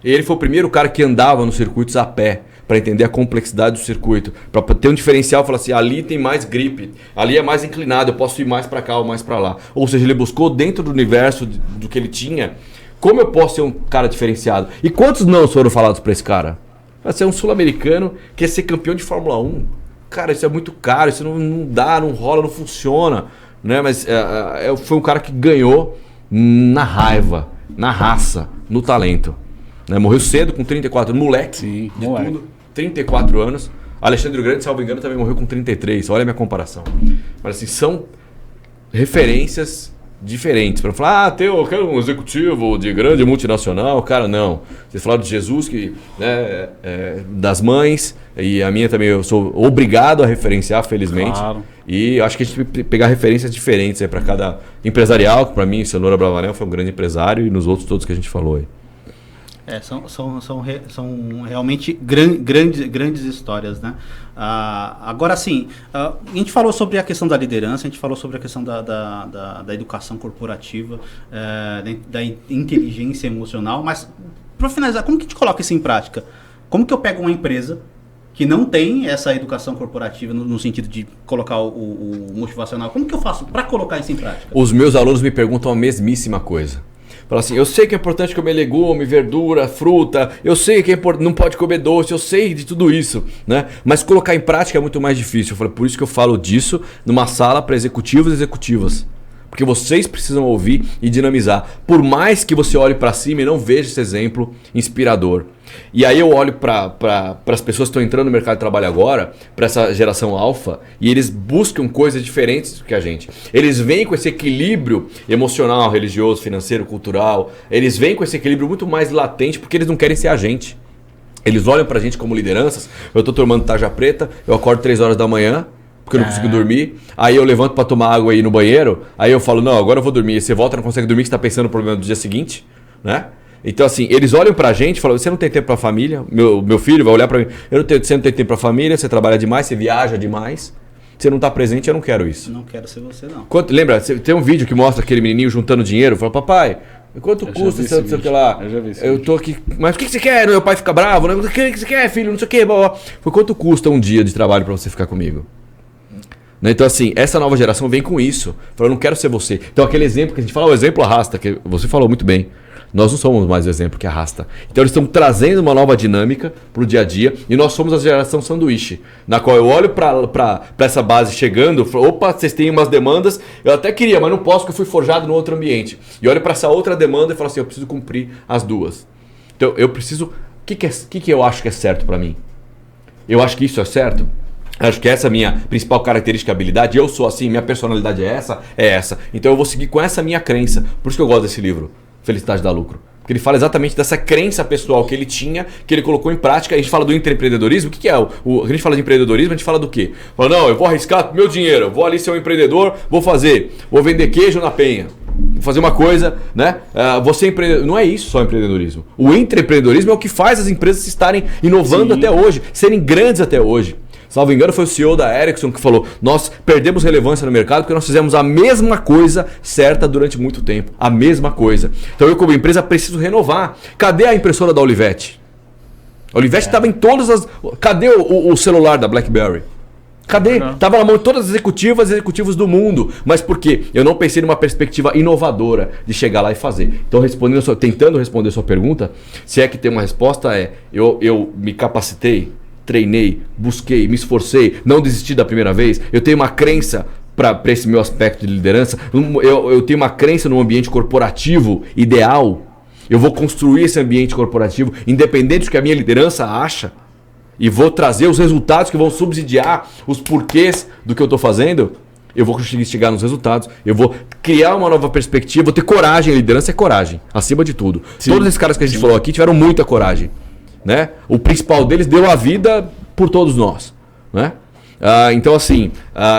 E ele foi o primeiro cara que andava nos circuitos a pé, para entender a complexidade do circuito, para ter um diferencial, falar assim, ali tem mais grip, ali é mais inclinado, eu posso ir mais para cá ou mais para lá. Ou seja, ele buscou dentro do universo do que ele tinha, como eu posso ser um cara diferenciado? E quantos não foram falados para esse cara? Vai ser um sul-americano que quer ser campeão de Fórmula 1. Cara, isso é muito caro, isso não dá, não rola, não funciona. Né? Mas foi um cara que ganhou na raiva, na raça, no talento. Né? Morreu cedo, com 34 anos, moleque. Sim, de moleque. tudo, 34 anos. Alexandre o Grande, salvo engano, também morreu com 33. Olha a minha comparação. Mas assim, são referências diferentes. Para falar, eu quero um executivo de grande multinacional. Cara, não. Vocês falaram de Jesus, que, né, das mães, e a minha também eu sou obrigado a referenciar, felizmente. Claro. E acho que a gente tem que pegar referências diferentes para cada empresarial, que para mim, Cenoura Bravanel foi um grande empresário, e nos outros todos que a gente falou aí. São realmente grandes histórias, né? Agora sim, a gente falou sobre a questão da liderança, a gente falou sobre a questão da educação corporativa, da inteligência emocional, mas para finalizar, como que a gente coloca isso em prática? Como que eu pego uma empresa que não tem essa educação corporativa no sentido de colocar o motivacional, como que eu faço para colocar isso em prática? Os meus alunos me perguntam a mesmíssima coisa. Fala assim, eu sei que é importante comer legume, verdura, fruta, eu sei que não pode comer doce, eu sei de tudo isso, né? Mas colocar em prática é muito mais difícil. Eu falei, por isso que eu falo disso numa sala para executivos e executivas. Porque vocês precisam ouvir e dinamizar. Por mais que você olhe para cima e não veja esse exemplo inspirador. E aí eu olho para as pessoas que estão entrando no mercado de trabalho agora, para essa geração alfa, e eles buscam coisas diferentes do que a gente. Eles vêm com esse equilíbrio emocional, religioso, financeiro, cultural. Eles vêm com esse equilíbrio muito mais latente porque eles não querem ser a gente. Eles olham para a gente como lideranças. Eu estou tomando tarja preta, eu acordo 3 horas da manhã, porque eu não consigo dormir. Aí eu levanto para tomar água aí no banheiro. Aí eu falo, não, agora eu vou dormir. E você volta e não consegue dormir, que você está pensando no problema do dia seguinte, né? Então, assim, eles olham pra gente e falam, você não tem tempo pra família? Meu filho vai olhar pra mim, você não tem tempo pra família, você trabalha demais, você viaja demais, você não tá presente, eu não quero isso. Não quero ser você, não. Lembra, tem um vídeo que mostra aquele menininho juntando dinheiro, fala, papai, quanto custa isso, não sei o que lá? Eu já vi isso. Eu tô aqui, mas o que você quer? Meu pai fica bravo, né? O que você quer, filho? Não sei o que. Foi quanto custa um dia de trabalho pra você ficar comigo? Então, assim, essa nova geração vem com isso. Fala, eu não quero ser você. Então, aquele exemplo que a gente fala, o exemplo arrasta, que você falou muito bem. Nós não somos mais o exemplo que arrasta. Então, eles estão trazendo uma nova dinâmica pro dia a dia. E nós somos a geração sanduíche, na qual eu olho pra essa base chegando, falo, opa, vocês têm umas demandas, eu até queria, mas não posso porque eu fui forjado no outro ambiente. E olho pra essa outra demanda e falo assim, eu preciso cumprir as duas. Então, eu preciso... O que eu acho que é certo pra mim? Eu acho que isso é certo? Acho que essa é a minha principal característica e habilidade. Eu sou assim, minha personalidade é essa. Então eu vou seguir com essa minha crença. Por isso que eu gosto desse livro, Felicidade dá Lucro. Porque ele fala exatamente dessa crença pessoal que ele tinha, que ele colocou em prática. A gente fala do intraempreendedorismo. O que é? A gente fala de empreendedorismo, a gente fala do quê? Fala, não, eu vou arriscar meu dinheiro, eu vou ali ser um empreendedor, vou vender queijo na Penha. Vou fazer uma coisa, né? Você empreendedor. Não é isso só empreendedorismo. O intraempreendedorismo é o que faz as empresas estarem inovando até hoje, serem grandes até hoje. Salvo engano, foi o CEO da Ericsson que falou, nós perdemos relevância no mercado porque nós fizemos a mesma coisa certa durante muito tempo. A mesma coisa. Então eu como empresa preciso renovar. Cadê a impressora da Olivetti? A Olivetti estava em todas as... Cadê o celular da BlackBerry? Cadê? Estava na mão de todas as executivos do mundo. Mas por quê? Eu não pensei numa perspectiva inovadora de chegar lá e fazer. Então, tentando responder a sua pergunta, se é que tem uma resposta, eu me capacitei, treinei, busquei, me esforcei, não desisti da primeira vez. Eu tenho uma crença para esse meu aspecto de liderança. Eu tenho uma crença no ambiente corporativo ideal. Eu vou construir esse ambiente corporativo independente do que a minha liderança acha. E vou trazer os resultados que vão subsidiar os porquês do que eu estou fazendo. Eu vou conseguir chegar nos resultados. Eu vou criar uma nova perspectiva. Vou ter coragem. Liderança é coragem, acima de tudo. Sim. Todos esses caras que a gente falou aqui tiveram muita coragem. Né? O principal deles deu a vida por todos nós, né? Então assim,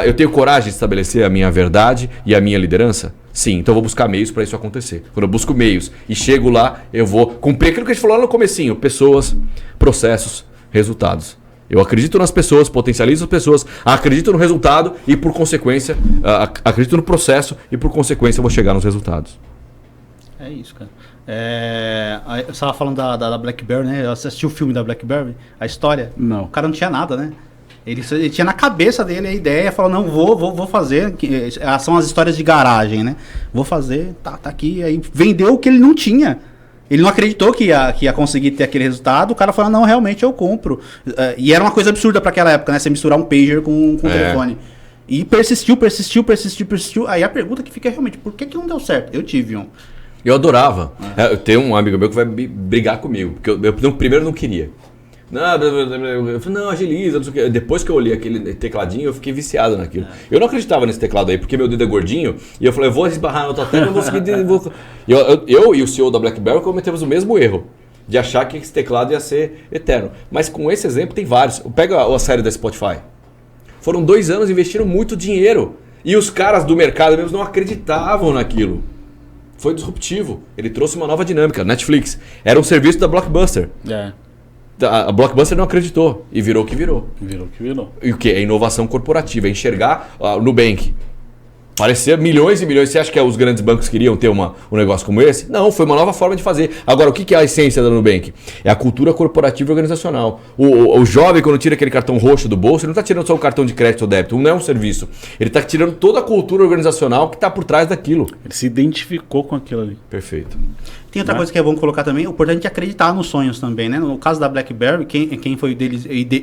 eu tenho coragem de estabelecer a minha verdade e a minha liderança? Sim, então eu vou buscar meios para isso acontecer. Quando eu busco meios e chego lá, eu vou cumprir aquilo que a gente falou lá no comecinho: pessoas, processos, resultados. Eu acredito nas pessoas, potencializo as pessoas, acredito no resultado e por consequência, acredito no processo e por consequência eu vou chegar nos resultados. É isso, cara. Eu estava falando da BlackBerry, né? Eu assisti o filme da BlackBerry, a história. Não. O cara não tinha nada, né? Ele tinha na cabeça dele a ideia, falou, não, vou fazer. São as histórias de garagem, né? Vou fazer, tá aqui. Aí vendeu o que ele não tinha. Ele não acreditou que ia conseguir ter aquele resultado. O cara falou, não, realmente eu compro. E era uma coisa absurda para aquela época, né? Você misturar um pager com um telefone. E persistiu. Aí a pergunta que fica é realmente, por que não deu certo? Eu tive um. Eu adorava. Eu tenho um amigo meu que vai brigar comigo, porque eu primeiro não queria. Eu falei, não, agiliza, não sei o quê. Depois que eu olhei aquele tecladinho, eu fiquei viciado naquilo. Eu não acreditava nesse teclado aí, porque meu dedo é gordinho, e eu falei, eu vou esbarrar na outra tecla, eu vou conseguir... Eu e o CEO da BlackBerry cometemos o mesmo erro, de achar que esse teclado ia ser eterno. Mas com esse exemplo tem vários. Pega a série da Spotify. Foram 2 anos, investiram muito dinheiro. E os caras do mercado mesmo não acreditavam naquilo. Foi disruptivo. Ele trouxe uma nova dinâmica. Netflix era um serviço da Blockbuster. A Blockbuster não acreditou e virou o que virou. E o que? É inovação corporativa. É enxergar o Nubank. Parecia milhões e milhões. Você acha que os grandes bancos queriam ter um negócio como esse? Não, foi uma nova forma de fazer. Agora, o que é a essência da Nubank? É a cultura corporativa e organizacional. O jovem, quando tira aquele cartão roxo do bolso, ele não está tirando só o cartão de crédito ou débito. Não é um serviço. Ele está tirando toda a cultura organizacional que está por trás daquilo. Ele se identificou com aquilo ali. Perfeito. Tem outra coisa que é bom colocar também, o importante é acreditar nos sonhos também, né? No caso da BlackBerry, quem foi o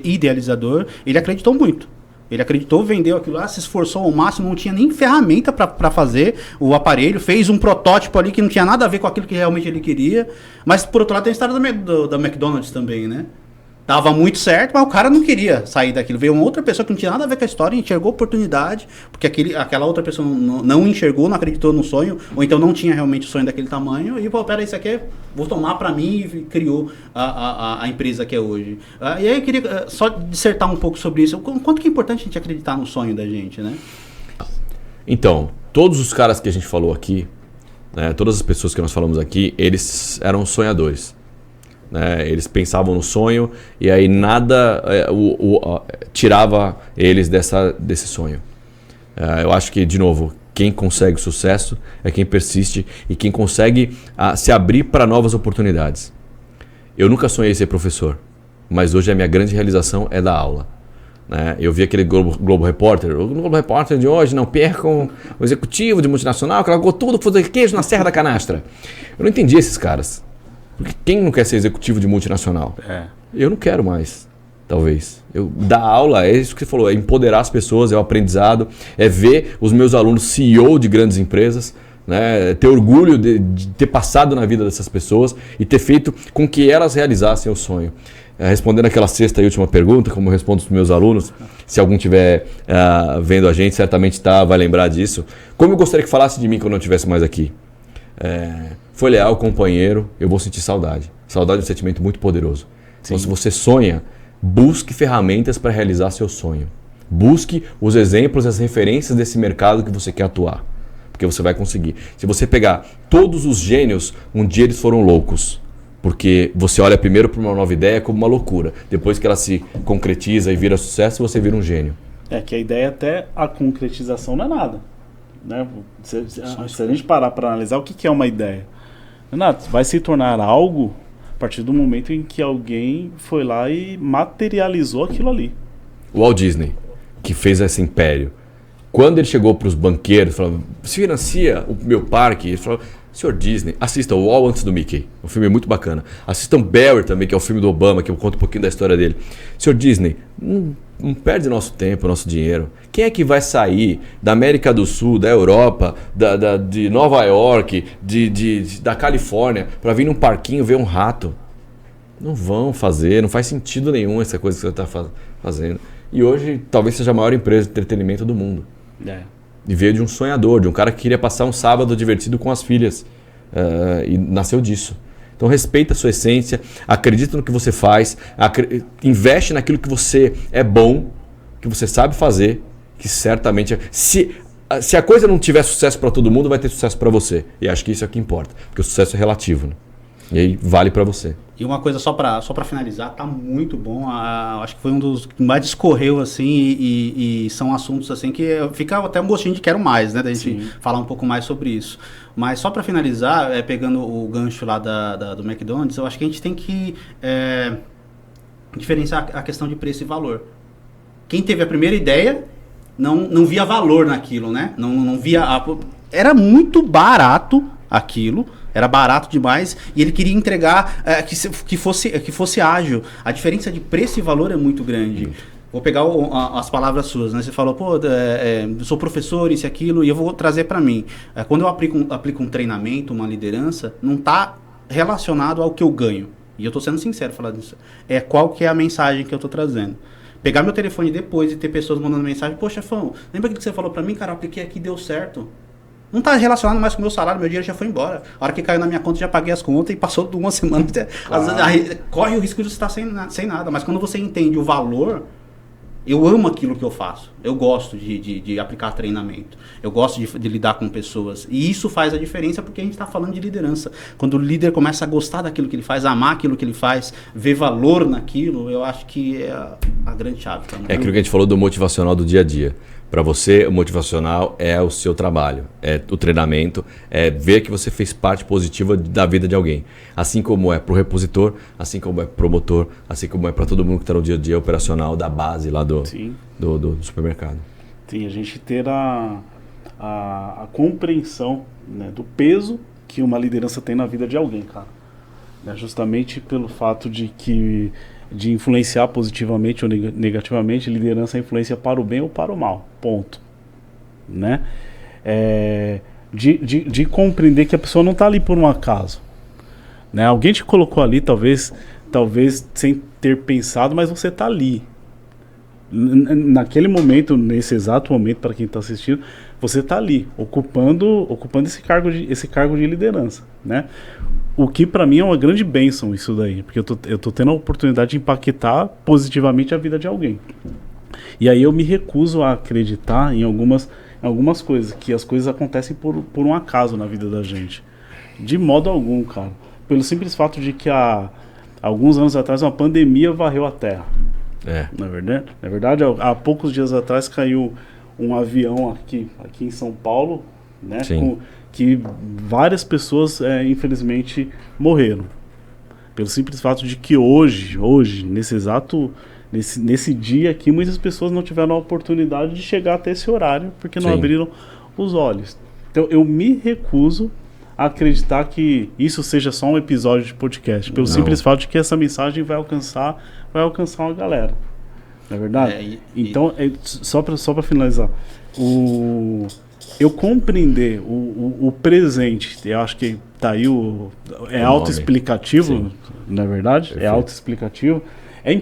idealizador, ele acreditou muito. Ele acreditou, vendeu aquilo lá, se esforçou ao máximo, não tinha nem ferramenta para fazer o aparelho, fez um protótipo ali que não tinha nada a ver com aquilo que realmente ele queria. Mas, por outro lado, tem a história da McDonald's também, né? Tava muito certo, mas o cara não queria sair daquilo. Veio uma outra pessoa que não tinha nada a ver com a história, enxergou oportunidade, porque aquela outra pessoa não enxergou, não acreditou no sonho, ou então não tinha realmente o sonho daquele tamanho, e, pô, peraí, isso aqui vou tomar pra mim, e criou a empresa que é hoje. E aí eu queria só dissertar um pouco sobre isso. Quanto que é importante a gente acreditar no sonho da gente, né? Então, todos os caras que a gente falou aqui, né? Todas as pessoas que nós falamos aqui, eles eram sonhadores. Né? Eles pensavam no sonho e aí nada tirava eles desse sonho. Eu acho que, de novo, quem consegue sucesso é quem persiste e quem consegue se abrir para novas oportunidades. Eu nunca sonhei ser professor, mas hoje a minha grande realização é dar aula. Né? Eu vi aquele Globo Repórter. O Globo Repórter de hoje, não percam o executivo de multinacional que largou tudo para fazer queijo na Serra da Canastra. Eu não entendi esses caras. Porque quem não quer ser executivo de multinacional? Eu não quero mais, talvez. Dar aula, é isso que você falou, é empoderar as pessoas, é o aprendizado, é ver os meus alunos CEO de grandes empresas, né? Ter orgulho de ter passado na vida dessas pessoas e ter feito com que elas realizassem o sonho. Respondendo aquela sexta e última pergunta, como eu respondo para os meus alunos, se algum estiver vendo a gente, certamente vai lembrar disso. Como eu gostaria que falasse de mim quando eu não estivesse mais aqui? Foi leal, companheiro, eu vou sentir saudade. Saudade é um sentimento muito poderoso. Sim. Então, se você sonha, busque ferramentas para realizar seu sonho. Busque os exemplos, as referências desse mercado que você quer atuar. Porque você vai conseguir. Se você pegar todos os gênios, um dia eles foram loucos. Porque você olha primeiro para uma nova ideia como uma loucura. Depois que ela se concretiza e vira sucesso, você vira um gênio. Que a ideia até a concretização não é nada. Né? Se a gente parar para analisar, o que é uma ideia? Renato, vai se tornar algo a partir do momento em que alguém foi lá e materializou aquilo ali. O Walt Disney, que fez esse império, quando ele chegou para os banqueiros, falou: "Você financia o meu parque?" Ele falou: "Senhor Disney, assista o Wall antes do Mickey, um filme muito bacana. Assistam Barry também, que é o filme do Obama, que eu conto um pouquinho da história dele. Senhor Disney, não perde nosso tempo, nosso dinheiro. Quem é que vai sair da América do Sul, da Europa, de Nova York, da Califórnia, para vir num parquinho ver um rato? Não vão fazer, não faz sentido nenhum essa coisa que você está fazendo." E hoje talvez seja a maior empresa de entretenimento do mundo. E veio de um sonhador, de um cara que queria passar um sábado divertido com as filhas. E nasceu disso. Então respeita a sua essência, acredita no que você faz, investe naquilo que você é bom, que você sabe fazer, que certamente... Se a coisa não tiver sucesso para todo mundo, vai ter sucesso para você. E acho que isso é o que importa, porque o sucesso é relativo, né? E aí vale para você. E uma coisa só para finalizar, tá muito bom. Acho que foi um dos que mais discorreu assim e são assuntos assim que fica até um gostinho de quero mais, né? Da gente falar um pouco mais sobre isso. Mas só para finalizar, pegando o gancho lá do McDonald's, eu acho que a gente tem que diferenciar a questão de preço e valor. Quem teve a primeira ideia não via valor naquilo, né? Não via... Era muito barato aquilo. Era barato demais e ele queria entregar que fosse ágil. A diferença de preço e valor é muito grande. Vou pegar as palavras suas, né? Você falou, eu sou professor, isso e aquilo, e eu vou trazer para mim. Quando eu aplico um treinamento, uma liderança, não está relacionado ao que eu ganho. E eu estou sendo sincero falando isso. Qual que é a mensagem que eu estou trazendo. Pegar meu telefone depois e ter pessoas mandando mensagem, pô, chefão, lembra aquilo que você falou para mim, cara, eu apliquei aqui, deu certo. Não está relacionado mais com o meu salário, meu dinheiro já foi embora. A hora que caiu na minha conta, já paguei as contas e passou de uma semana. Às vezes, corre o risco de você estar sem nada. Mas quando você entende o valor, eu amo aquilo que eu faço. Eu gosto de aplicar treinamento. Eu gosto de lidar com pessoas. E isso faz a diferença porque a gente está falando de liderança. Quando o líder começa a gostar daquilo que ele faz, amar aquilo que ele faz, ver valor naquilo, eu acho que é a grande chave. É aquilo que a gente falou do motivacional do dia a dia. Para você, o motivacional é o seu trabalho, é o treinamento, é ver que você fez parte positiva da vida de alguém. Assim como é para o repositor, assim como é para o promotor, assim como é para todo mundo que está no dia a dia operacional da base lá do supermercado. Sim, a gente ter a compreensão, né, do peso que uma liderança tem na vida de alguém, cara. Justamente pelo fato de influenciar positivamente ou negativamente, liderança é influência para o bem ou para o mal, ponto, né? De compreender que a pessoa não está ali por um acaso, né? Alguém te colocou ali, talvez sem ter pensado, mas você está ali naquele momento, nesse exato momento, para quem está assistindo, você está ali ocupando esse cargo de liderança, né? O que para mim é uma grande bênção isso daí, porque eu tô tendo a oportunidade de impactar positivamente a vida de alguém. E aí eu me recuso a acreditar em algumas algumas coisas, que as coisas acontecem por um acaso na vida da gente. De modo algum, cara. Pelo simples fato de que há alguns anos atrás uma pandemia varreu a Terra. Não é verdade? Na verdade, há poucos dias atrás caiu um avião aqui em São Paulo, né? Que várias pessoas, infelizmente, morreram. Pelo simples fato de que hoje, nesse dia aqui, muitas pessoas não tiveram a oportunidade de chegar até esse horário, porque não abriram os olhos. Então, eu me recuso a acreditar que isso seja só um episódio de podcast, pelo simples fato de que essa mensagem vai alcançar uma galera. Não é verdade? Então, só para finalizar, eu compreender o presente, eu acho que tá aí autoexplicativo, na verdade, perfeito. É autoexplicativo, é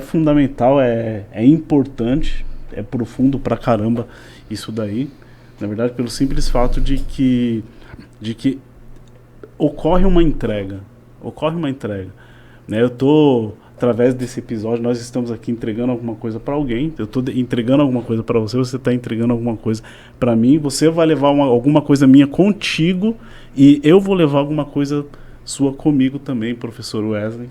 fundamental, é importante, é profundo pra caramba isso daí, na verdade, pelo simples fato de que ocorre uma entrega, né? Através desse episódio, nós estamos aqui entregando alguma coisa para alguém. Eu estou entregando alguma coisa para você, você está entregando alguma coisa para mim. Você vai levar alguma coisa minha contigo e eu vou levar alguma coisa sua comigo também, professor Wesley.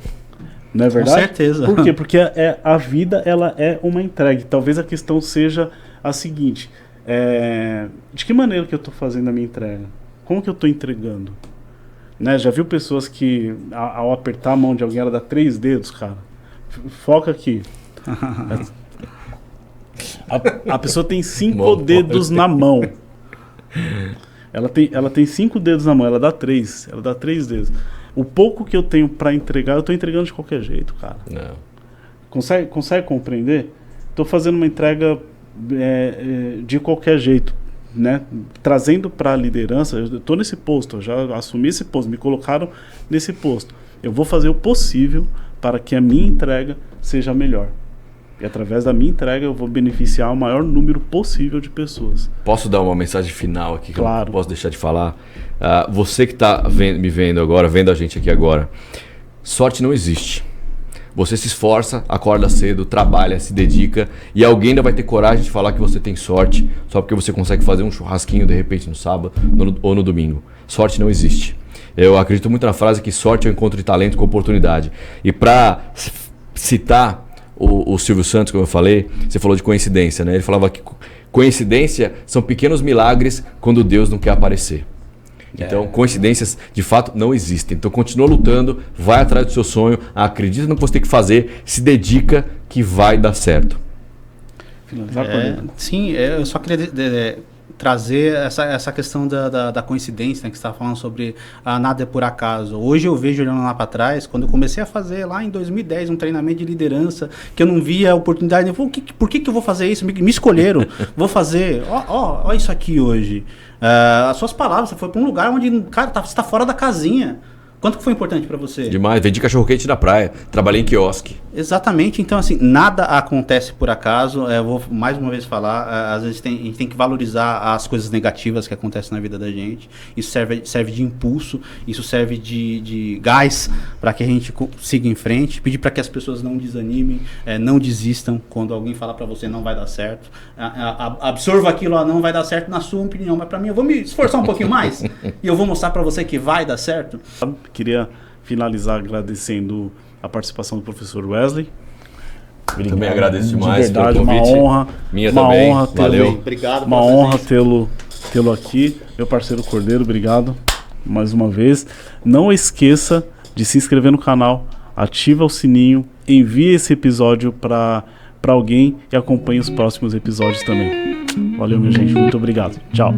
Não é verdade? Com certeza. Por quê? Porque a vida, ela é uma entrega. Talvez a questão seja a seguinte: de que maneira que eu estou fazendo a minha entrega? Como que eu estou entregando? Né? Já viu pessoas que ao apertar a mão de alguém ela dá 3 dedos, cara? Foca aqui. A pessoa tem 5 dedos na mão. Ela tem 5 dedos na mão, ela dá 3 dedos. O pouco que eu tenho para entregar, eu tô entregando de qualquer jeito, cara. Não. Consegue compreender? Tô fazendo uma entrega de qualquer jeito. Né, trazendo para a liderança, eu estou nesse posto, eu já assumi esse posto, me colocaram nesse posto. Eu vou fazer o possível para que a minha entrega seja melhor. E através da minha entrega eu vou beneficiar o maior número possível de pessoas. Posso dar uma mensagem final aqui que claro. Eu não posso deixar de falar? Você que está me vendo agora, vendo a gente aqui agora, sorte não existe. Você se esforça, acorda cedo, trabalha, se dedica e alguém ainda vai ter coragem de falar que você tem sorte só porque você consegue fazer um churrasquinho de repente no sábado ou no domingo. Sorte não existe. Eu acredito muito na frase que sorte é o encontro de talento com oportunidade. E para citar o Silvio Santos, como eu falei, você falou de coincidência, né? Ele falava que coincidência são pequenos milagres quando Deus não quer aparecer. Então, coincidências de fato não existem. Então, continua lutando, vai atrás do seu sonho, acredita no que você tem que fazer, se dedica que vai dar certo. Sim, eu só queria trazer essa questão da coincidência, né, que você estava falando sobre nada é por acaso. Hoje eu vejo, olhando lá para trás, quando eu comecei a fazer lá em 2010 um treinamento de liderança, que eu não via a oportunidade, eu falei, por que eu vou fazer isso? Me escolheram, vou fazer, ó isso aqui hoje. As suas palavras, você foi para um lugar onde, cara, você está fora da casinha. Quanto que foi importante para você? Demais, vendi cachorro-quente na praia, trabalhei em quiosque. Exatamente, então assim, nada acontece por acaso, eu vou mais uma vez falar, às vezes a gente tem que valorizar as coisas negativas que acontecem na vida da gente, isso serve de impulso, isso serve de gás para que a gente siga em frente, pedir para que as pessoas não desanimem, não desistam quando alguém falar para você não vai dar certo, absorva aquilo, não vai dar certo na sua opinião, mas para mim eu vou me esforçar um pouquinho mais e eu vou mostrar para você que vai dar certo. Queria finalizar agradecendo a participação do professor Wesley. Obrigado. Também agradeço demais de verdade, pelo convite. Uma honra. Minha uma também. Honra valeu. Obrigado. Uma honra tê-lo aqui. Meu parceiro Cordeiro, obrigado mais uma vez. Não esqueça de se inscrever no canal, ativa o sininho, envie esse episódio para alguém e acompanhe os próximos episódios também. Valeu, minha gente. Muito obrigado. Tchau.